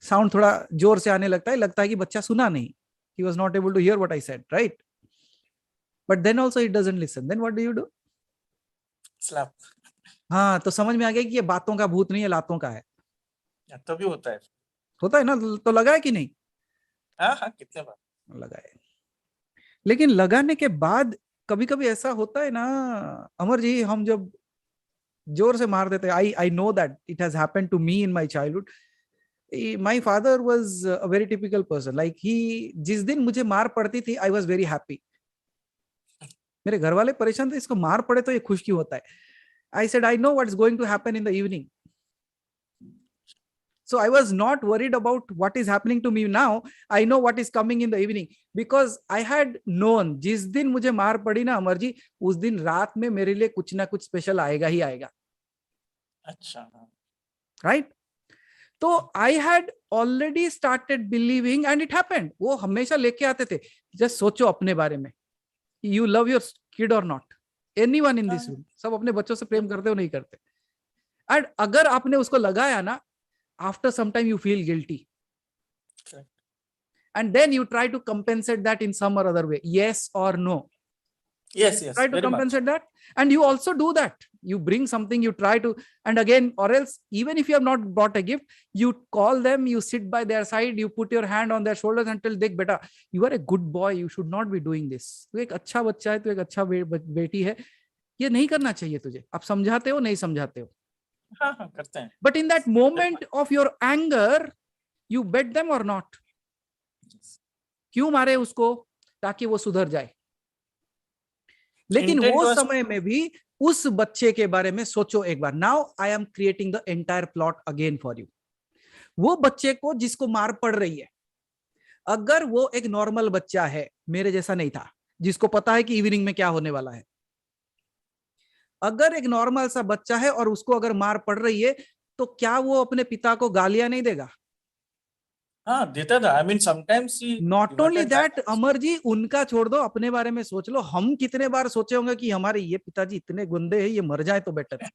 साउंड थोड़ा जोर से आने लगता है कि बच्चा सुना नहीं, he was not able to hear what I said, right? But then also he doesn't listen. Then what do? Slap. हाँ, तो समझ में आ गया कि ये बातों का भूत नहीं है, लातों का है। तभी होता है ना? तो लगा है कि नहीं? हाँ, कितने बार लगा है। लेकिन लगाने के बाद कभी कभी ऐसा होता है ना अमर जी, हम जब जोर से मार देते हैं, I know that it has happened to me in my childhood, My father was a very typical person. Like जिस दिन मुझे मार पड़ती थी, I was very happy. मेरे घर वाले परेशान थे, इसको मार पड़े तो ये खुश क्यों होता है? I said, I know what's going to happen in the evening. So I was not worried about what is happening to me now. I know what is coming in the evening because I had known जिस दिन मुझे मार पड़ी ना अमर जी, उस दिन रात में मेरे लिए कुछ ना कुछ स्पेशल आएगा ही आएगा. अच्छा. Right? तो I had already started believing and it happened. वो हमेशा लेके आते थे. Just सोचो अपने बारे में. You love your kid or not? Anyone in this room? सब अपने बच्चों से प्रेम करते हो नहीं करते? And अगर आपने उसको लगाया ना, after some time you feel guilty. Correct. And then you try to compensate that in some or other way. Yes or no? Yes, yes. Try to very compensate much. that. And you also do that. You bring something, you try to, and again, or else, even if you have not bought a gift, you call them, you sit by their side, you put your hand on their shoulders and tell, देख बेटा, you are a good boy, you should not be doing this. तू एक अच्छा बच्चा है, तू एक अच्छा बेटी है, ये नहीं करना चाहिए तुझे. आप समझाते हो, नहीं समझाते हो. हाँ, करते हैं. But in that moment of your anger, you bet them or not? क्यों मारे उसको? ताकि वो सुधर जाए. लेकिन वो समय में भी उस बच्चे के बारे में सोचो एक बार. Now I am creating the entire plot again for you. वो बच्चे को जिसको मार पड़ रही है, अगर वो एक नॉर्मल बच्चा है, मेरे जैसा नहीं था, जिसको पता है कि इवनिंग में क्या होने वाला है, अगर एक नॉर्मल सा बच्चा है और उसको अगर मार पड़ रही है, तो क्या वो अपने पिता को गालियां नहीं देगा? हाँ, देता था. I mean, sometimes he. Not only that Amar ji, उनका छोड़ दो, अपने बारे में सोच लो. हम कितने बार सोचे होंगे कि हमारे ये पिताजी इतने गुंडे हैं, ये मर जाए तो बेटर है.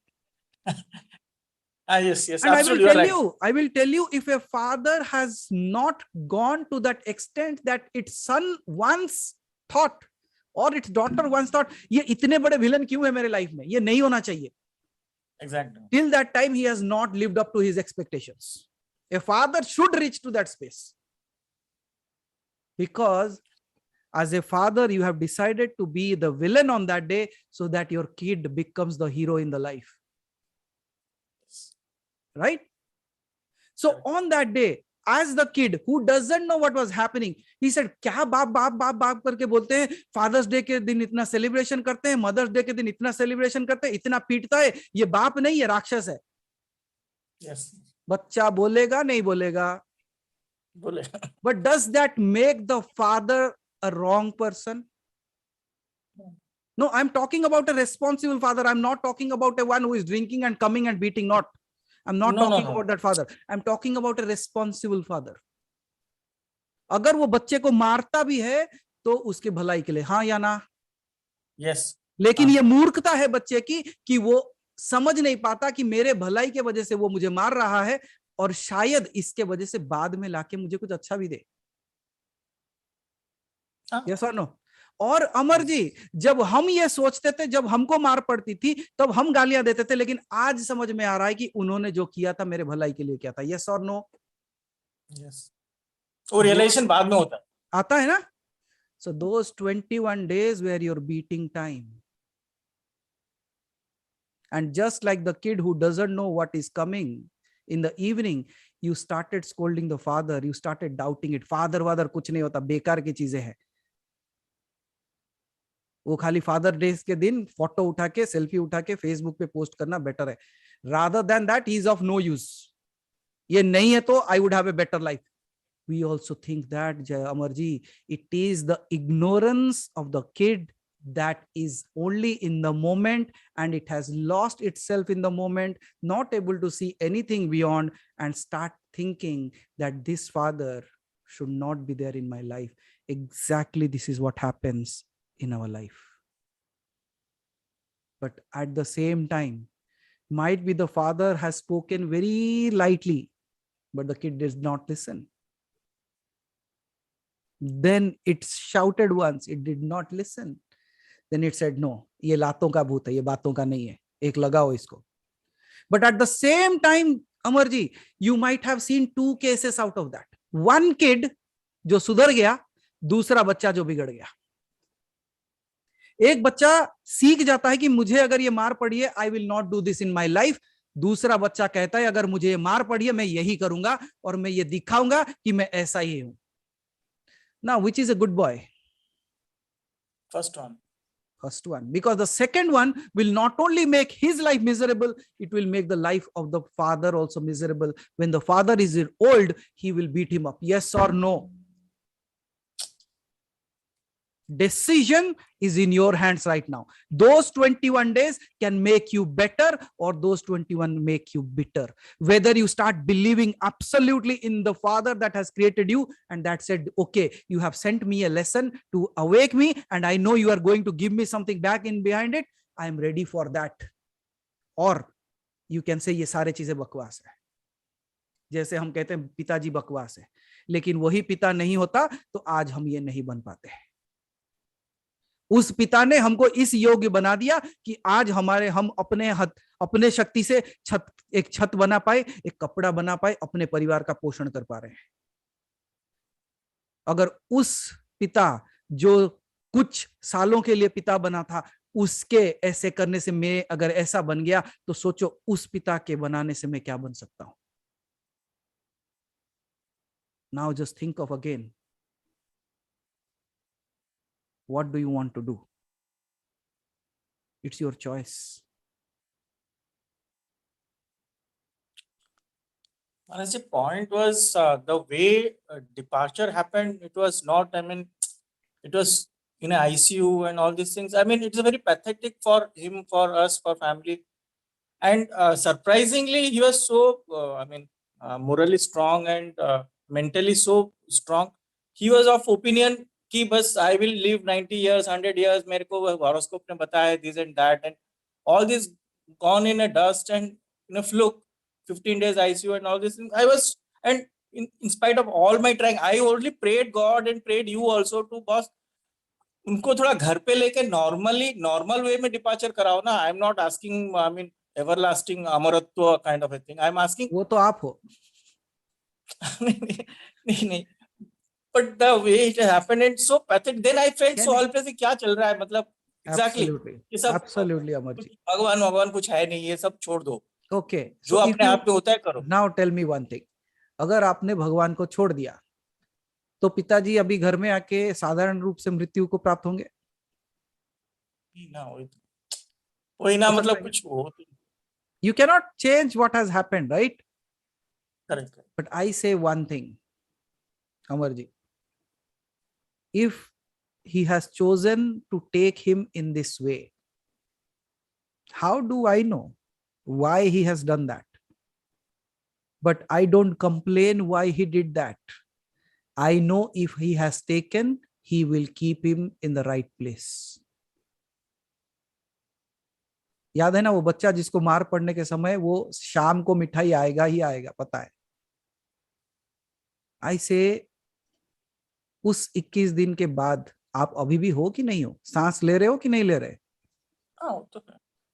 Yes, yes. And Absolutely, I will tell you, if a father has not gone to that extent that its son once thought or its daughter once thought, ये इतने बड़े विलन क्यों है मेरे लाइफ में, ये नहीं होना चाहिए. Exactly. Till that time, he has not lived up to his expectations. A father should reach to that space. Because as a father, you have decided to be the villain on that day so that your kid becomes the hero in the life. Right? So on that day, as the kid who doesn't know what was happening, he said, क्या बाप बाप बाप बाप करके बोलते हैं, fathers day के दिन इतना सेलिब्रेशन करते हैं, मदर्स डे के दिन इतना सेलिब्रेशन करते हैं, इतना पीटता है, ये बाप नहीं है, राक्षस है. Yes. बच्चा बोलेगा नहीं बोलेगा? बोलेगा. But does that make the father a wrong person? No, I'm talking about a responsible father. I'm not talking about a one who is drinking and coming and beating. Not. I'm not talking about that father. I'm talking about a responsible father. अगर वो बच्चे को मारता भी है तो उसके भलाई के लिए, हाँ या ना? Yes. लेकिन ये मूर्खता है बच्चे की कि वो समझ नहीं पाता कि मेरे भलाई के वजह से वो मुझे मार रहा है और शायद इसके वजह से बाद में लाके मुझे कुछ अच्छा भी दे. यस और नो? और अमर जी, जब हम ये सोचते थे, जब हमको मार पड़ती थी, तब हम गालियां देते थे, लेकिन आज समझ में आ रहा है कि उन्होंने जो किया था मेरे भलाई के लिए किया था. यस और नो? यस. और रियलाइजेशन बाद में होता है. आता है ना? So those 21 days were your beating time. And just like the kid who doesn't know what is coming, in the evening, you started scolding the father, you started doubting it. Father कुछ नहीं होता, बेकार की चीजें हैं. वो खाली father day के दिन फोटो उठा के, सेल्फी उठा के फेसबुक पे पोस्ट करना बेटर है. Rather than that he is of no use. ये नहीं है तो I would have a better life. We also think that, Amarji, it is the ignorance of the kid that is only in the moment and it has lost itself in the moment, not able to see anything beyond and start thinking that this father should not be there in my life. Exactly this is what happens in our life. But at the same time, might be the father has spoken very lightly, but the kid does not listen. Then it shouted once, it did not listen. Then it said, no, ये लातों का भूत है, ये बातों का नहीं है, एक लगाओ इसको. But at the same time, Amarji, you might have seen two cases out of that. One kid जो सुधर गया, दूसरा बच्चा जो बिगड़ गया. एक बच्चा सीख जाता है कि मुझे अगर ये मार पड़ी है, I will not do this in my life. दूसरा बच्चा कहता है अगर मुझे मार पड़ी है मैं यही करूंगा और मैं ये दिखाऊंगा कि मैं ऐसा ही हूं. Now, which is a good boy? First one. First one, because the second one will not only make his life miserable, it will make the life of the father also miserable. When the father is old, he will beat him up. Yes or no? Decision is in your hands right now. Those 21 days can make you better, or those 21 make you bitter. Whether you start believing absolutely in the Father that has created you and that said, okay, you have sent me a lesson to awake me, and I know you are going to give me something back in behind it. I am ready for that. Or you can say ये सारे चीजें बकवास है. जैसे हम कहते हैं पिताजी बकवास है, लेकिन वही पिता नहीं होता तो आज हम ये नहीं बन पाते हैं. उस पिता ने हमको इस योग्य बना दिया कि आज हम अपने शक्ति से एक छत बना पाए, एक कपड़ा बना पाए, अपने परिवार का पोषण कर पा रहे हैं. अगर उस पिता जो कुछ सालों के लिए पिता बना था, उसके ऐसे करने से मैं अगर ऐसा बन गया, तो सोचो उस पिता के बनाने से मैं क्या बन सकता हूं. Now just think of again. What do you want to do? It's your choice. Maharaj, the point was the way departure happened. It was not, I mean, it was in a ICU and all these things. I mean, it's very pathetic for him, for us, for family. And surprisingly, he was so, morally strong and mentally so strong. He was of opinion कि बस I will live 90 years, 100 years. मेरे को horoscope ने बताया this and that, and all this gone in a dust and in a fluke. 15 days ICU and all this things. I was, and in spite of all my trying, I only prayed God and prayed you also to boss. उनको थोड़ा घर पे लेके normal way में departure कराओ ना. I am not asking, I mean everlasting अमरत्व kind of a thing. I am asking, वो तो आप हो. नहीं, but the way it happened and so pathetic, then I felt so helpless. क्या चल रहा है, मतलब exactly ये सब Absolutely, अमर जी. भगवान कुछ है नहीं, ये सब छोड़ दो. Okay, जो अपने आप पे होता है करो. Now tell me one thing. अगर आपने भगवान को छोड़ दिया तो पिताजी अभी घर में आके साधारण रूप से मृत्यु को प्राप्त होंगे? वही ना, मतलब कुछ हो. You cannot change what has happened, right? Correct. But I say one thing, Amarji. If he has chosen to take him in this way, how do I know why he has done that? But I don't complain why he did that. I know if he has taken, he will keep him in the right place. याद है ना वो बच्चा जिसको मार पड़ने के समय वो शाम को मिठाई आएगा ही आएगा, पता है. आई से उस 21 दिन के बाद आप अभी भी हो कि नहीं हो, सांस ले रहे हो कि नहीं ले रहे?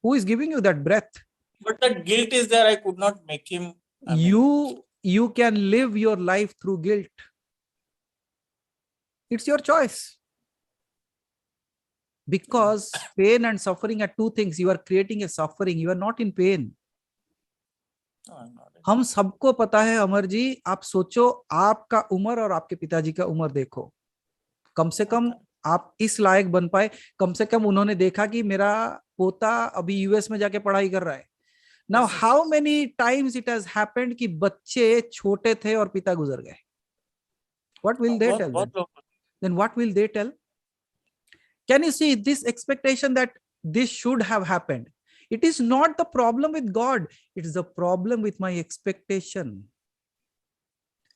Who is giving you that breath? But that guilt is there. I could not make him. You can live your life through guilt. It's your choice. Because pain and suffering are two things. You are creating a suffering. You are not in pain. हम सबको पता है अमर जी. आप सोचो, आपका उम्र और आपके पिताजी का उम्र देखो. कम से कम आप इस लायक बन पाए. कम से कम उन्होंने देखा कि मेरा पोता अभी यूएस में जाके पढ़ाई कर रहा है. Now, how many times it has happened कि बच्चे छोटे थे और पिता गुजर गए? What will they tell them? Then what will they tell? Can you see this expectation that this should have happened? It is not the problem with God. It is the problem with my expectation.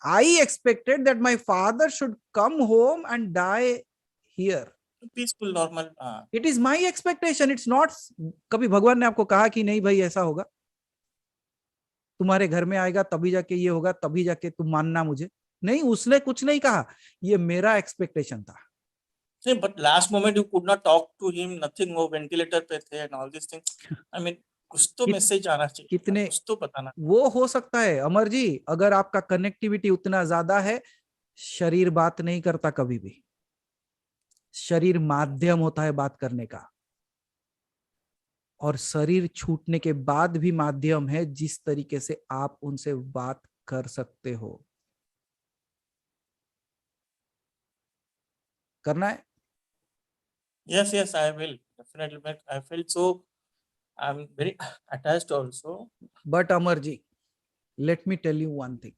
I expected that my father should come home and die here. Peaceful, normal. It is my expectation. It's not. कभी भगवान ने आपको कहा कि नहीं भाई ऐसा होगा, तुम्हारे घर में आएगा तभी जाके ये होगा, तभी जाके तुम मानना मुझे. नहीं, उसने कुछ नहीं कहा. ये मेरा एक्सपेक्टेशन था. नहीं, but last moment you could not talk to him, nothing. वो वेंटिलेटर पे थे and all these things. I mean, कुछ तो मैसेज आना चाहिए, कितने कुछ तो बताना. वो हो सकता है अमर जी, अगर आपका कनेक्टिविटी उतना ज्यादा है. शरीर बात नहीं करता कभी भी. शरीर माध्यम होता है बात करने का. और शरीर छूटने के बाद भी माध्यम है जिस तरीके से आप उनसे बात कर सकते हो। करना है? Yes, yes, I will definitely. But I feel so. I'm very attached also. But Amarji, let me tell you one thing.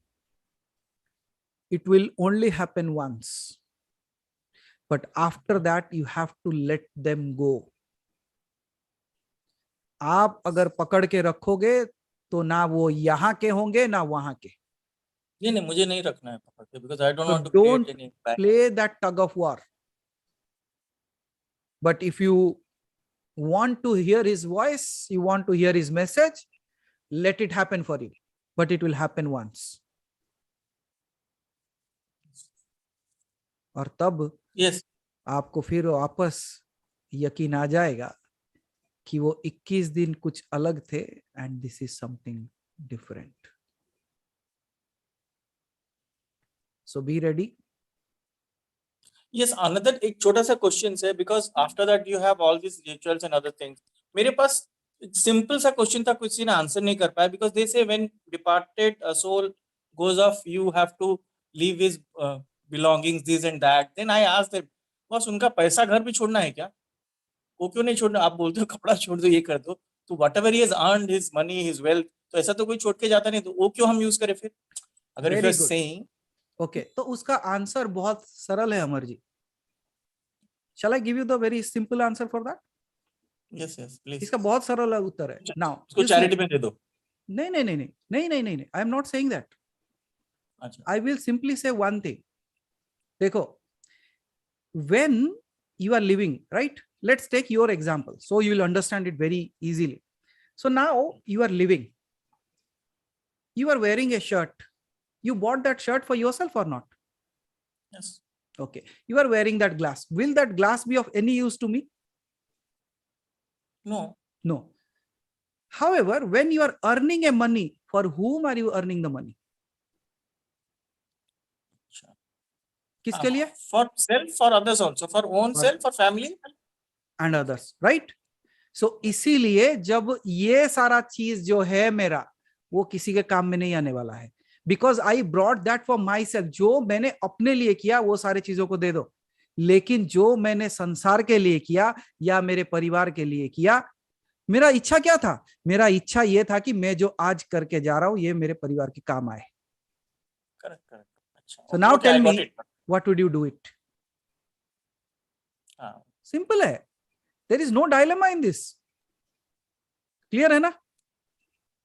It will only happen once. But after that, you have to let them go. आप अगर पकड़ के रखोगे तो ना वो यहाँ के होंगे ना वहां के। नहीं, मुझे नहीं रखना है पकड़ के, because I don't So want to create don't any bad. play that tug of war. But if you want to hear his voice, you want to hear his message, let it happen for you. But it will happen once. और तब Yes. आपको फिर वापस यकीन आ जाएगा कि वो 21 दिन कुछ अलग थे and this is something different. So be ready. Yes, another एक छोटा सा क्वेश्चन है, because after that you have all these rituals and other things. मेरे पास सिंपल सा क्वेश्चन था, किसी ने आंसर नहीं कर पाया, because they say when departed a soul goes off, you have to leave his belongings, this and that. Then I asked them, बस उनका पैसा घर भी छोड़ना है क्या? वो क्यों नहीं छोड़ना? आप बोलते हो कपड़ा छोड़ दो, ये कर दो, तो whatever he has earned, his money, his wealth, तो ऐसा तो कोई छोड़ के जाता नहीं, तो वो क्यों हम यूज करें फिर? अगर if you are saying, okay, तो उसका आंसर बहुत सरल है Amar ji. Shall I give you the very simple answer for that? Yes, yes, please. इसका बहुत सरल उत्तर है. Now, उसको चैरिटी में दे दो. नहीं, I am not saying that. अच्छा. I will simply say one thing. देखो, when you are living, right? Let's take your example, so you will understand it very easily. So now you are living. You are wearing a shirt. You bought that shirt for yourself or not? Yes. Okay. You are wearing that glass. Will that glass be of any use to me? No. No. However, when you are earning a money, for whom are you earning the money? किसके लिए? For self, for others also, for own self, for family and others, right? So इसीलिए जब ये सारा चीज जो है मेरा, वो किसी के काम में नहीं आने वाला है, because I brought that for myself. जो मैंने अपने लिए किया वो सारे चीजों को दे दो, लेकिन जो मैंने संसार के लिए किया या मेरे परिवार के लिए किया, मेरा इच्छा क्या था? मेरा इच्छा ये था कि मैं जो आज करके जा रहा हूं ये मेरे परिवार के काम आए. Correct. So now tell me, what would you do it? Simple है. There is no dilemma in this. Clear है ना?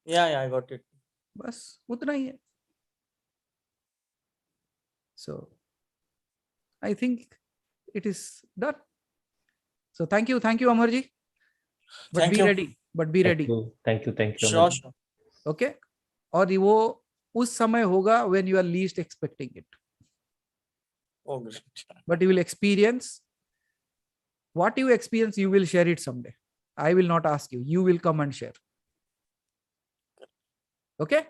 Yeah, I got it. बस उतना ही है. So I think it is done. So thank you, Amarji. But Thank be you. ready. But be ready. Thank you. Sure. Okay. और वो उस समय होगा when you are least expecting it. Oh, great. But you will experience what you experience. You will share it someday. I will not ask you. You will come and share. Okay.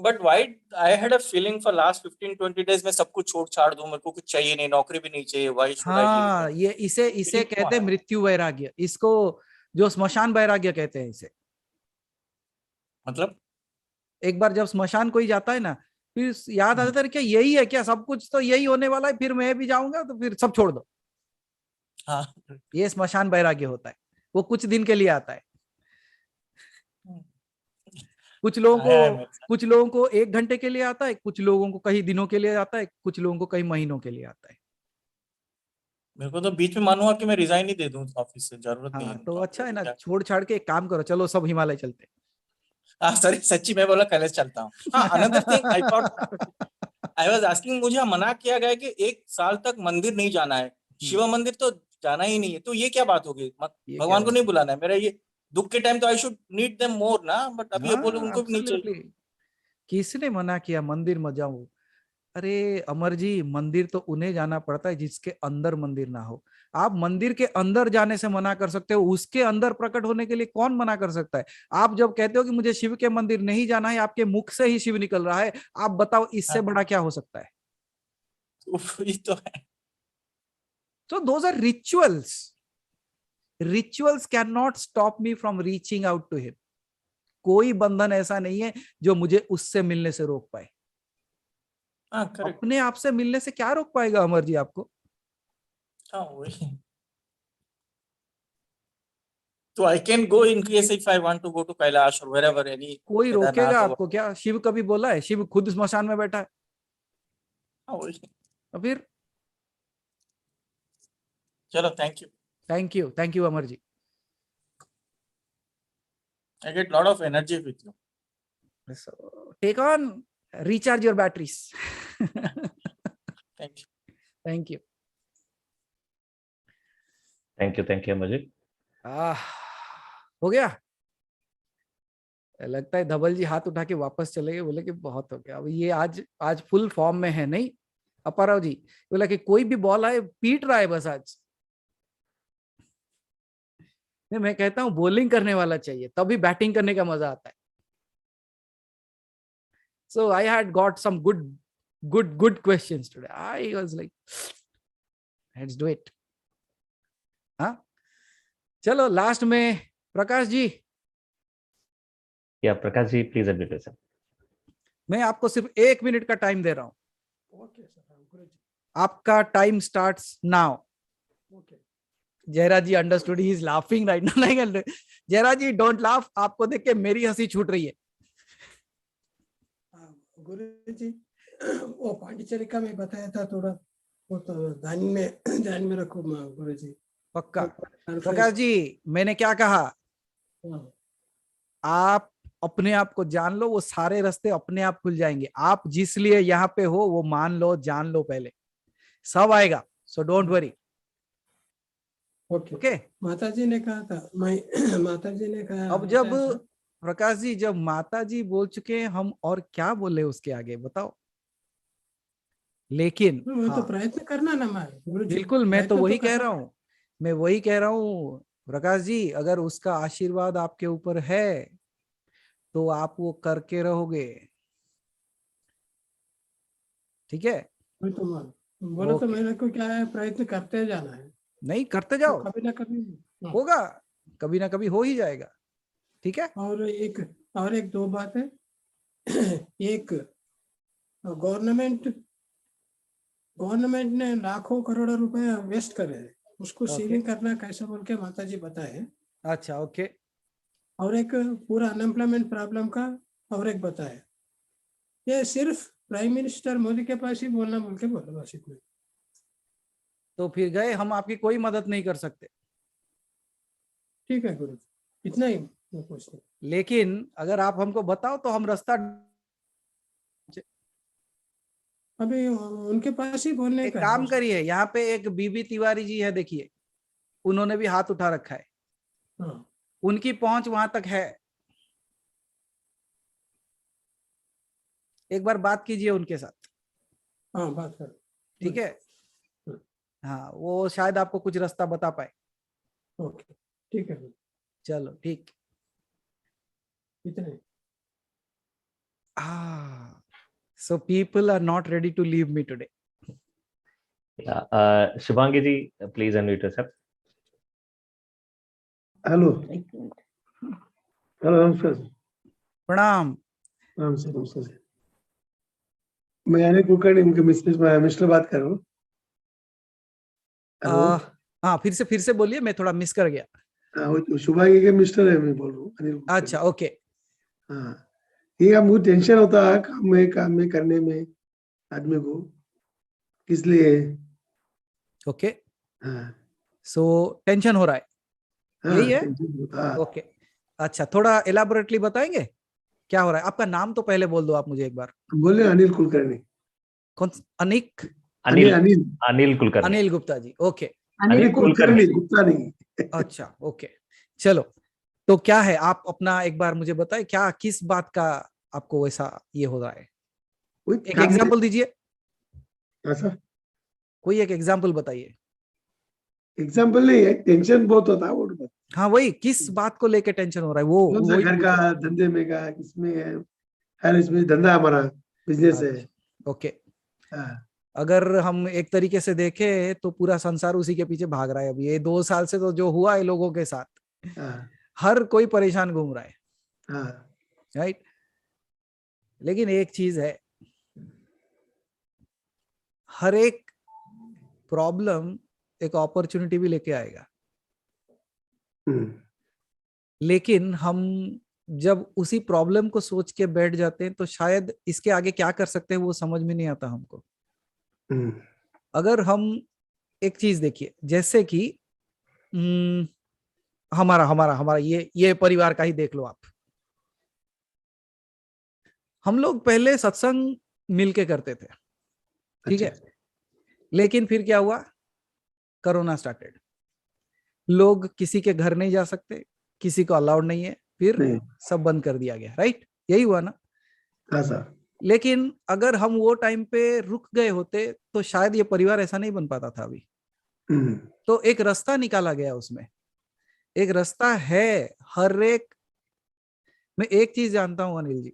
But why? I had a feeling for last 15-20 days मैं सब कुछ छोड़ छाड़ दूं, मेरे को कुछ चाहिए नहीं, नौकरी भी नहीं चाहिए. Why should I leave? हाँ, ये इसे कहते हैं मृत्यु वैराग्य. इसको जो स्मशान वैराग्य कहते हैं इसे. मतलब एक बार जब स्मशान कोई जाता है ना, फिर याद आता है क्या यही है क्या, सब कुछ तो यही होने वाला है, फिर मैं भी जाऊंगा, तो फिर सब छोड़ दो. हाँ. ये स्मशान वैराग्य होता है. वो कुछ दिन के लिए आता है. कुछ लोगों को 1 घंटे के लिए आता है, कुछ लोगों को कई दिनों के लिए आता है, कुछ लोगों को कई महीनों के लिए आता है. मेरे को तो बीच में मानूंगा कि मैं रिजाइन ही दे दूं ऑफिस से, जरूरत नहीं है. तो अच्छा है ना, छोड़ छाड़ के एक काम करो, चलो सब हिमालय चलते. सॉरी, सच्ची मैं बोला कैलेस चलता हूँ. Another thing I thought I was asking, मुझे मना किया गया कि 1 साल तक मंदिर नहीं जाना है, शिव मंदिर तो जाना ही नहीं है. तो ये क्या बात होगी? भगवान को नहीं बुलाना है. मेरा ये दुख के टाइम तो I should need them more ना, बट अभी ये बोलो उनको भी नहीं चाहिए. किसने मना किया मंदिर मत जाओ? अरे अमर जी, मंदिर तो उन्हें जाना पड़ता है जिसके अंदर मंदिर ना हो. आप मंदिर के अंदर जाने से मना कर सकते हो, उसके अंदर प्रकट होने के लिए कौन मना कर सकता है? आप जब कहते हो कि मुझे शिव के मंदिर नहीं जाना है, आपके मुख से ही शिव निकल रहा है. आप बताओ इससे बड़ा क्या हो सकता है? ये तो है. So those are rituals. Rituals cannot stop me from reaching out to him. कोई बंधन ऐसा नहीं है जो मुझे उससे मिलने से रोक पाए. अपने आप से मिलने से क्या रोक पाएगा अमर जी आपको? वही. So I can go in case if I want to go to Kailash or wherever any. कोई Kedarnath रोकेगा or- आपको क्या? शिव कभी बोला है? शिव खुद स्मशान में बैठा है. वही. तो फिर चलो, thank you. Thank you Amar ji. I get lot of energy with you. So, take on, recharge your batteries. Thank you. Thank you. Thank you, Amar ji. हो गया. लगता है धवल जी हाथ उठा के वापस चले गए, बोले कि बहुत हो गया. अब ये आज फुल फॉर्म में है. नहीं अपाराव जी बोला कि कोई भी बॉल आए पीट रहा है बस आज. मैं कहता हूं बॉलिंग करने वाला चाहिए, तभी बैटिंग करने का मजा आता है. So I had got some good questions today. I was like, let's do it. हाँ, चलो लास्ट में प्रकाश जी. या Prakash ji please update sir. मैं आपको सिर्फ 1 मिनट का टाइम दे रहा हूं. आपका time starts now. Jayraj ji understood. He is laughing right now. Jayraj ji don't laugh. आपको देख के मेरी हंसी छूट रही है. गुरु जी वो पांडिचेरी का मैं बताया था थोड़ा, वो तो ध्यान में रखो गुरु जी. पक्का. प्रकाश जी मैंने क्या कहा? आप अपने आप को जान लो, वो सारे रास्ते अपने आप खुल जाएंगे. आप जिस लिए यहाँ पे हो वो मान लो, जान लो, पहले सब आएगा. सो डोंट वरी. ओके. माता जी ने कहा था, माता जी ने कहा. अब जब प्रकाश जी जब माता जी बोल चुके हैं, हम और क्या बोले उसके आगे बताओ. लेकिन तो प्रयत्न करना ना गुरु जी. बिल्कुल मैं तो वही कह रहा हूँ. मैं वही कह रहा हूँ प्रकाश जी, अगर उसका आशीर्वाद आपके ऊपर है तो आप वो करके रहोगे. ठीक है. बोलो तो मेरे को क्या है, प्रयत्न करते जाना है. नहीं करते जाओ, तो कभी ना कभी होगा, कभी ना कभी हो ही जाएगा. ठीक है. और एक दो बात है. एक गवर्नमेंट ने लाखों करोड़ों रुपए वेस्ट करे, उसको सेविंग करना कैसे बोल के माता जी बताए. अच्छा ओके. और एक पूरा अनएम्प्लॉयमेंट प्रॉब्लम का और एक बताए. ये सिर्फ प्राइम मिनिस्टर मोदी के पास ही बोलना बोल के बोला बस इतना. तो फिर गए, हम आपकी कोई मदद नहीं कर सकते. ठीक है गुरु, इतना ही पूछना. लेकिन अगर आप हमको बताओ तो हम रास्ता. अभी उनके पास ही बोलने एक का काम करिए, यहाँ पे एक बीबी तिवारी जी है, देखिए उन्होंने भी हाथ उठा रखा है. उनकी पहुंच वहां तक है. एक बार बात कीजिए उनके साथ. हाँ बात कर. ठीक है. हाँ वो शायद आपको कुछ रास्ता बता पाए. ओके ठीक है. चलो ठीक. इतने. So people are not ready to leave me today. Shubhangi ji, please unmute yourself. Hello नमस्कार. प्रणाम. नमस्कार. मैं अनिल कुलकर्णी, उनके मिस्टर बात कर रहा हूँ. हाँ फिर से बोलिए, मैं थोड़ा मिस कर गया. शुभांगी के मिस्टर है, मैं बोल रहा हूँ अनिल. अच्छा ओके. हाँ ये अब मुझे टेंशन होता है काम में करने में आदमी को, इसलिए. ओके. हाँ सो टेंशन हो रहा है. यही है. हाँ. ओके अच्छा, थोड़ा एलाबोरेटली बताएंगे क्या हो रहा है? आपका नाम तो पहले बोल दो आप मुझे एक बार. बोले अनिल कुलकर्णी. कौन? अनिल कुलकर्णी. अनिल गुप्ता जी. ओके. अनिल कुलकर्णी, गुप्ता नहीं. अच्छा ओके चलो. तो क्या है, आप अपना एक बार मुझे बताएं, क्या किस बात का आपको वैसा ये हो रहा है? एक एग्जांपल दीजिए. ऐसा कोई एक एग्जांपल बताइए. एग्जांपल नहीं है, टेंशन बहुत होता है वो. हाँ वही, किस बात को लेके टेंशन हो रहा है वो घर का, धंधे में का, किसमें है, इसमें धंधा हमारा बिजनेस है. ओके. अगर हम एक तरीके से देखें तो पूरा संसार उसी के पीछे भाग रहा है। अभी ये 2 साल से तो जो हुआ है लोगों के साथ, हर कोई परेशान घूम रहा है, राइट। लेकिन एक चीज है, हर एक प्रॉब्लम एक अपॉर्चुनिटी भी लेके आएगा। लेकिन हम जब उसी प्रॉब्लम को सोच के बैठ जाते हैं तो शायद इसके आगे क्या कर सकते हैं वो समझ में नहीं आता हमको। अगर हम एक चीज देखिए, जैसे कि हमारा हमारा हमारा ये परिवार का ही देख लो आप। हम लोग पहले सत्संग मिलके करते थे, ठीक है। लेकिन फिर क्या हुआ, कोरोना स्टार्टेड, लोग किसी के घर नहीं जा सकते, किसी को अलाउड नहीं है, फिर सब बंद कर दिया गया, राइट। यही हुआ ना। हाँ सर। लेकिन अगर हम वो टाइम पे रुक गए होते तो शायद ये परिवार ऐसा नहीं बन पाता था अभी। तो एक रास्ता निकाला गया उसमें, एक रास्ता है हर एक। मैं एक चीज जानता हूं अनिल जी,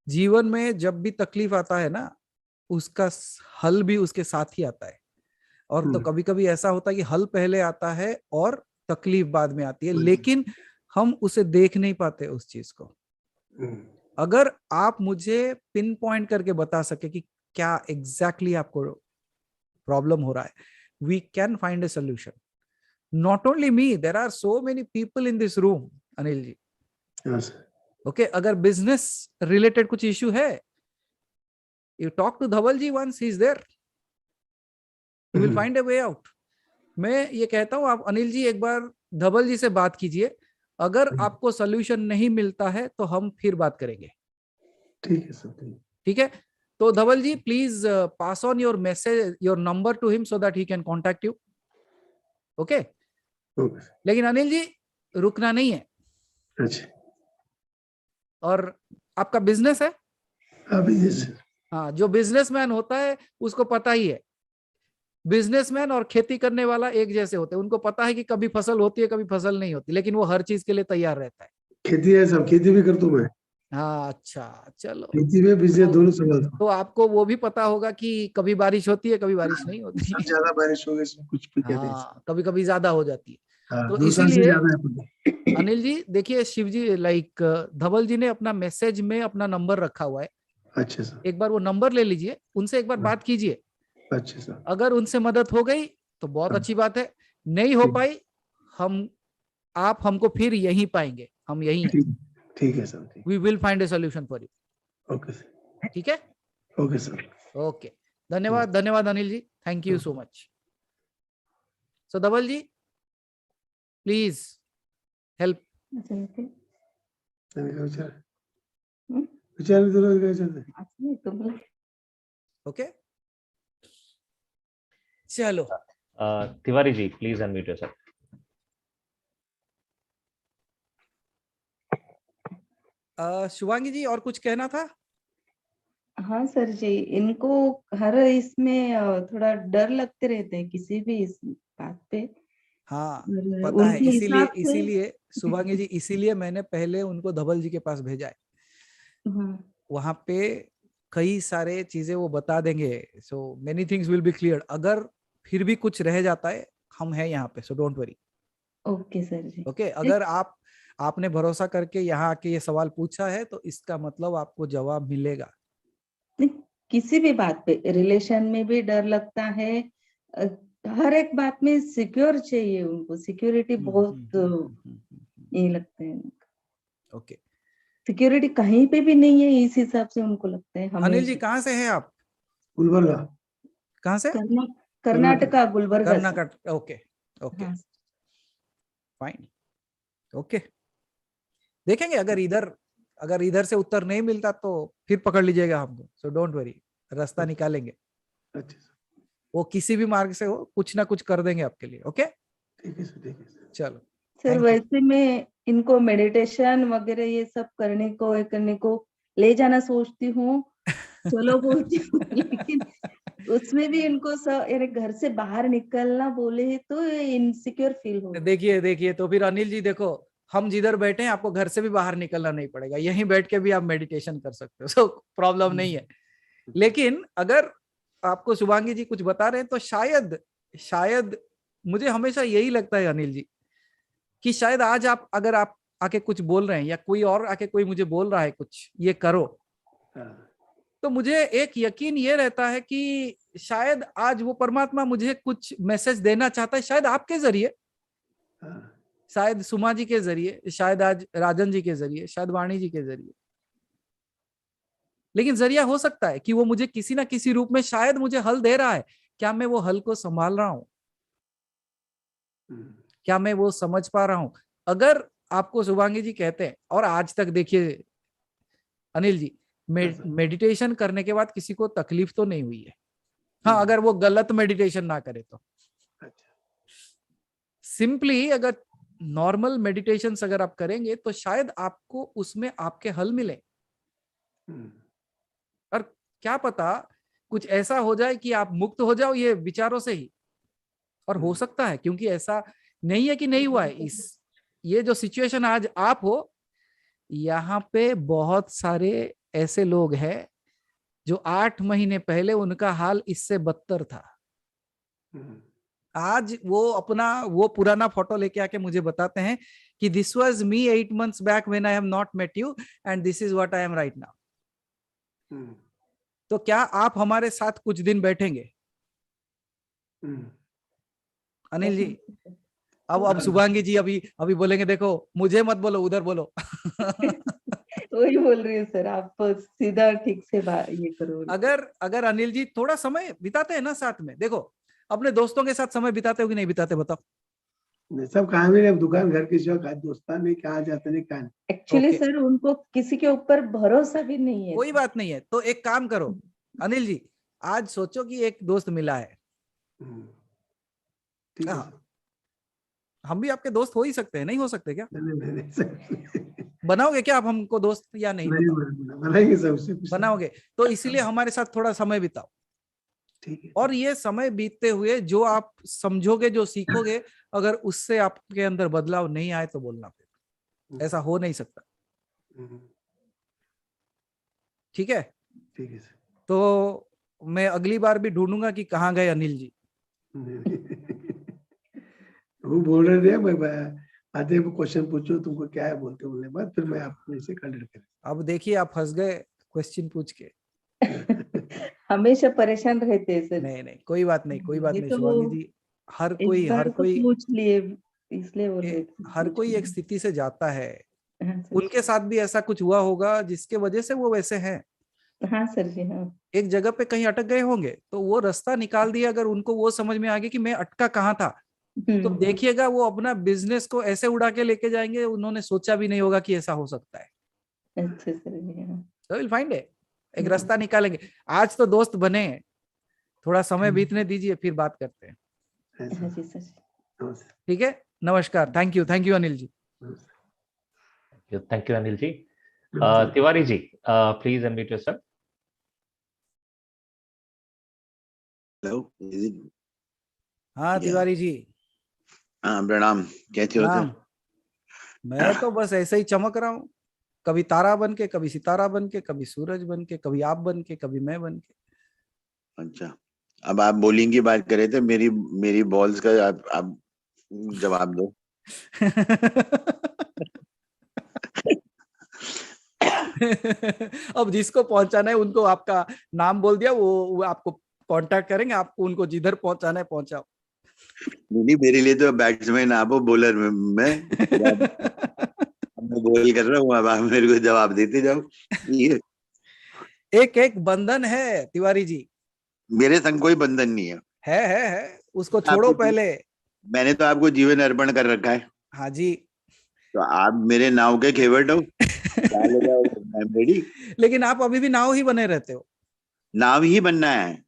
जीवन में जब भी तकलीफ आता है ना, उसका हल भी उसके साथ ही आता है। और तो कभी कभी ऐसा होता है कि हल पहले आता है और तकलीफ बाद में आती है, लेकिन हम उसे देख नहीं पाते उस चीज को। अगर आप मुझे पिन पॉइंट करके बता सके कि क्या एग्जैक्टली आपको प्रॉब्लम हो रहा है, we can find a solution. Not only me, there are so many people in this room Anil ji. Okay, अगर बिजनेस रिलेटेड कुछ इश्यू है, you talk to Dhaval ji once, he is there, you will find a way out. मैं ये कहता हूं, आप अनिल जी एक बार धवल जी से बात कीजिए, अगर आपको सोल्यूशन नहीं मिलता है तो हम फिर बात करेंगे। ठीक है सर। ठीक है, तो Dhawal ji please pass on your message, your number to him so that he can contact you. Okay, लेकिन अनिल जी रुकना नहीं है। अच्छा। और आपका बिजनेस है? हाँ, जो बिजनेसमैन होता है उसको पता ही है, बिजनेसमैन और खेती करने वाला एक जैसे होते हैं। उनको पता है कि कभी फसल होती है, कभी फसल नहीं होती, लेकिन वो हर चीज के लिए तैयार रहता है। खेती है सब, खेती भी करता हूं मैं। हाँ, अच्छा, चलो। खेती में बिजनेस दोनों संभालता हूं। तो आपको वो भी पता होगा कि कभी बारिश होती है, कभी बारिश नहीं होती है। ज्यादा बारिश हो गई, कुछ भी कहते हैं। हाँ, कभी कभी ज्यादा हो जाती है। तो 2 साल से इसीलिए ज्यादा है। अनिल जी देखिए, शिव जी लाइक धवल जी ने अपना मैसेज में अपना नंबर रखा हुआ है। अच्छा सर। एक बार वो नंबर ले लीजिए, उनसे एक बार बात कीजिए। अच्छा सर। अगर उनसे मदद हो गई तो बहुत अच्छी बात है, नहीं हो पाई, आप हमको फिर यहीं पाएंगे, हम यहीं हैं। ठीक है sir. We will find a solution for you. Okay sir. ठीक है, ओके सर। ओके, धन्यवाद, धन्यवाद Anil ji, thank you so much. So Dhawal ji please help. Okay, चलो। Tiwari ji please unmute yourself. Shivangi ji और कुछ कहना था? हाँ सर जी, इनको हर इसमें थोड़ा डर लगते रहते हैं किसी भी इस बात पे। हाँ, और पता है, उनके इसीलिए हिसाब से इसीलिए शुभांगी जी, इसीलिए मैंने पहले उनको धवल जी के पास भेजा है। वहां पे कई सारे चीजें वो बता देंगे, so many things will be clear. अगर फिर भी कुछ रह जाता है, हम हैं यहाँ पे, so don't worry. Okay sir ji. Okay, अगर आपने भरोसा करके यहाँ आके ये सवाल पूछा है तो इसका मतलब आपको जवाब मिलेगा। किसी भी बात पे, रिलेशन में भी डर लगता है, हर एक बात में सिक्योर चाहिए उनको, सिक्योरिटी बहुत ये लगता है। ओके, सिक्योरिटी कहीं पे भी नहीं है, इस हिसाब से उनको लगता है। अनिल जी कहाँ से हैं आप? गुलबर्गा। कहाँ से? Karnataka, Gulbarga. Karnataka, okay okay, fine, okay. देखेंगे, अगर इधर से उत्तर नहीं मिलता तो फिर पकड़ लीजिएगा हमको, सो डोंट वरी, रास्ता निकालेंगे। अच्छा, वो किसी भी मार्ग से हो, कुछ ना कुछ कर देंगे आपके लिए। ओके, ठीक है सर, ठीक है। चलो सर, वैसे मैं इनको मेडिटेशन वगैरह ये सब करने को ले जाना सोचती हूँ, चलो बोलती हूँ, लेकिन उसमें भी इनको घर से बाहर निकलना बोले तो इनसिक्योर फील हो। देखिए तो फिर अनिल जी देखो, हम जिधर बैठे हैं आपको घर से भी बाहर निकलना नहीं पड़ेगा, यहीं बैठ के भी आप मेडिटेशन कर सकते हो, सो प्रॉब्लम नहीं है। लेकिन अगर आपको शुभांगी जी कुछ बता रहे हैं तो शायद शायद मुझे हमेशा यही लगता है अनिल जी कि शायद आज आप अगर आप आके कुछ बोल रहे हैं या कोई और आके कोई मुझे बोल रहा है कुछ ये करो, तो मुझे एक यकीन ये रहता है कि शायद आज वो परमात्मा मुझे कुछ मैसेज देना चाहता है, शायद आपके जरिए, शायद सुमा जी के जरिए, शायद आज राजन जी के जरिए, शायद वाणी जी के जरिए। लेकिन जरिया हो सकता है कि वो मुझे किसी ना किसी रूप में शायद मुझे हल दे रहा है। क्या मैं वो हल को संभाल रहा हूं? क्या मैं वो समझ पा रहा हूं? अगर आपको शुभांगी जी कहते हैं, और आज तक देखिए अनिल जी, मेडिटेशन करने के बाद किसी को तकलीफ तो नहीं हुई है। हाँ, अगर वो गलत मेडिटेशन ना करे तो। सिंपली अगर नॉर्मल मेडिटेशन अगर आप करेंगे तो शायद आपको उसमें आपके हल मिले। और क्या पता कुछ ऐसा हो जाए कि आप मुक्त हो जाओ ये विचारों से ही। और हो सकता है, क्योंकि ऐसा नहीं है कि नहीं हुआ है। इस ये जो सिचुएशन आज आप हो, यहाँ पे बहुत सारे ऐसे लोग हैं जो 8 महीने पहले उनका हाल इससे बदतर था। आज वो अपना वो पुराना फोटो लेके आके मुझे बताते हैं कि this was me 8 months back when I have not met you and this is what I am right now. तो क्या आप हमारे साथ कुछ दिन बैठेंगे अनिल जी? अब शुभांगी जी अभी अभी बोलेंगे, देखो मुझे मत बोलो, उधर बोलो। वही बोल रही हूँ सर, आप सीधा ठीक से ये करो। अगर अनिल जी थोड़ा समय बिताते हैं ना साथ में, देखो अपने दोस्तों के साथ समय बिताते हो कि नहीं बिताते, बताओ। सब कहाँ भी नहीं, दुकान घर की सिवा दोस्तान नहीं, कहाँ जाते नहीं, कहाँ नहीं। एक्चुअली सर उनको किसी के ऊपर भरोसा भी नहीं है। कोई बात नहीं है, तो एक काम करो अनिल जी, आज सोचो कि एक दोस्त मिला है। ठीक है। हम भी आपके दोस्त हो ही सकते हैं, नहीं हो सकते क्या? नहीं, बनाओगे क्या आप हमको दोस्त या नहीं? बनाएंगे सबसे बनाओगे तो इसीलिए हमारे साथ थोड़ा समय बिताओ। ठीक है। और ये समय बीतते हुए जो आप समझोगे, जो सीखोगे, अगर उससे आपके अंदर बदलाव नहीं आए तो बोलना, फिर ऐसा हो नहीं सकता। ठीक है? ठीक है सर। तो मैं अगली बार भी ढूंढूंगा कि कहाँ गए अनिल जी। वो बोल रहे थे, मैं आते क्वेश्चन पूछो तुमको क्या है बोलते, बोलने बाद फिर मैं आपको ऐसे कंडक्ट कर। अब देखिए आप फंस गए क्वेश्चन पूछ के। हमेशा परेशान रहते हैं सर। नहीं नहीं, कोई बात नहीं, कोई बात नहीं तो शुभांगी जी। हर कोई पूछ लिए, इसलिए बोल रहे थे। हर कोई एक स्थिति से जाता है। हाँ सर। उनके साथ भी ऐसा कुछ हुआ होगा जिसके वजह से वो वैसे हैं। हाँ सर जी। हाँ, एक जगह पे कहीं अटक गए होंगे तो वो रास्ता निकाल दिया। अगर उनको वो समझ में आ गया कि मैं अटका कहाँ था, तो देखिएगा वो अपना बिजनेस को ऐसे उड़ा के लेके जाएंगे, उन्होंने सोचा भी नहीं होगा कि ऐसा हो सकता है। अच्छा सर जी। हाँ, तो विल फाइंड एक रास्ता निकालेंगे। आज तो दोस्त बने हैं, थोड़ा समय बीतने दीजिए, फिर बात करते हैं। हाँ जी सर। ठीक है, नमस्कार। Thank you Anil ji. Thank you Anil ji. Tiwari ji, please unmute yourself. Hello. हाँ तिवारी जी। हाँ प्रणाम, कैसे हो सर? मैं तो बस ऐसे ही चमक रहा हूँ, कभी तारा बन के, कभी सितारा बन के, कभी सूरज बन के, कभी आप बन के, कभी मैं बन के। अच्छा, अब आप बॉलिंग की बात कर रहे थे, मेरी बॉल्स का आप जवाब दो। अब जिसको पहुंचाना है उनको आपका नाम बोल दिया, वो आपको कांटेक्ट करेंगे, आपको उनको जिधर पहुंचाना है पहुंचाओ। नहीं, मेरे लिए तो बैट्समैन आप हो, बॉलर मैं बॉल कर रहा हूँ, अब आप मेरे को जवाब देते जाओ। ये एक बंधन है तिवारी जी। मेरे संग कोई बंधन नहीं है। है उसको छोड़ो पहले। मैंने तो आपको जीवन अर्पण कर रखा है। हाँ जी। तो आप मेरे नाव के खेवट हो। लेकिन आप अभी भी नाव ही बने रहते हो। नाव ही बनना है।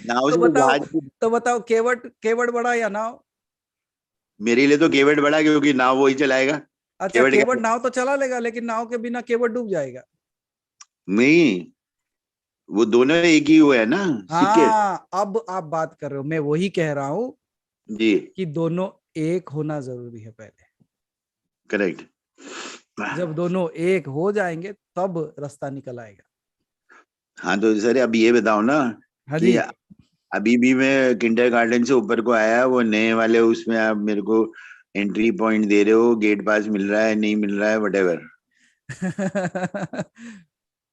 नाव तो बताओ केवट बड़ा या नाव? मेरे लिए तो केवट बड़ा, क्योंकि नाव वही चलाएगा। अच्छा, केवट नाव तो चला लेगा, लेकिन नाव के बिना केवट डूब जाएगा। नहीं, वो दोनों एक ही हुए है ना। हाँ, अब आप बात कर रहे हो, मैं वही कह रहा हूँ जी कि दोनों एक होना जरूरी है पहले। करेक्ट। जब दोनों एक हो जाएंगे तब रास्ता निकल आएगा। हाँ तो सर अब ये बताओ ना हाँ कि जी। अभी भी मैं किंडरगार्टन से ऊपर को आया, वो नए वाले उसमें आप मेरे को एंट्री पॉइंट दे रहे हो, गेट पास मिल रहा है नहीं मिल रहा है वटेवर,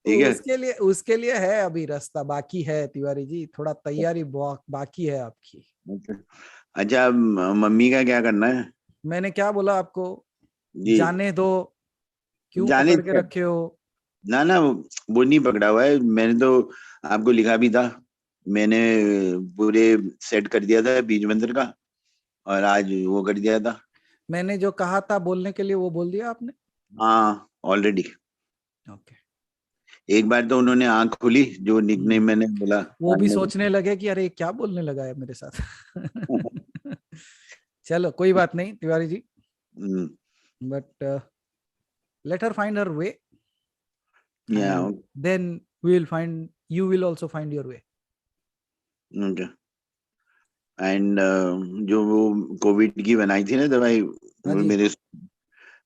ठीक है। उसके लिए है, अभी रास्ता बाकी है तिवारी जी, थोड़ा तैयारी बाकी है आपकी। अच्छा मम्मी का क्या करना है? मैंने क्या बोला आपको, जी जाने दो, क्यों जाने पकड़ के रखे हो? ना ना वो नहीं पकड़ा हुआ है, मैंने तो आपको लिखा भी था, मैंने पूरे सेट कर दिया था बीज मंत्र का, और आज वो कर दिया था। मैंने जो कहा था बोलने के लिए वो बोल दिया आपने? हाँ ऑलरेडी। ओके। एक बार तो उन्होंने आंख खुली, जो निकनेम मैंने बोला वो भी कान सोचने लगे कि अरे क्या बोलने लगा है मेरे साथ। चलो कोई बात नहीं तिवारी जी, में। But let her find her way, या and then we will find, you will also find your way. Okay. And जो वो कोविड की बनाई थी ना दवाई, हाँ वो जी। मेरे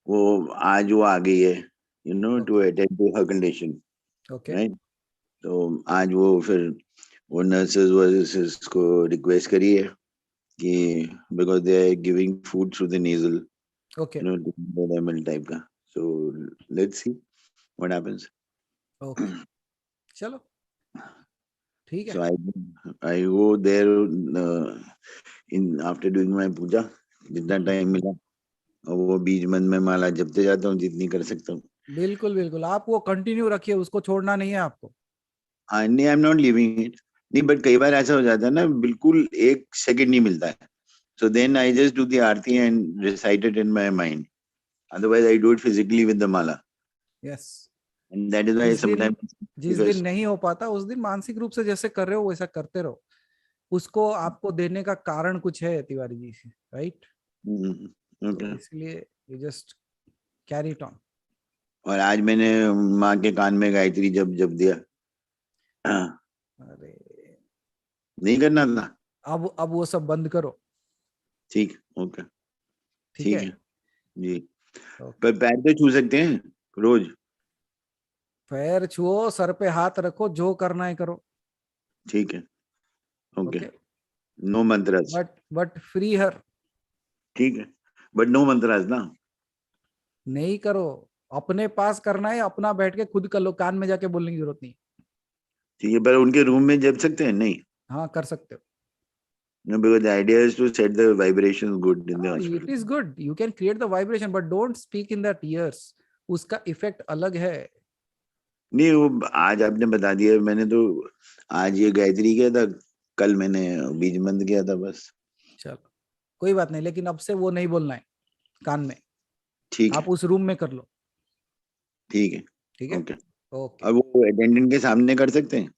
वो आज वो आ गई है, you know, to attend to her condition, okay. Right. तो आज वो फिर वो नर्सेज वर्सेस को रिक्वेस्ट करी है कि because they are giving food through the nasal, okay. You know ML type का, so let's see what happens. Okay चलो ठीक So है। I go there in after doing my पूजा, जितना टाइम मिला, और वो बीज मन में माला जपते जाता हूँ जितनी कर सकता हूँ। बिल्कुल बिल्कुल, आप वो कंटिन्यू रखिए, उसको छोड़ना नहीं है आपको। नहीं आई एम नॉट लिविंग इट, नहीं बट कई बार ऐसा हो जाता है ना, बिल्कुल एक सेकंड नहीं मिलता है, so then I just do the Aarti and recite it in my mind, otherwise I do it physically with the mala, yes. and that is why sometimes जिस दिन नहीं हो पाता उस दिन मानसिक रूप से जैसे कर रहे हो वैसा करते रहो, उसको आपको देने का कारण कुछ है तिवारी जी, राइट? तो okay. इसलिए you just carry it on. और आज मैंने माँ के कान में गायत्री जप दिया। अरे नहीं करना था? अब वो सब बंद करो। ठीक, ओके, ठीक ठीक है है जी। पर पैर तो छू सकते हैं रोज? पैर छुओ, सर पे हाथ रखो, जो करना है करो। ठीक है, okay. Okay. No mantras? But free her. ठीक है, बट नो मंत्रस ना? नहीं करो, अपने पास करना है, अपना बैठ के खुद कर लो, कान में जाके बोलने की जरूरत नहीं। ठीक है, पर उनके रूम में जप सकते हैं? नहीं? हाँ कर सकते हो। No, because the idea is to set the vibrations good in the hospital. It is good, you can create the vibration, but don't speak in that years, उसका इफेक्ट अलग है। नहीं वो आज आपने बता दिया, मैंने तो आज ये गायत्री किया था, कल मैंने बीज मंत्र किया था बस। चलो कोई बात नहीं, लेकिन अब से वो नहीं बोलना है कान में। ठीक आप है, उस रूम में कर लो। ठीक है, ठीक है। ओके। ओके। अब वो अटेंडेंट के सामने कर सकते हैं?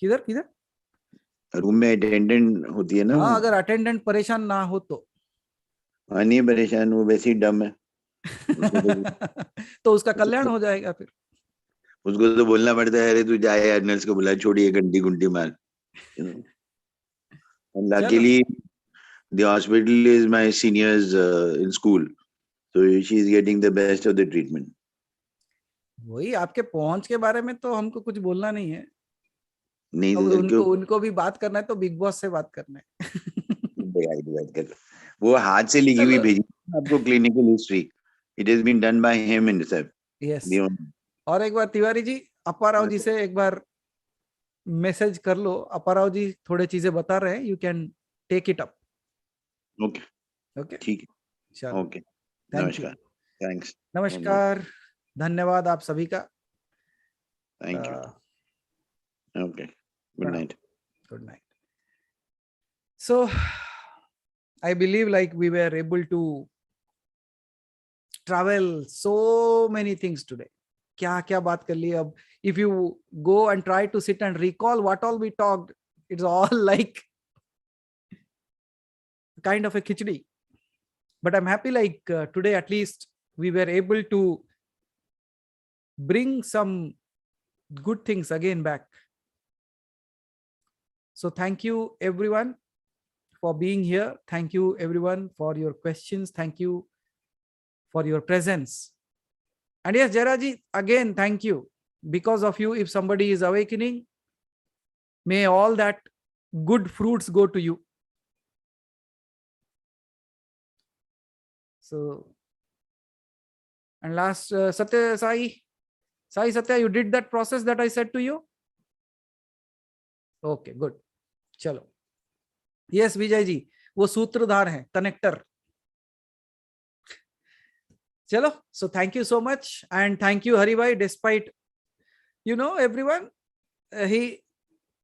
किधर किधर? रूम में अटेंडेंट होती है ना वो। हाँ अगर अटेंडेंट परेशान ना हो तो। हाँ नहीं परेशान, वो वैसे ही डम है उसको तो तो उसका कल्याण हो जाएगा फिर। उसको तो बोलना पड़ता है, अरे तू जाए यार, नर्स को बुला, छोड़िए घंटी गुंटी मार, you know. And चलो luckily the hospital is my seniors in school, so she is getting the best of the treatment. वही, आपके पहुंच के बारे में तो हमको कुछ बोलना नहीं है। नहीं अब सर क्यों? उनको भी बात करना है तो बिग बॉस से बात करना है। बात कर, वो हाथ से लिखी हुई भेजी आपको clinical history, it has been done by him himself. Yes. और एक बार तिवारी जी, अप्पाराव जी से एक बार मैसेज कर लो, अप्पाराव जी थोड़े चीजें बता रहे हैं, you can take it up. Okay, okay ठीक है, चलो, ओके, थैंक यू। नमस्कार, थैंक्स, नमस्कार, धन्यवाद आप सभी का। Thank you, okay, good night. Good night. So I believe like we were able to travel so many things today. क्या क्या बात कर ली। अब if you go and try to sit and recall what all we talked, it's all like kind of a khichdi. But I'm happy like today at least we were able to bring some good things again back. So thank you everyone for being here. Thank you everyone for your questions. Thank you for your presence. And yes, Jara ji, again, thank you. because of you, if somebody is awakening, may all that good fruits go to you. So, and last, Satya Sai Satya, you did that process that I said to you? Okay, good. Chalo. Yes, Vijay ji, वो सूत्रधार हैं, connector. Chalo. So thank you so much, and thank you Hari bhai. Despite, you know, everyone,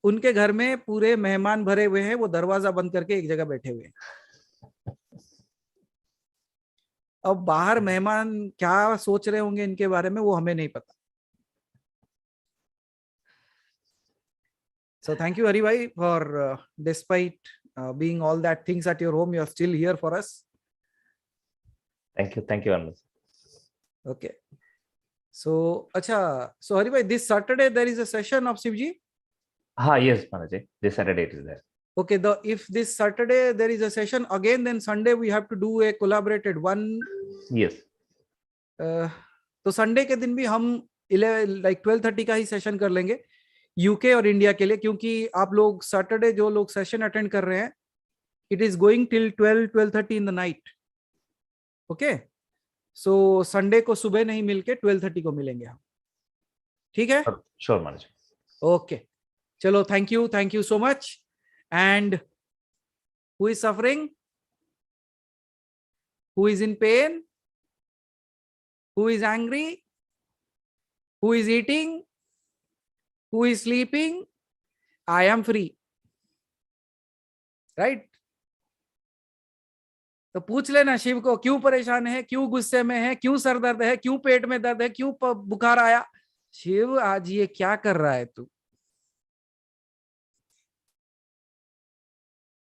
उनके घर में पूरे मेहमान भरे हुए हैं, वो दरवाजा बंद करके एक जगह बैठे हुए हैं. अब बाहर मेहमान क्या सोच रहे होंगे इनके बारे में, वो हमें नहीं पता. So thank you Hari bhai for despite being all that things at your home, you are still here for us. Thank you Anand. Okay. So acha, so Hari bhai, this Saturday there is a session of Shivji? Yes Manaji, this Saturday it is there. Okay, if this Saturday there is a session again, then Sunday we have to do a collaborated one. Yes. तो Sunday के दिन भी हम 12:30 का ही session कर लेंगे UK और India के लिए, क्योंकि आप लोग सैटरडे जो लोग सेशन अटेंड कर रहे हैं, it is going till 12:30 in the night. Okay, so Sunday को सुबह नहीं मिलके 12:30 को मिलेंगे हम. ठीक है? Sure manage. ओके, चलो, thank you so much. And who is suffering, who is in pen, who is angry, who is eating, who is sleeping, I am free. Right? तो पूछ लेना शिव को, क्यों परेशान है, क्यों गुस्से में है, क्यों सर दर्द है, क्यों पेट में दर्द है, क्यों बुखार आया. शिव आज ये क्या कर रहा है तू?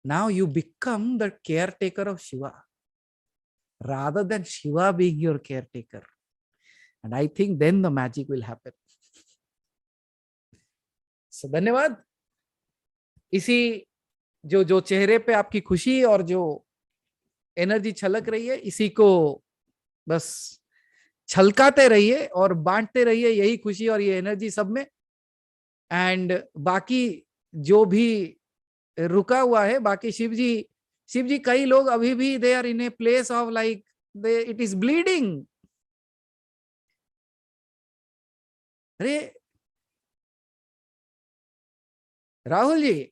Now you become the caretaker of Shiva rather than Shiva being your caretaker. And I think then the magic will happen. So धन्यवाद. इसी जो चेहरे पे आपकी खुशी और जो एनर्जी छलक रही है, इसी को बस छलकाते रहिए और बांटते रहिए, यही खुशी और ये एनर्जी सब में. एंड बाकी जो भी रुका हुआ है, बाकी शिव जी कई लोग अभी भी they are in a place of like it is bleeding. अरे राहुल जी,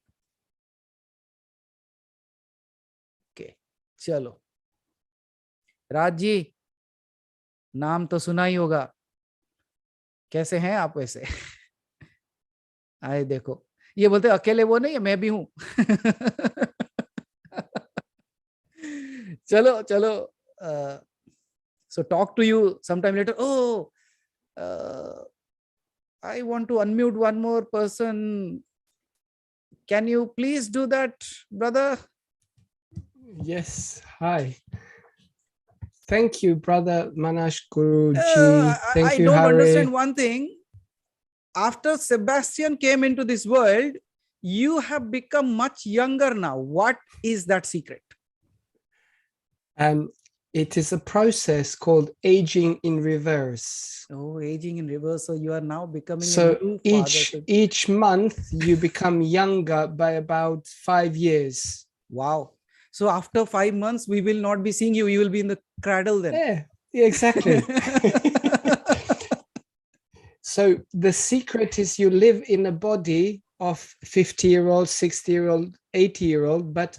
ओके, चलो. राज जी, नाम तो सुना ही होगा, कैसे हैं आप वैसे? आए देखो, ये बोलते अकेले वो नहीं है, मैं भी हूं. चलो. So talk to you sometime later. Oh, I want to unmute one more person. Can you please do that, brother? Yes. Hi. Thank you, brother Manash Guruji. Thank you, I don't Hari. understand one thing. After Sebastian came into this world, you have become much younger now. What is that secret? It is a process called aging in reverse. Oh, aging in reverse. So you are now becoming so a new father. Each month you become younger by about 5 years. Wow. So after 5 months, we will not be seeing you. You will be in the cradle then. Yeah, exactly. So the secret is you live in a body of 50-year-old, 60-year-old, 80-year-old, but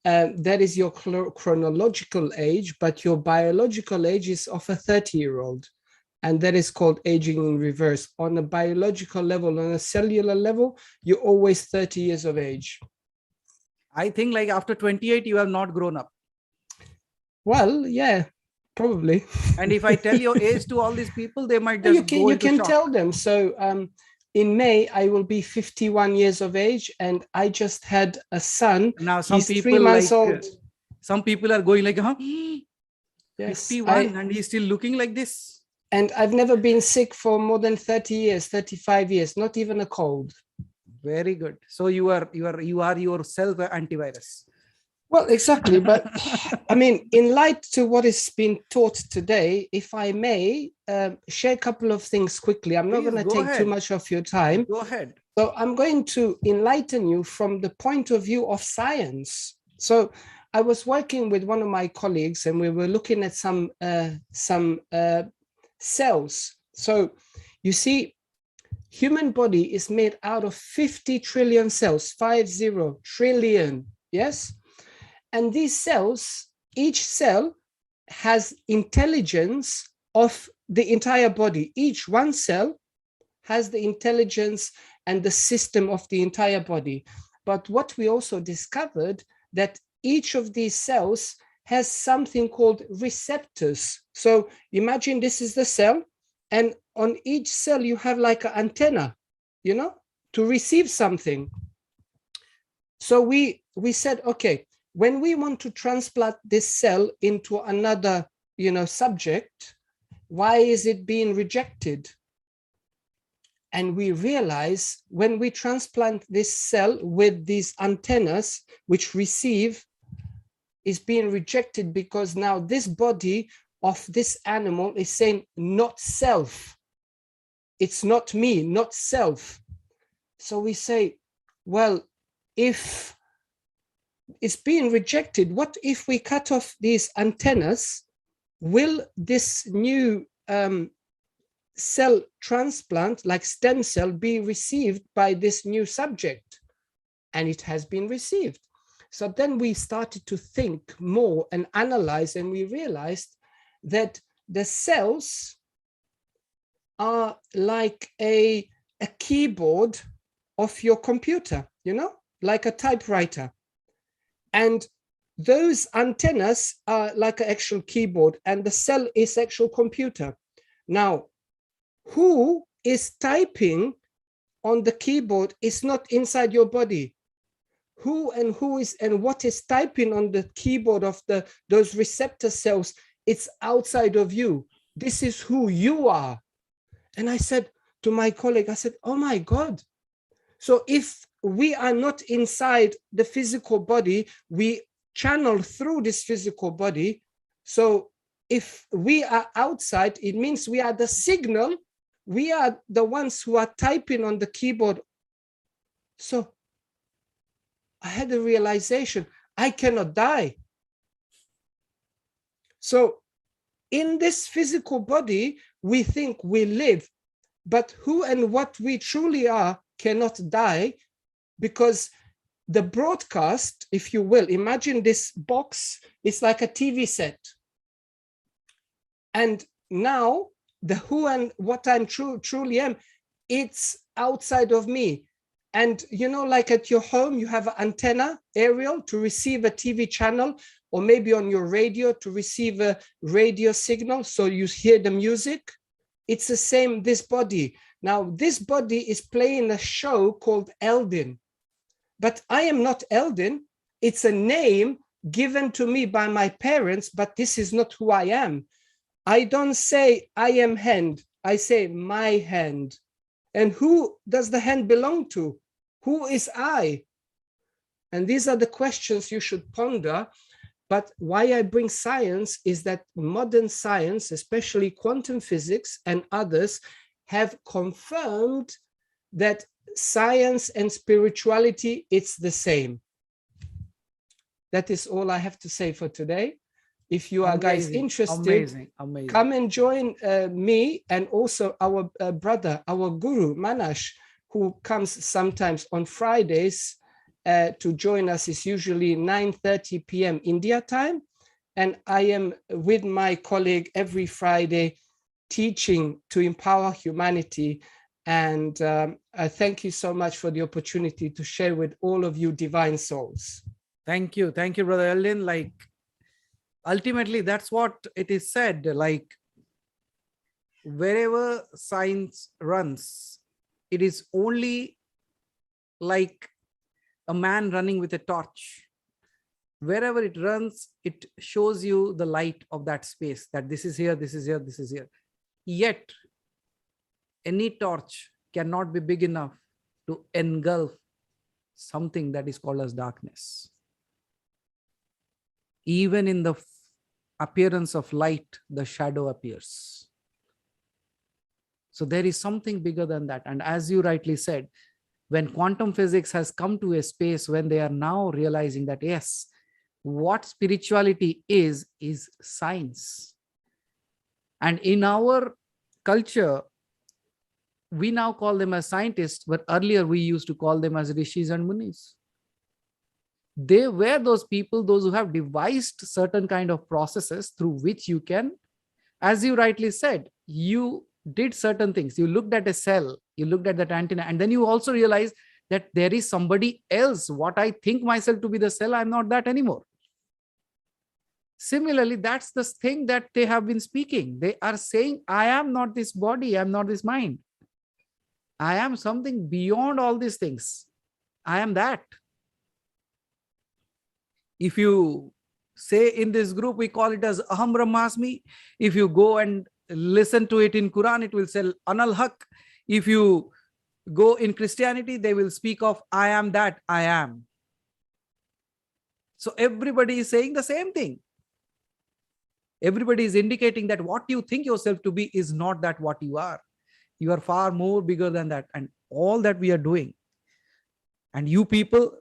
that is your chronological age, but your biological age is of a 30-year-old. And that is called aging in reverse. On a biological level, on a cellular level, you're always 30 years of age. I think like after 28, you have not grown up. Well, yeah, probably. And if I tell your age to all these people, they might just you can tell them. So in May, I will be 51 years of age, and I just had a son. Now some he's people 3 months old. Some people are going like, huh? Yes, 51, and he's still looking like this. And I've never been sick for more than 30 years, 35 years, not even a cold. Very good. So you are yourself an antivirus. Well, exactly. But I mean, in light to what is being taught today, if I may share a couple of things quickly, I'm not going to take too much of your time. Go ahead. So I'm going to enlighten you from the point of view of science. So I was working with one of my colleagues and we were looking at some cells. So you see, human body is made out of 50 trillion cells, 50 trillion, yes? And these cells, each cell has intelligence of the entire body. Each one cell has the intelligence and the system of the entire body. But what we also discovered that each of these cells has something called receptors. So imagine this is the cell, and on each cell you have like an antenna, you know, to receive something. So we said, okay, when we want to transplant this cell into another, you know, subject, why is it being rejected? And we realize when we transplant this cell with these antennas, which receive, is being rejected because now this body of this animal is saying not self. It's not me, not self. So we say, well, if it's being rejected, what if we cut off these antennas? Will this new cell transplant, like stem cell, be received by this new subject? And it has been received. So then we started to think more and analyze, and we realized that the cells are like a keyboard of your computer, you know, like a typewriter. And those antennas are like an actual keyboard, and the cell is actual computer. Now, who is typing on the keyboard is not inside your body. Who is and what is typing on the keyboard of those receptor cells, it's outside of you. This is who you are. And I said to my colleague, I said, oh my God. So if we are not inside the physical body, we channel through this physical body. So if we are outside, it means we are the signal. We are the ones who are typing on the keyboard. So I had a realization, I cannot die. So in this physical body, we think we live, but who and what we truly are cannot die, because the broadcast, if you will, imagine this box is like a TV set. And now the who and what I'm truly am, it's outside of me. And you know, like at your home, you have an antenna aerial to receive a TV channel, or maybe on your radio to receive a radio signal, so you hear the music. It's the same, this body. Now, this body is playing a show called Eldin. But I am not Eldin. It's a name given to me by my parents, but this is not who I am. I don't say I am hand. I say my hand. And who does the hand belong to? Who is I? And these are the questions you should ponder. But why I bring science is that modern science, especially quantum physics and others, have confirmed that science and spirituality, it's the same. That is all I have to say for today. If you are guys interested, come and join me and also our brother, our guru, Manash, who comes sometimes on Fridays to join us. Is usually 9:30 p.m. India time. And I am with my colleague every Friday teaching to empower humanity. And I thank you so much for the opportunity to share with all of you divine souls. Thank you, Brother Eldin. Like, ultimately, that's what it is said. Like, wherever science runs, it is only like a man running with a torch. Wherever it runs, it shows you the light of that space, that this is here, this is here, this is here. Yet, any torch cannot be big enough to engulf something that is called as darkness. even in the appearance of light, the shadow appears. So there is something bigger than that. And as you rightly said, when quantum physics has come to a space when they are now realizing that, yes, what spirituality is science. And in our culture, we now call them as scientists, but earlier we used to call them as rishis and munis. They were those people, those who have devised certain kind of processes through which you can, as you rightly said, you did certain things. You looked at a cell, you looked at that antenna, and then you also realized that there is somebody else. What I think myself to be the cell, I'm not that anymore. Similarly, that's the thing that they have been speaking. They are saying, I am not this body, I'm not this mind. I am something beyond all these things. I am that. If you say in this group, we call it as Aham Brahmasmi. If you go and listen to it in Quran, it will say Anal Haq. If you go in Christianity, they will speak of I am that I am. So everybody is saying the same thing. Everybody is indicating that what you think yourself to be is not that what you are. You are far more bigger than that. And all that we are doing. And you people,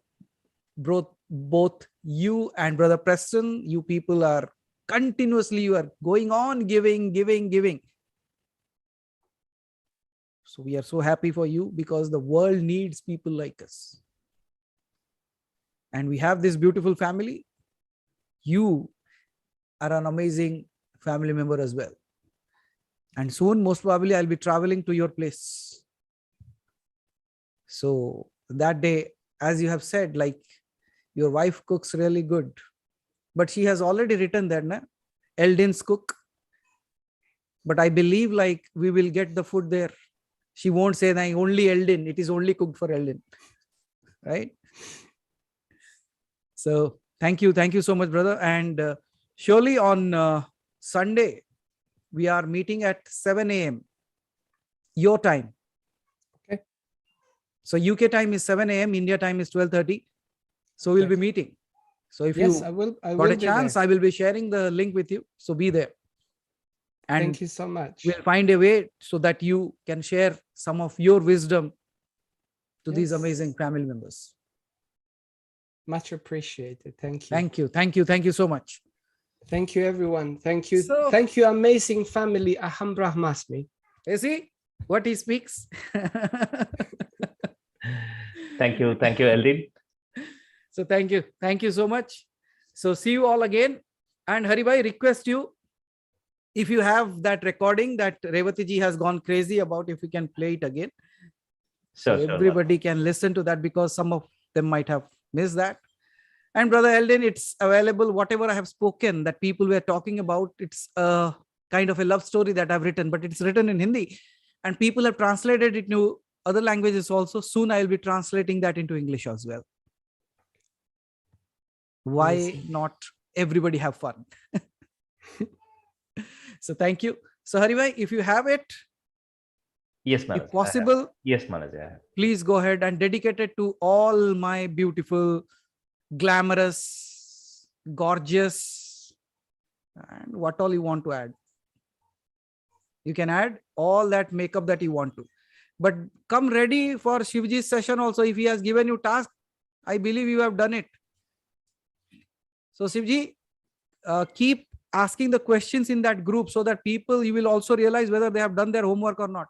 both you and Brother Preston, you people are continuously, you are going on giving. So we are so happy for you because the world needs people like us. And we have this beautiful family. You are an amazing family member as well. And soon, most probably, I'll be traveling to your place. So that day, as you have said, like your wife cooks really good, but she has already written there, na? Eldin's cook. But I believe like we will get the food there. She won't say that only Eldin, it is only cooked for Eldin, right? So thank you so much, brother. And surely on Sunday, we are meeting at 7 a.m. your time. Okay. So UK time is 7 a.m. India time is 12:30. So we'll be meeting. So if you got a chance, I will be sharing the link with you. So be there. And thank you so much. We'll find a way so that you can share some of your wisdom to these amazing family members. Much appreciated. Thank you. Thank you so much. Thank you, everyone. Thank you. Thank you, amazing family. Aham Brahmasmi. You see what he speaks? Thank you, Eldin. So thank you so much. So see you all again. And Haribhai, request you, if you have that recording that Revati ji has gone crazy about, if you can play it again. So everybody can listen to that, because some of them might have missed that. And Brother Eldin, it's available, whatever I have spoken that people were talking about. It's a kind of a love story that I've written, but it's written in Hindi and people have translated it into other languages also. Soon I'll be translating that into English as well. Why not everybody have fun? So thank you. So Haribhai, if you have it, yes, Manoj, if possible, yes, Manoj, please go ahead and dedicate it to all my beautiful, glamorous, gorgeous, and what all you want to add. You can add all that makeup that you want to, but come ready for Shivji's session also. If he has given you task, I believe you have done it. So Shivji, keep asking the questions in that group so that people, you will also realize whether they have done their homework or not.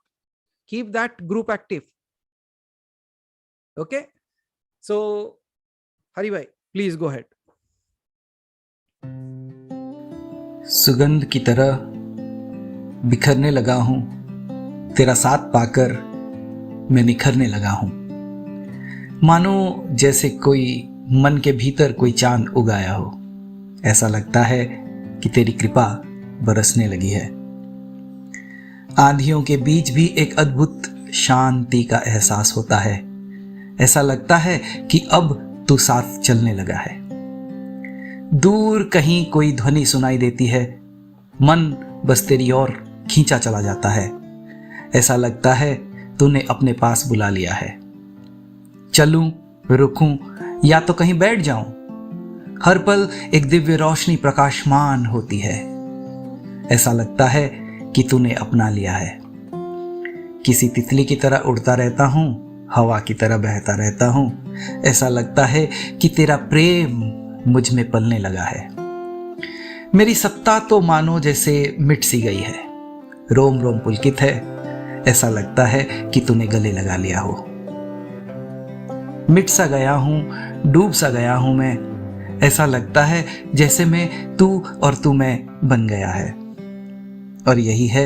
Keep that group active. Okay. So Haribhai, please go ahead. सुगंध की तरह बिखरने लगा हूं, तेरा साथ पाकर मैं निखरने लगा हूं। मानो जैसे कोई मन के भीतर कोई चांद उगाया हो। ऐसा लगता है कि तेरी कृपा बरसने लगी है। आंधियों के बीच भी एक अद्भुत शांति का एहसास होता है। ऐसा लगता है कि अब तू साथ चलने लगा है। दूर कहीं कोई ध्वनि सुनाई देती है, मन बस तेरी ओर खींचा चला जाता है। ऐसा लगता है तूने अपने पास बुला लिया है। चलूं, रुकूं या तो कहीं बैठ जाऊं, हर पल एक दिव्य रोशनी प्रकाशमान होती है। ऐसा लगता है कि तूने अपना लिया है। किसी तितली की तरह उड़ता रहता हूँ, हवा की तरह बहता रहता हूँ। ऐसा लगता है कि तेरा प्रेम मुझ में पलने लगा है। मेरी सत्ता तो मानो जैसे मिट सी गई है। रोम रोम पुलकित है। ऐसा लगता है कि तूने गले लगा लिया हो। मिट सा गया हूँ, डूब सा गया हूँ मैं। ऐसा लगता है जैसे मैं तू और तू मैं बन गया है। और यही है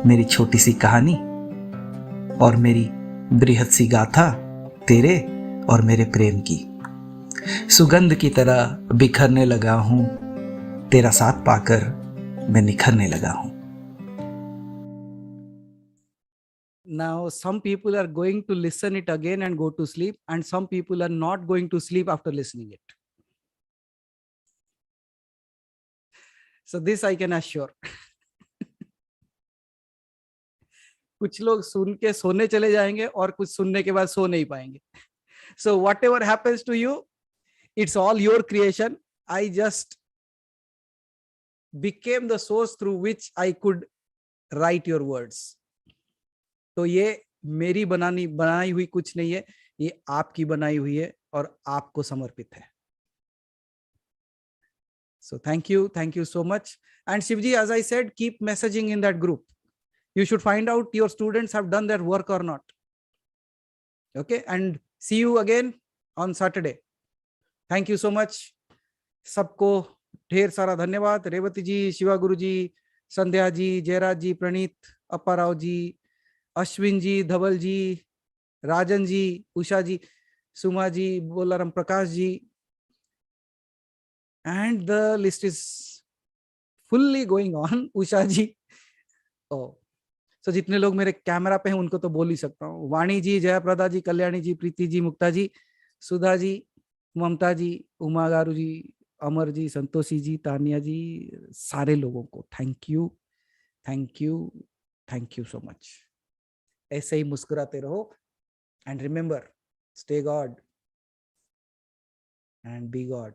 मेरी छोटी सी कहानी और मेरी बृहद सी गाथा तेरे और मेरे प्रेम की। सुगंध की तरह बिखरने लगा हूं, तेरा साथ पाकर मैं निखरने लगा हूं। Now some people are going to listen it again and go to sleep, and some people are not going to sleep after listening it. So this I can assure. कुछ लोग सुन के सोने चले जाएंगे और कुछ सुनने के बाद सो नहीं पाएंगे. So whatever happens to you, it's all your creation. I just became the source through which I could write your words. तो ये मेरी बनाई हुई कुछ नहीं है, ये आपकी बनाई हुई है और आपको समर्पित है. So thank you so much. And Shivji, as I said, keep messaging in that group. You should find out your students have done their work or not. Okay, and see you again on Saturday. Thank you so much. सबको ढेर सारा धन्यवाद. रेवती जी, शिवा गुरु जी, संध्या जी, जयराज जी, प्रणीत, अप्पा राव जी, अश्विन जी, धवल जी, राजन जी, उषा जी, सुमा जी, Bolarum Prakash ji, and the list is fully going on. Usha ji, so जितने लोग मेरे camera पे हैं उनको तो बोल ही सकता हूँ. वाणी जी, जयप्रदा जी, कल्याणी जी, प्रीति जी, मुक्ता जी, सुधा जी, ममता जी, उमा गारू जी, अमर जी, संतोषी जी, तानिया जी, सारे लोगों को थैंक यू सो मच. ऐसे ही मुस्कुराते रहो and remember, stay good and be God.